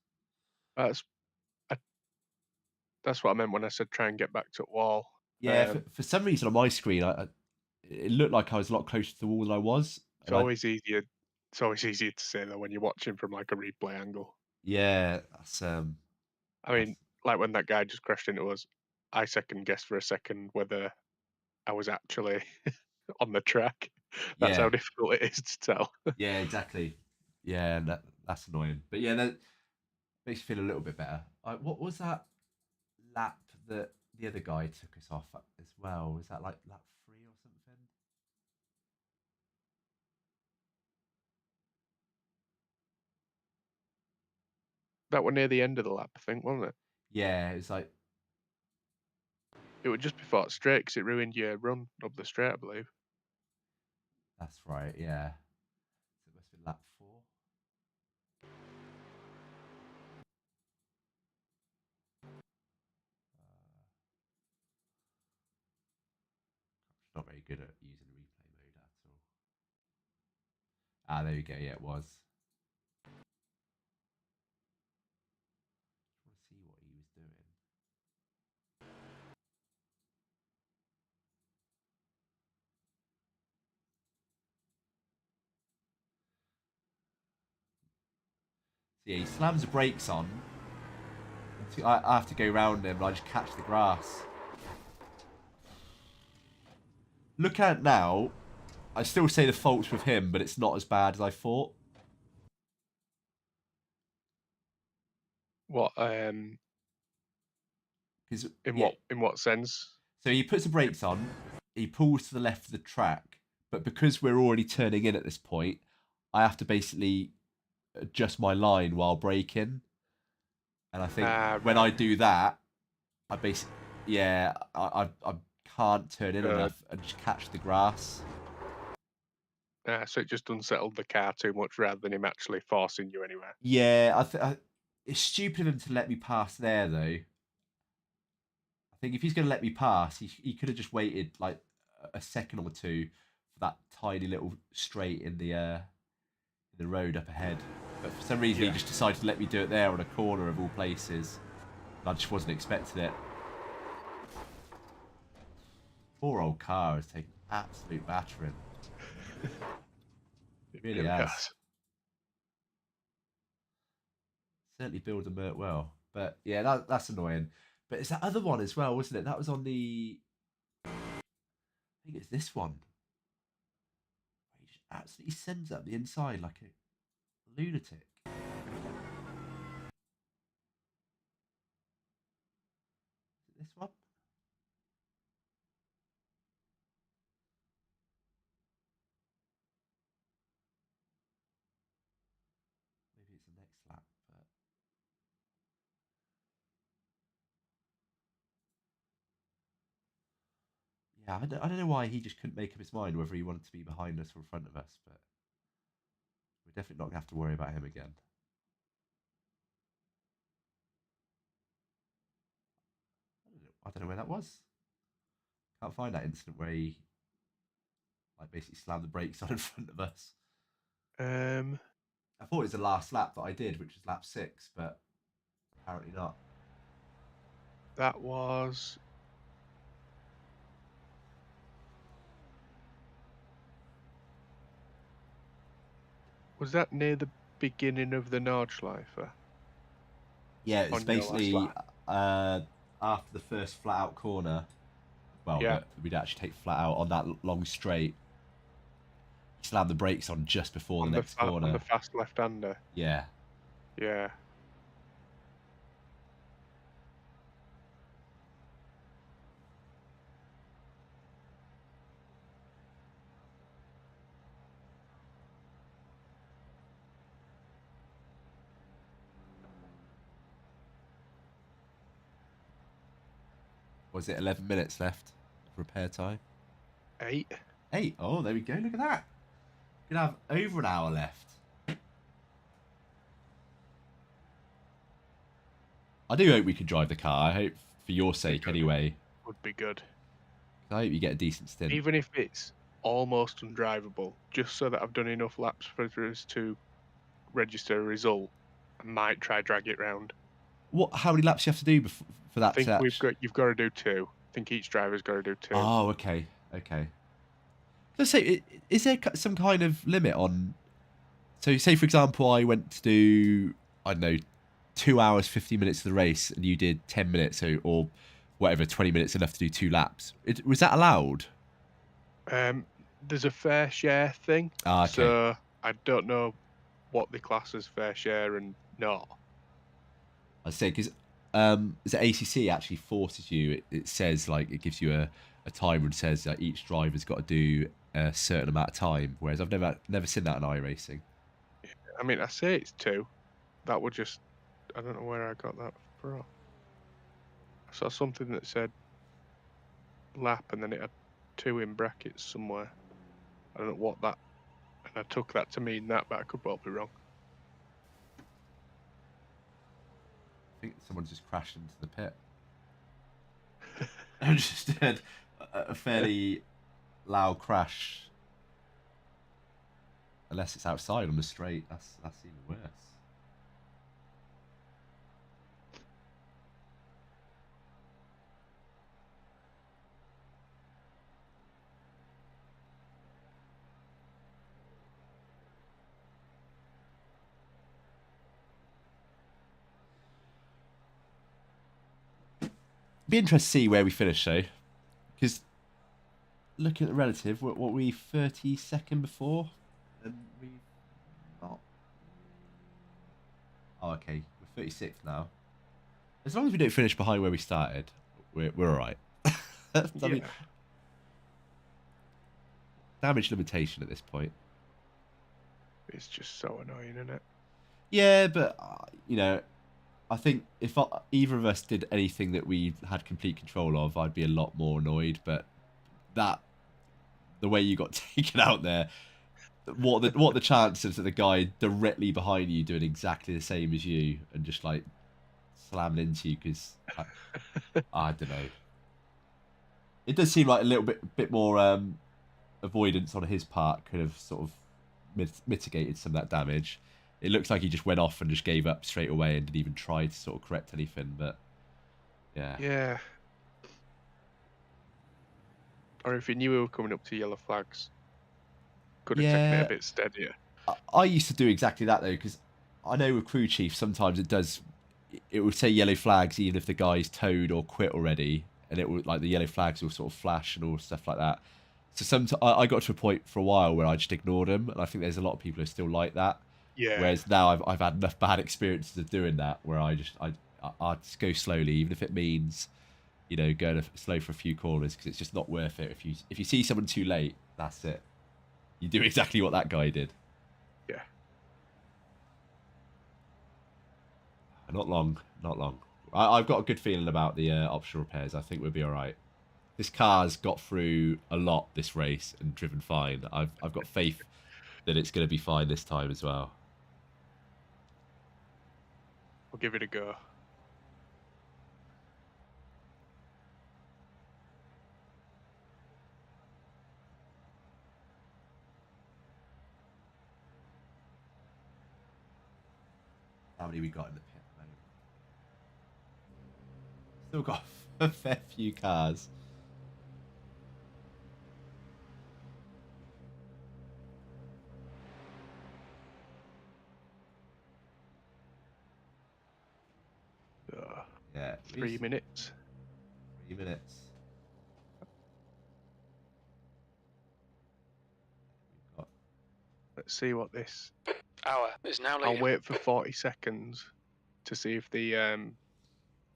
That's what I meant when I said try and get back to the wall. Yeah, for some reason on my screen, it looked like I was a lot closer to the wall than I was. It's always easier. It's always easier to say that when you're watching from like a replay angle. Yeah, that's I mean, like when that guy just crashed into us, I second guessed for a second whether I was actually on the track. That's how difficult it is to tell. Yeah, exactly. Yeah, and that's annoying. But yeah, that makes you feel a little bit better. What was that lap that the other guy took us off as well? Was that like lap 3 or something? That one near the end of the lap, I think, wasn't it? Yeah, it was like... It was just before straight because it ruined your run up the straight, I believe. That's right, yeah. So it must have been lap 4. Not very good at using replay mode at all. Ah, there we go. Yeah, it was. I want to see what he was doing. So yeah, he slams the brakes on. I have to go round him, and I just catch the grass. Look at it now. I still say the fault's with him, but it's not as bad as I thought. What? In what sense? So he puts the brakes on. He pulls to the left of the track, but because we're already turning in at this point, I have to basically adjust my line while braking. And I think when I do that, I basically, yeah, I can't turn in enough and just catch the grass. So it just unsettled the car too much rather than him actually forcing you anywhere. Yeah, it's stupid of him to let me pass there, though. I think if he's going to let me pass, he could have just waited like a second or two for that tiny little straight in the road up ahead. But for some reason, he just decided to let me do it there on a corner of all places. I just wasn't expecting it. Poor old car has taken absolute battering. It really has. Certainly build a Mert well. But yeah, that's annoying. But it's that other one as well, wasn't it? That was on the... I think it's this one. He just absolutely sends up the inside like a lunatic. Is it this one? Maybe it's the next lap, but... Yeah, I don't know why he just couldn't make up his mind whether he wanted to be behind us or in front of us, but we're definitely not going to have to worry about him again. I don't know where that was. Can't find that incident where he like basically slammed the brakes on in front of us. I thought it was the last lap that I did, which was lap 6, but apparently not. That was... Was that near the beginning of the Nordschleife? Yeah, it's basically after the first flat out corner, well, Yeah. that we'd actually take flat out on that long straight, slam the brakes on just before On the next corner. on the fast left-hander. Yeah. Yeah. Was it 11 minutes left of repair time? 8. 8. Oh, there we go. Look at that. Gonna have over an hour left. I do hope we can drive the car. I hope for your sake, anyway. Would be good. I hope you get a decent stint. Even if it's almost undrivable, just so that I've done enough laps for us to register a result, I might try drag it round. What? How many laps do you have to do for that? I think you've got to do 2. I think each driver's got to do 2. Oh, okay, okay. Let's say, is there some kind of limit on? So, say for example, I went to do, I don't know, 2 hours 50 minutes of the race, and you did 10 minutes, or whatever, 20 minutes enough to do 2 laps. Was that allowed? There's a fair share thing. Ah, okay. So I don't know what the class as fair share and not. I say because the ACC actually forces you. It says like it gives you a timer and says that each driver's got to do a certain amount of time. Whereas I've never seen that in iRacing. I mean, I say it's 2. That would just, I don't know where I got that from. I saw something that said lap and then it had 2 in brackets somewhere. I don't know what that, and I took that to mean that, but I could well be wrong. I think someone just crashed into the pit. I just had a fairly loud crash. Unless it's outside on the straight, that's even worse. Be interested to see where we finish though, because looking at the relative, what were we 32nd before, and we not. Oh, okay, we're 36th now. As long as we don't finish behind where we started, we're all right. I mean, damage limitation at this point. It's just so annoying, isn't it? Yeah, but you know, I think if either of us did anything that we had complete control of, I'd be a lot more annoyed. But the way you got taken out there, what the chances of the guy directly behind you doing exactly the same as you and just like slamming into you? Because I don't know. It does seem like a little bit more avoidance on his part could have sort of mitigated some of that damage. It looks like he just went off and just gave up straight away and didn't even try to sort of correct anything. But yeah. Yeah. Or if he knew we were coming up to yellow flags, could have taken it a bit steadier. I used to do exactly that though, because I know with crew chief sometimes it will say yellow flags even if the guy's towed or quit already, and it will like the yellow flags will sort of flash and all stuff like that. So sometimes I got to a point for a while where I just ignored them, and I think there's a lot of people who are still like that. Yeah. Whereas now I've had enough bad experiences of doing that where I just go slowly, even if it means, you know, going slow for a few corners, because it's just not worth it. If you see someone too late, that's it. You do exactly what that guy did. Yeah. Not long, not long. I've got a good feeling about the optional repairs. I think we'll be all right. This car's got through a lot this race and driven fine. I've got faith that it's going to be fine this time as well. We'll give it a go. How many we got in the pit, mate? Still got a fair few cars. Yeah. 3 minutes. 3 minutes. We've got Let's see what this. Hour is now I'll leading. wait for 40 seconds to see if the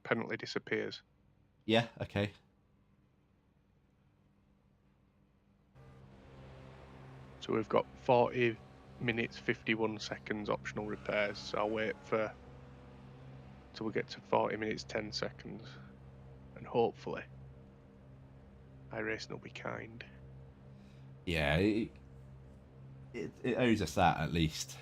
penalty disappears. yeah, okay. So we've got 40 minutes 51 seconds optional repairs. So I'll wait for till we get to 40 minutes 10 seconds, and hopefully iRacing will be kind. Yeah, it owes us that at least.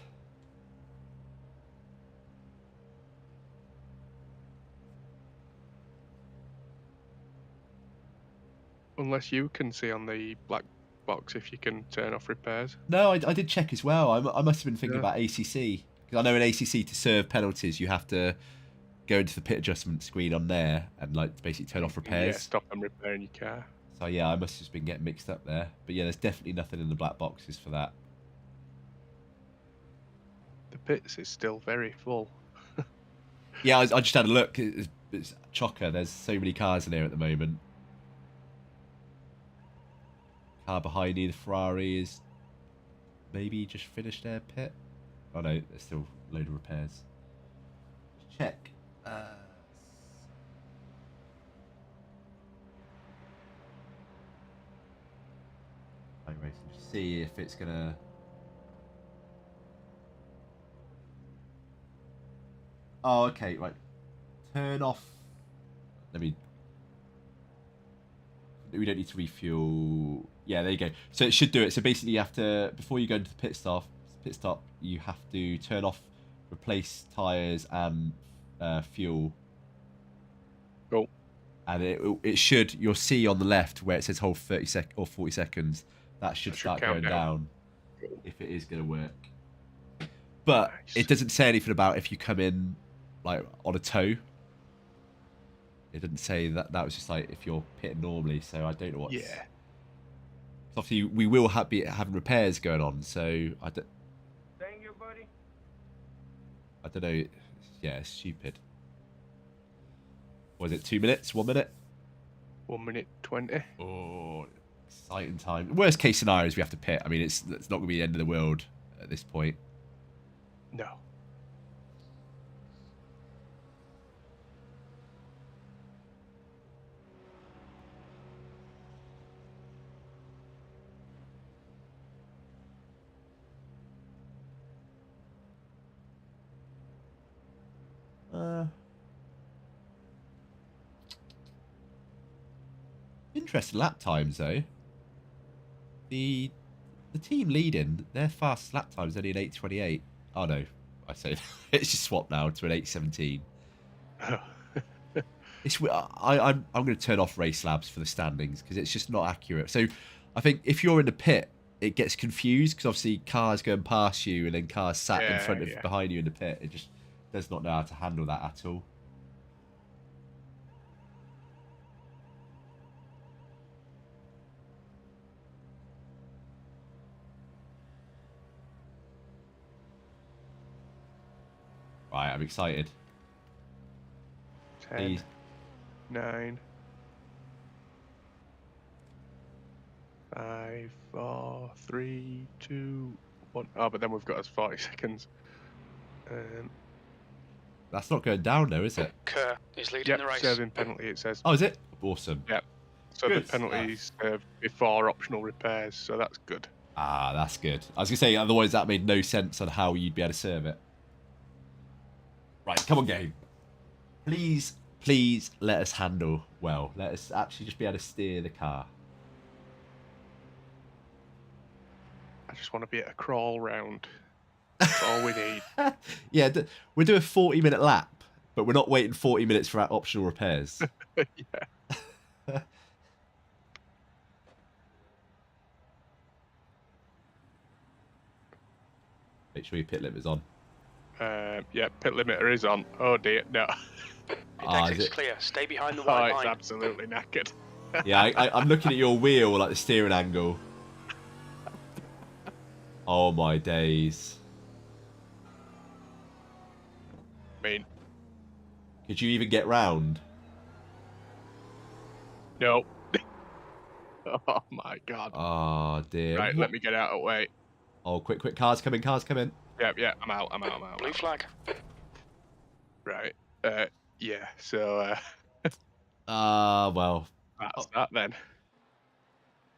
Unless you can see on the black box if you can turn off repairs. No, I did check as well. I must have been thinking Yeah. about ACC. Because I know in ACC to serve penalties, you have to go into the pit adjustment screen on there and like basically turn off repairs. Yeah, stop them repairing your car. So yeah, I must have just been getting mixed up there. But yeah, there's definitely nothing in the black boxes for that. The pits is still very full. Yeah, I just had a look. It's chocker. There's so many cars in here at the moment. Car behind you, the Ferrari, is maybe just finished their pit. Oh no, there's still a load of repairs. Just check. iRacing, just see if it's gonna. Oh, okay, right. Turn off. Let me. We don't need to refuel. Yeah, there you go. So it should do it. So basically, you have to, before you go into the pit stop, you have to turn off, replace tires and fuel. Cool. And it should. You'll see on the left where it says hold 30 sec or 40 seconds. That should start count going down Cool. if it is going to work. But Nice. it doesn't say anything about if you come in like on a tow. It didn't say that. That was just like if you're pitting normally. So I don't know what's. Yeah. Obviously, we will be having repairs going on. So I don't. Thank you, buddy. I don't know. Yeah, it's stupid. Was it 2 minutes? 1 minute? 1 minute 20. Oh, exciting time. Worst case scenario is we have to pit. I mean, it's not going to be the end of the world at this point. No. Interesting lap times though. The team leading, their fastest lap time is only an 8:28. Oh no, I say it's just swapped now to an 8:17. It's I'm going to turn off race labs for the standings because it's just not accurate. So I think if you're in the pit, it gets confused because obviously cars going past you and then cars sat in front of behind you in the pit. It just does not know how to handle that at all. Right, I'm excited. 10, Please. 9, 5, 4, 3, 2, 1. Oh, but then we've got us 40 seconds. That's not going down though, is it? Kerr is leading Yep, the race. serving penalty, it says. Oh, is it? Awesome. Yep. So Good the penalties served before optional repairs, so that's good. Ah, that's good. I was going to say, otherwise that made no sense on how you'd be able to serve it. Right, come on, game. Please, please let us handle well. Let us actually just be able to steer the car. I just want to be at a crawl round. That's all we need. Yeah, we're doing a 40-minute lap, but we're not waiting 40 minutes for our optional repairs. Yeah. Make sure your pit limit's on. Yeah, pit limiter is on. Oh dear, no. Pit Ah, is exit's it? clear. Stay behind the Oh, white it's line. absolutely knackered. Yeah, I'm looking at your wheel, like the steering angle. Oh my days. I mean, Could you even get round? No. Oh my god. Oh dear. Right, let me get out of the way. Oh, quick, cars come in. Yeah, I'm out. Blue flag. Right. Yeah, so Well, that's that then.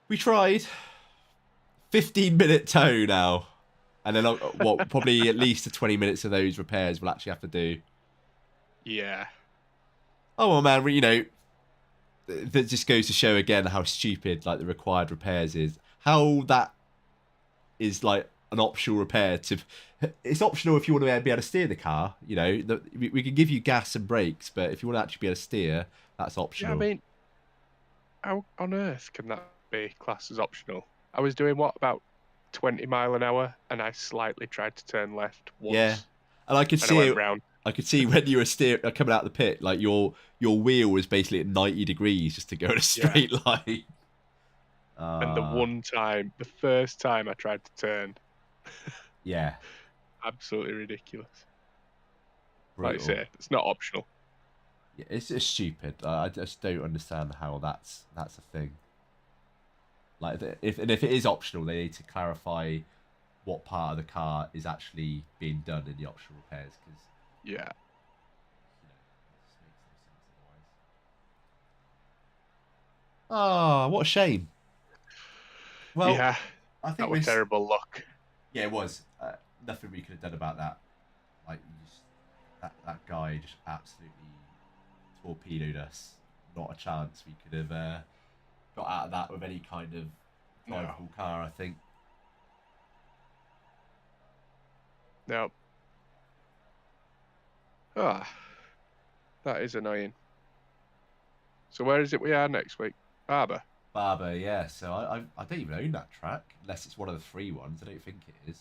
we tried. 15-minute tow now. And then, what, probably at least 20 minutes of those repairs we'll actually have to do. Yeah. Oh, well, man, you know, that just goes to show again how stupid, like, the required repairs is. How that is, like, an optional repair to... It's optional if you want to be able to steer the car, you know. We can give you gas and brakes, but if you want to actually be able to steer, that's optional. Yeah, I mean, how on earth can that be classed as optional? I was doing, what, about 20 mile an hour, and I slightly tried to turn left once. Yeah, and I could and see I it. went round. I could see when you were coming out of the pit, like your wheel was basically at 90 degrees just to go in a straight line. And the first time I tried to turn, yeah, absolutely ridiculous. brutal. Like you say, it's not optional. Yeah, it's just stupid. I just don't understand how that's a thing. Like, if it is optional, they need to clarify what part of the car is actually being done in the optional repairs, because Yeah. you know, it just makes no sense otherwise. Oh, what a shame. Well, Yeah, I think that was terrible luck. Yeah, it was. Nothing we could have done about that. Like, that guy just absolutely torpedoed us. Not a chance we could have got out of that with any kind of drivable car, I think. No. Ah, that is annoying. So where is it we are next week? Barber. Barber, yeah. So I don't even own that track, unless it's one of the free ones. I don't think it is.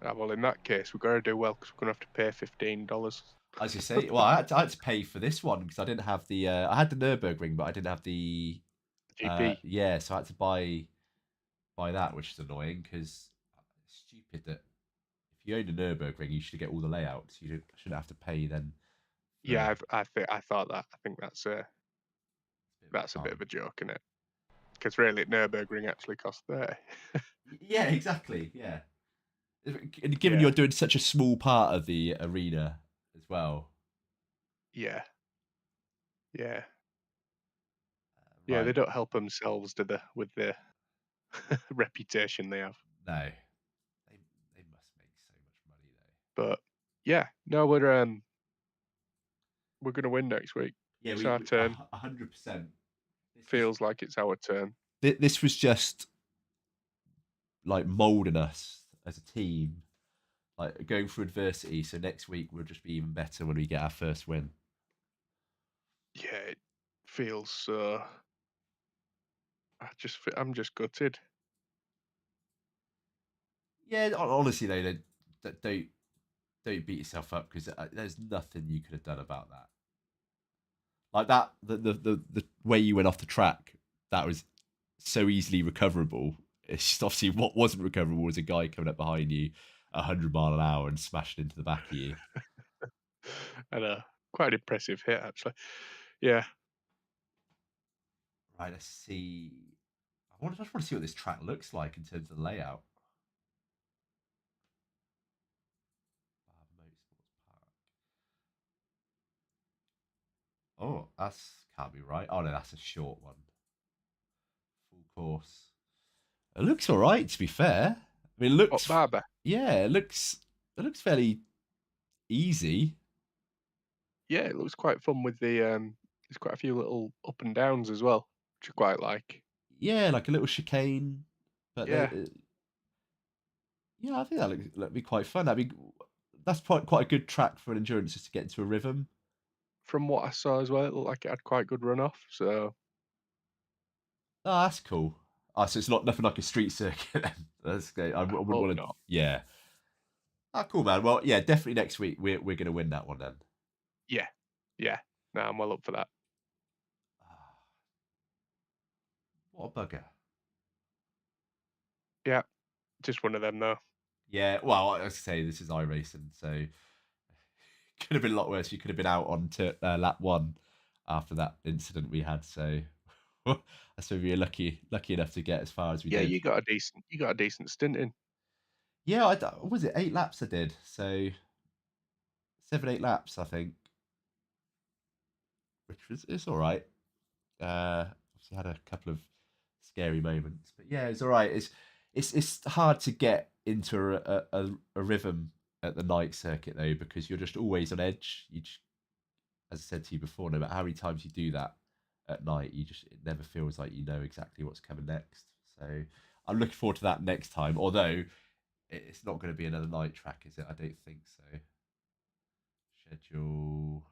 Ah, well, in that case, we've got to do well because we're going to have to pay $15. As you say, well, I had to pay for this one because I didn't have the. I had the Nurburgring, but I didn't have the GP. Yeah, so I had to buy that, which is annoying because it's stupid that if you own a Nurburgring, you should get all the layouts. You shouldn't have to pay then. Yeah, I thought that. I think that's a bit of a joke, isn't it? Because really, Nürburgring actually cost 30. Yeah, exactly. Yeah, and given you're doing such a small part of the arena as well. Yeah. Yeah. Right. They don't help themselves, do they, with the reputation they have. No, they must make so much money though. But yeah, no, we're going to win next week. Yeah, it's our turn. 100%. Feels like it's our turn. This was just like molding us as a team, like going through adversity. So next week we'll just be even better when we get our first win. Yeah, it feels so. I'm just gutted. Yeah, honestly though, don't beat yourself up because there's nothing you could have done about that. Like that, the way you went off the track, that was so easily recoverable. It's just obviously what wasn't recoverable was a guy coming up behind you 100 mile an hour and smashing into the back of you. And quite an impressive hit, actually. Yeah. Right, let's see. I just want to see what this track looks like in terms of the layout. Oh, that's can't be right. Oh no, that's a short one. Full course. It looks all right, to be fair. I mean, it looks. Barber. Yeah, it looks fairly easy. Yeah, it looks quite fun with the. There's quite a few little up and downs as well, which I quite like. Yeah, like a little chicane. But yeah, I think that'd be quite fun. That's quite a good track for an endurance just to get into a rhythm. From what I saw as well, it looked like it had quite good runoff. So. Oh, that's cool. Oh, so it's nothing like a street circuit. That's great. I wouldn't want to. Yeah. Ah, cool, man. Well, yeah, definitely next week we're going to win that one then. Yeah. No, I'm well up for that. What a bugger. Yeah, just one of them though. Yeah, well, I say this is iRacing, so it could have been a lot worse. You could have been out on to lap 1 after that incident we had. So That's maybe we're lucky enough to get as far as we Yeah, did. you got a decent stint in. Yeah, was it 8 laps I did? So 7, 8 laps, I think, which was it's all right. Obviously had a couple of scary moments, but yeah, it's all right. It's hard to get into a rhythm at the night circuit though, because you're just always on edge. As I said to you before, no matter how many times you do that at night, it never feels like you know exactly what's coming next. So I'm looking forward to that next time. Although it's not going to be another night track, is it? I don't think so. Schedule.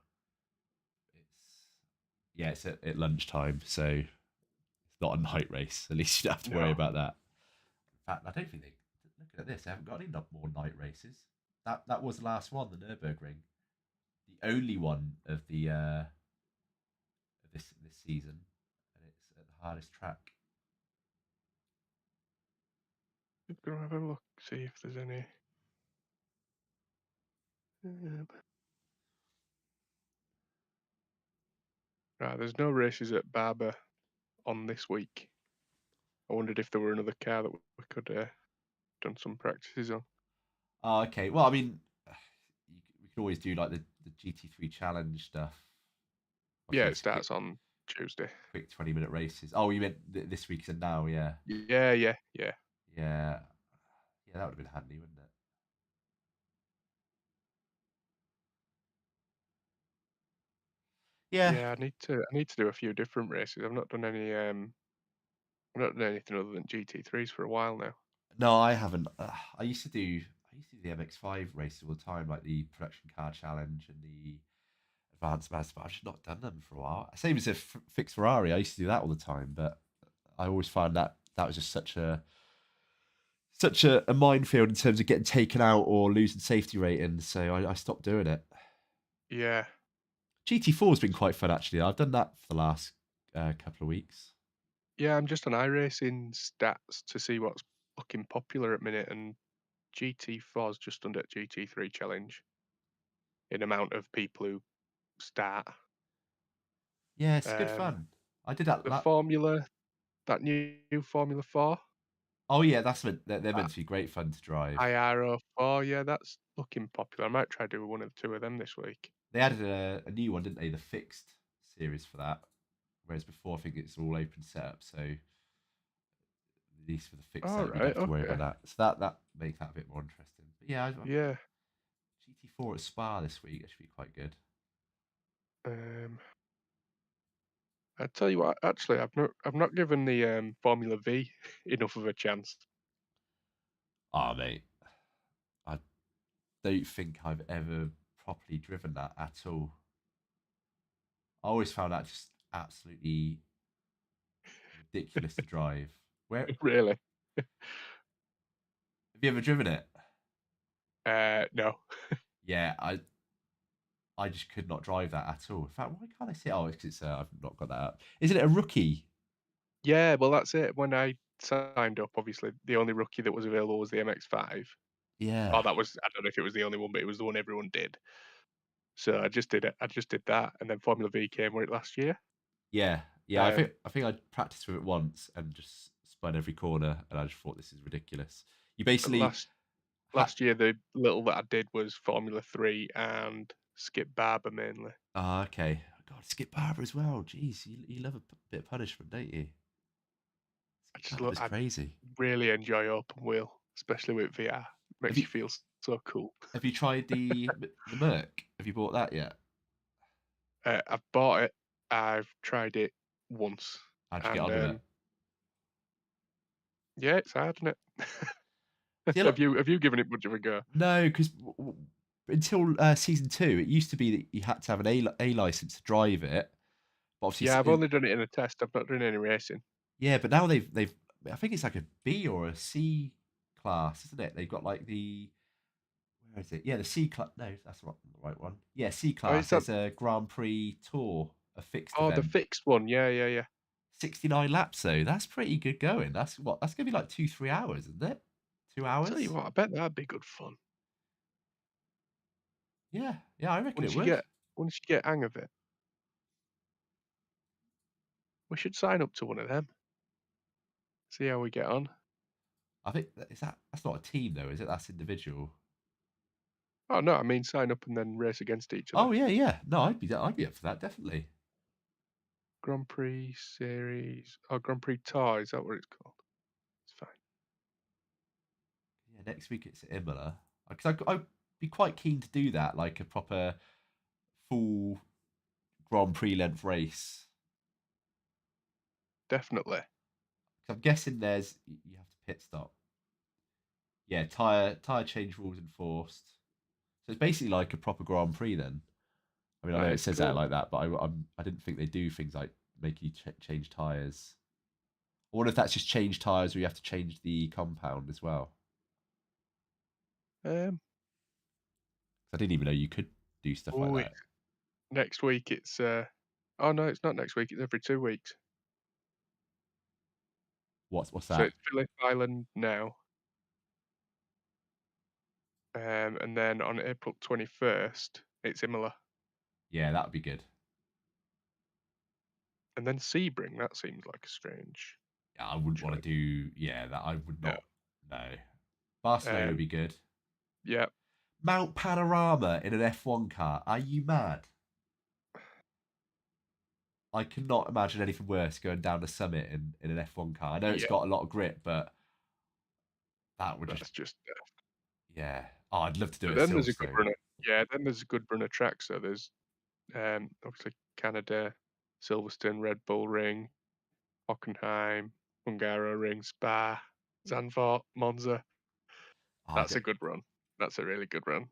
It's at lunchtime, so it's not a night race. At least you don't have to worry No. about that. In fact, I don't think looking at this, they haven't got any more night races. That was the last one, the Nürburgring, the only one of the this season, and it's at the hardest track. I'm gonna have a look, see if there's any. Right, there's no races at Barber on this week. I wondered if there were another car that we could done some practices on. Oh, okay. Well, I mean, we could always do like the GT3 challenge stuff. Yeah, Obviously, it starts on Tuesday. quick 20-minute races. Oh, you meant this week's and now, yeah. Yeah. Yeah, that would have been handy, wouldn't it? Yeah. Yeah, I need to do a few different races. I've not done any I've not done anything other than GT3s for a while now. No, I haven't. I used to do the MX5 races all the time, like the production car challenge and the advanced mass, but I've just not done them for a while. Same as a fixed Ferrari. I used to do that all the time, but I always found that was just such a minefield in terms of getting taken out or losing safety ratings. So I stopped doing it. Yeah. GT4 has been quite fun actually. I've done that for the last couple of weeks. Yeah, I'm just on iRacing stats to see what's looking popular at minute, and GT4's just under GT3 challenge in amount of people who start. Yeah, it's good fun. I did that. The Formula, that new Formula 4. Oh yeah, they're meant to be great fun to drive. IRO4, yeah, that's looking popular. I might try do one of the two of them this week. They added a new one, didn't they? The fixed series for that. Whereas before, I think it's all open setup. So at least for the fixed setup, you don't have to worry about that. So that makes that a bit more interesting. But yeah, GT4 at Spa this week. That should be quite good. I tell you what, actually, I've not given the Formula V enough of a chance. Oh mate, I don't think I've ever properly driven that at all. I always found that just absolutely ridiculous to drive. Where Really? have you ever driven it? No. Yeah, I just could not drive that at all. In fact, why can't I see it? Oh, it's because I've not got that up. Isn't it a rookie? Yeah, well, that's it. When I signed up, obviously, the only rookie that was available was the MX5. Yeah. Oh, I don't know if it was the only one, but it was the one everyone did. So I just did it. I just did that, and then Formula V came last year. Yeah. I think I practiced with it once and just spun every corner, and I just thought this is ridiculous. You basically last year the little that I did was Formula 3 and Skip Barber mainly. Ah, okay. God, Skip Barber as well. Jeez, you love a bit of punishment, don't you? I crazy. Really enjoy open wheel, especially with VR. Makes you feel so cool. Have you tried the Merc? Have you bought that yet? I've bought it. I've tried it once. How'd you get on with it? Yeah, it's hard, isn't it? Have you given it much of a go? No, because until season 2, it used to be that you had to have an A license to drive it. But obviously, yeah, I've only done it in a test. I've not done any racing. Yeah, but now they've I think it's like a B or a C class, isn't it? They've got like the where is it? Yeah, the C class. No, that's not the right one. Yeah, C class. It's a Grand Prix Tour, a fixed event. The fixed one. Yeah. 69 laps though. That's pretty good going. That's gonna be like 2-3 hours, isn't it? 2 hours. Tell you what, I bet that'd be good fun. Yeah, I reckon it would. Once you get hang of it. We should sign up to one of them. See how we get on. I think that's not a team though, is it? That's individual. Oh no, I mean sign up and then race against each other. Oh yeah, yeah. No, I'd be up for that definitely. Grand Prix Series. Oh, Grand Prix Tour, is that what it's called? It's fine. Yeah, next week it's at Imola. Because I'd be quite keen to do that, like a proper full Grand Prix length race. Definitely. 'Cause I'm guessing you have to pit stop. Yeah, tire change rules enforced. So it's basically like a proper Grand Prix then. I mean, I know That it is says that cool. like that, but I didn't think they do things like make you change tires. I wonder if that's just change tires, or you have to change the compound as well. I didn't even know you could do stuff like that. Next week it's oh no, it's not next week, it's every 2 weeks. What's So that? it's Phillip Island now. And then on April 21st, it's Imola. Yeah, that would be good. And then Sebring, that seems like a strange. Yeah, I wouldn't want to do. Yeah, that I would No. not. No, Barcelona would be good. Yeah. Mount Panorama in an F1 car. Are you mad? I cannot imagine anything worse going down the summit in an F1 car. I know it's Yeah. got a lot of grip, but that would That's just yeah. Oh, I'd love to do but it at then there's a good Silverstone. run of then there's a good run of tracks. So there's obviously Canada, Silverstone, Red Bull Ring, Hockenheim, Hungaroring, Spa, Zandvoort, Monza. Oh, That's a good run. That's a really good run.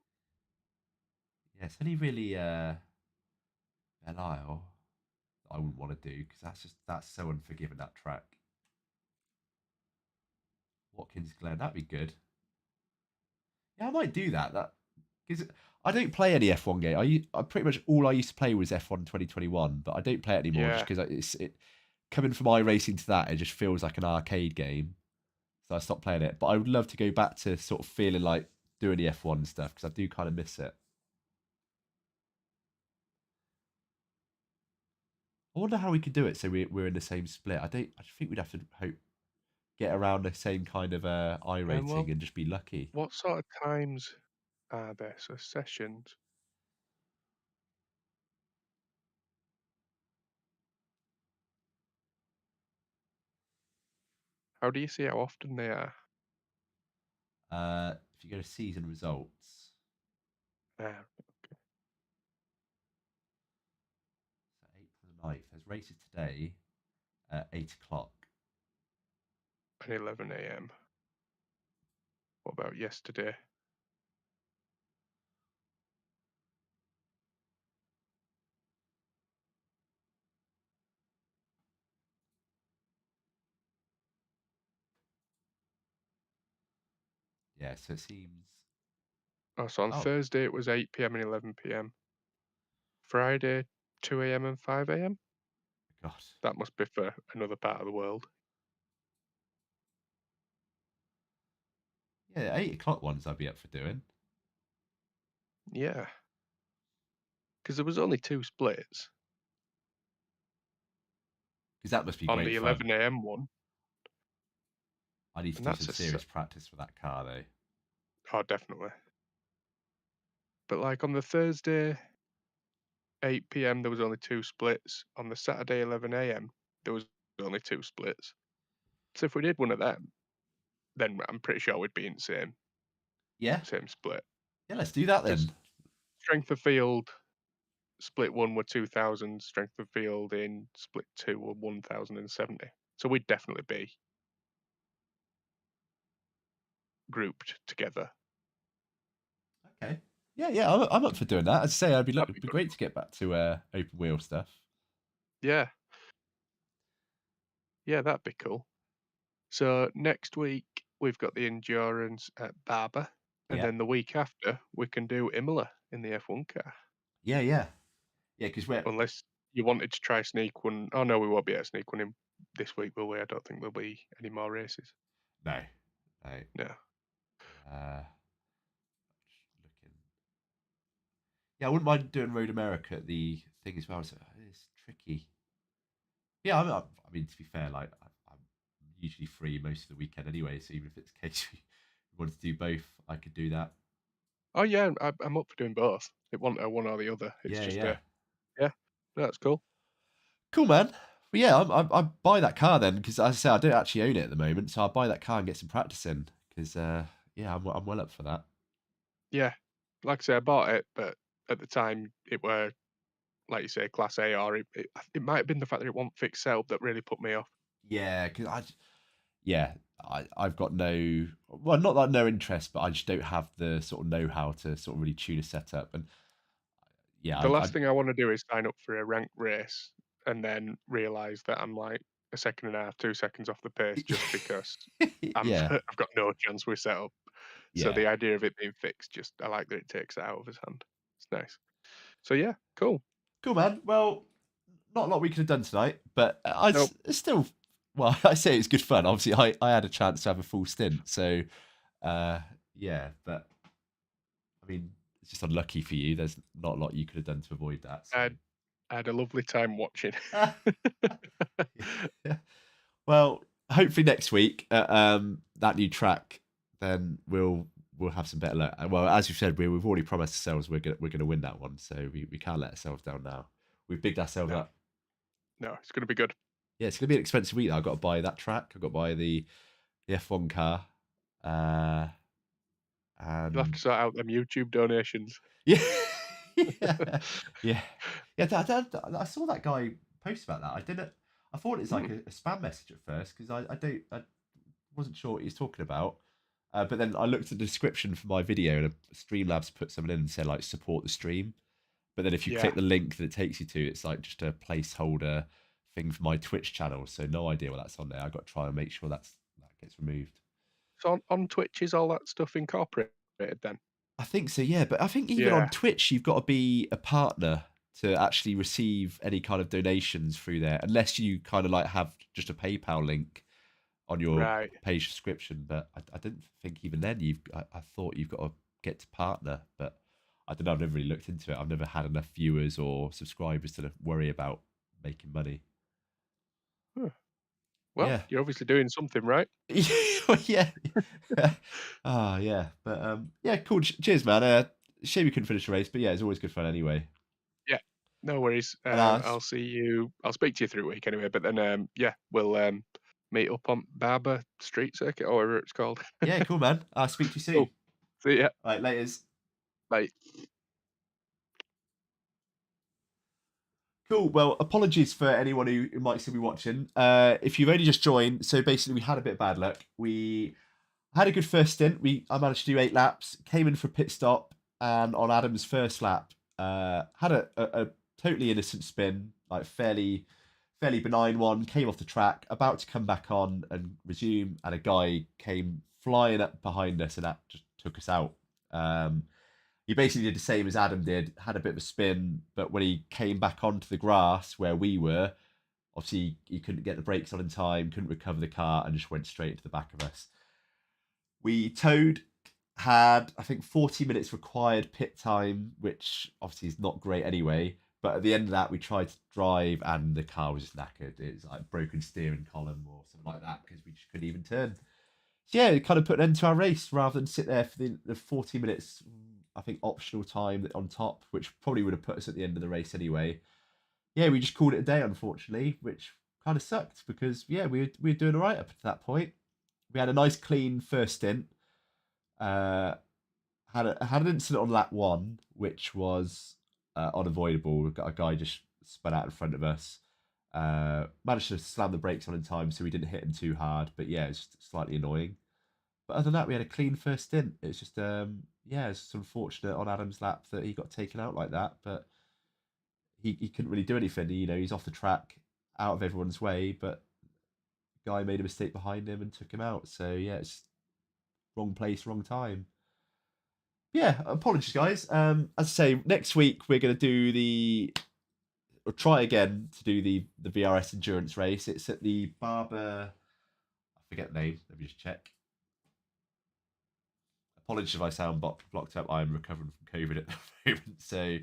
yeah, it's only really Belle Isle that I wouldn't want to do because that's so unforgiving, that track. Watkins Glen, that'd be good. Yeah, I might do that. That because I don't play any F1 game. I pretty much all I used to play was F1 2021, but I don't play it anymore just Yeah. because coming from iRacing to that, it just feels like an arcade game. So I stopped playing it. But I would love to go back to sort of feeling like doing the F1 stuff because I do kind of miss it. I wonder how we could do it so we're in the same split. I think we'd have to get around the same kind of iRating well, and just be lucky. What sort of times are there? So sessions. How do you see how often they are? If you go to season results, Ah, so April the 9th, there's races today at 8 o'clock. and 11 a.m. What about yesterday? Yeah, so it seems. Oh, so on Oh, Thursday it was 8 p.m. and 11 p.m. Friday, 2 a.m. and 5 a.m. God. That must be for another part of the world. Yeah, 8 o'clock ones I'd be up for doing. Yeah. Because there was only 2 splits Because that must be on great the fun. 11 a.m. one. I need to And do that's some serious practice for that car, though. Oh, definitely. But like on the Thursday, 8 p.m. there was only 2 splits. On the Saturday, 11 a.m. there was only 2 splits. So if we did one of them, then I'm pretty sure we'd be in the Yeah? same split. Yeah, let's do that Because then. strength of field, split 1 were 2,000. Strength of field in split 2 were 1,070. So we'd definitely be grouped together. Okay. Yeah, I'm up for doing that. As I say, That'd it'd be good. great to get back to open wheel stuff. Yeah. Yeah, that'd be cool. So next week we've got the endurance at Barber, and Yeah. then the week after we can do Imola in the F1 car. Yeah, because we're. Unless you wanted to try sneak one. Oh no, we won't be able to sneak one in this week, will we? I don't think there'll be any more races. No. No. Just looking. Yeah, I wouldn't mind doing Road America at the thing as well. So it's tricky. Yeah, I mean, to be fair, like I'm usually free most of the weekend anyway. So even if it's a case we wanted to do both, I could do that. Oh yeah, I'm up for doing both. It wasn't a one or the other. It's Yeah, just yeah. yeah, that's cool. Cool, man. Well, yeah, I buy that car then because, as I say, I don't actually own it at the moment, so I'll buy that car and get some practice in because, yeah, I'm well up for that. Yeah, like I say, I bought it, but at the time it were, like you say, Class A, or it might have been the fact that it wasn't fixed setup that really put me off. Yeah, because I've got no, well, not that no interest, but I just don't have the sort of know-how to sort of really tune a setup. And yeah, The last thing I want to do is sign up for a ranked race and then realise that I'm like a second and a half, 2 seconds off the pace just because yeah, I've got no chance with setup. So yeah. the idea of it being fixed, just I like that it takes it out of his hand. It's nice. So yeah, cool. Cool, man. Well, not a lot we could have done tonight, but Nope. it's still, well, I say it's good fun. Obviously, I had a chance to have a full stint, so yeah. But I mean, it's just unlucky for you. There's not a lot you could have done to avoid that. So. I had a lovely time watching. Yeah. Well, hopefully next week at that new track, then we'll have some better luck. Well, as you said, we've already promised ourselves we're gonna win that one, so we can't let ourselves down now. We've bigged ourselves No. up. No, it's going to be good. Yeah, it's gonna be an expensive week. Though. I've got to buy that track. I've got to buy the F1 car. You'll have And to sort out them YouTube donations. yeah, yeah, yeah, yeah. I saw that guy post about that. I didn't. I thought it was like a spam message at first because I wasn't sure what he was talking about. But then I looked at the description for my video and Streamlabs put something in and said like support the stream. But then if you click the link that it takes you to, it's like just a placeholder thing for my Twitch channel. So no idea what that's on there. I've got to try and make sure that gets removed. So on Twitch, is all that stuff incorporated then? I think so, yeah. But I think even on Twitch, you've got to be a partner to actually receive any kind of donations through there, unless you kind of like have just a PayPal link on your page subscription. But I didn't think even then I thought you've got to get to partner, but I don't know. I've never really looked into it. I've never had enough viewers or subscribers to worry about making money. Huh. Well, you're obviously doing something right. Yeah. Oh, yeah. But yeah, cool. Cheers, man. Shame we couldn't finish the race, but yeah, it's always good fun anyway. Yeah, no worries. I'll see you. I'll speak to you through the week anyway. But then, yeah, we'll meet up on Barber Street Circuit or whatever it's called. Yeah, cool, man. I'll speak to you soon. Cool. See ya. Right, laters. Bye. Cool. Well, apologies for anyone who might still be watching. If you've only just joined, so basically we had a bit of bad luck. We had a good first stint. I managed to do 8 laps, came in for a pit stop, and on Adam's first lap, had a totally innocent spin, like fairly benign one, came off the track, about to come back on and resume, and a guy came flying up behind us and that just took us out. He basically did the same as Adam did, had a bit of a spin, but when he came back onto the grass where we were, obviously he couldn't get the brakes on in time, couldn't recover the car, and just went straight into the back of us. We towed, had, I think, 40 minutes required pit time, which obviously is not great anyway. But at the end of that, we tried to drive, and the car was just knackered. It was like broken steering column or something like that, because we just couldn't even turn. So yeah, it kind of put an end to our race rather than sit there for the 40 minutes, I think, optional time on top, which probably would have put us at the end of the race anyway. Yeah, we just called it a day, unfortunately, which kind of sucked because, yeah, we were doing all right up to that point. We had a nice, clean first stint. Had an incident on lap 1, which was unavoidable. A guy just spun out in front of us. Managed to slam the brakes on in time, so we didn't hit him too hard. But yeah, it's slightly annoying. But other than that, we had a clean first stint. It's just yeah, it's unfortunate on Adam's lap that he got taken out like that. But he couldn't really do anything. He's off the track, out of everyone's way. But the guy made a mistake behind him and took him out. So yeah, it's wrong place, wrong time. Yeah, apologies, guys. As I say, next week we're going to do or try again to do the VRS Endurance race. It's at the Barber, I forget the name, let me just check. Apologies if I sound blocked up. I'm recovering from COVID at the moment. So,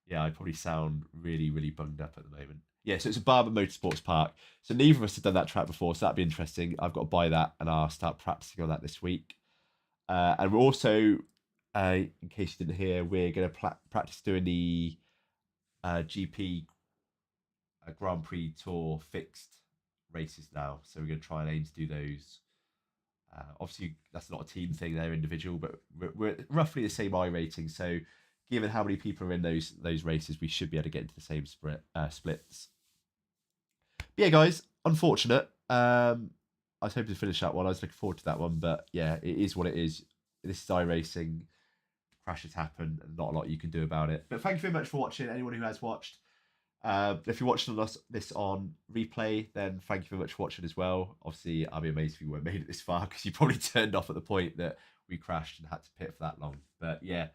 yeah, I probably sound really, really bunged up at the moment. Yeah, so it's a Barber Motorsports Park. So neither of us have done that track before, so that'd be interesting. I've got to buy that, and I'll start practicing on that this week. And we're also, in case you didn't hear, we're going to practice doing the GP Grand Prix Tour fixed races now. So we're going to try and aim to do those. Obviously, that's not a team thing; they're individual, but we're roughly the same rating. So, given how many people are in those races, we should be able to get into the same splits. But yeah, guys, unfortunate. I was hoping to finish that one. I was looking forward to that one, but yeah, it is what it is. This is iRacing. Crashes happen, and not a lot you can do about it. But thank you very much for watching. Anyone who has watched. If you're watching this on replay, then thank you very much for watching as well. Obviously, I'd be amazed if you weren't made it this far, because you probably turned off at the point that we crashed and had to pit for that long. But yeah,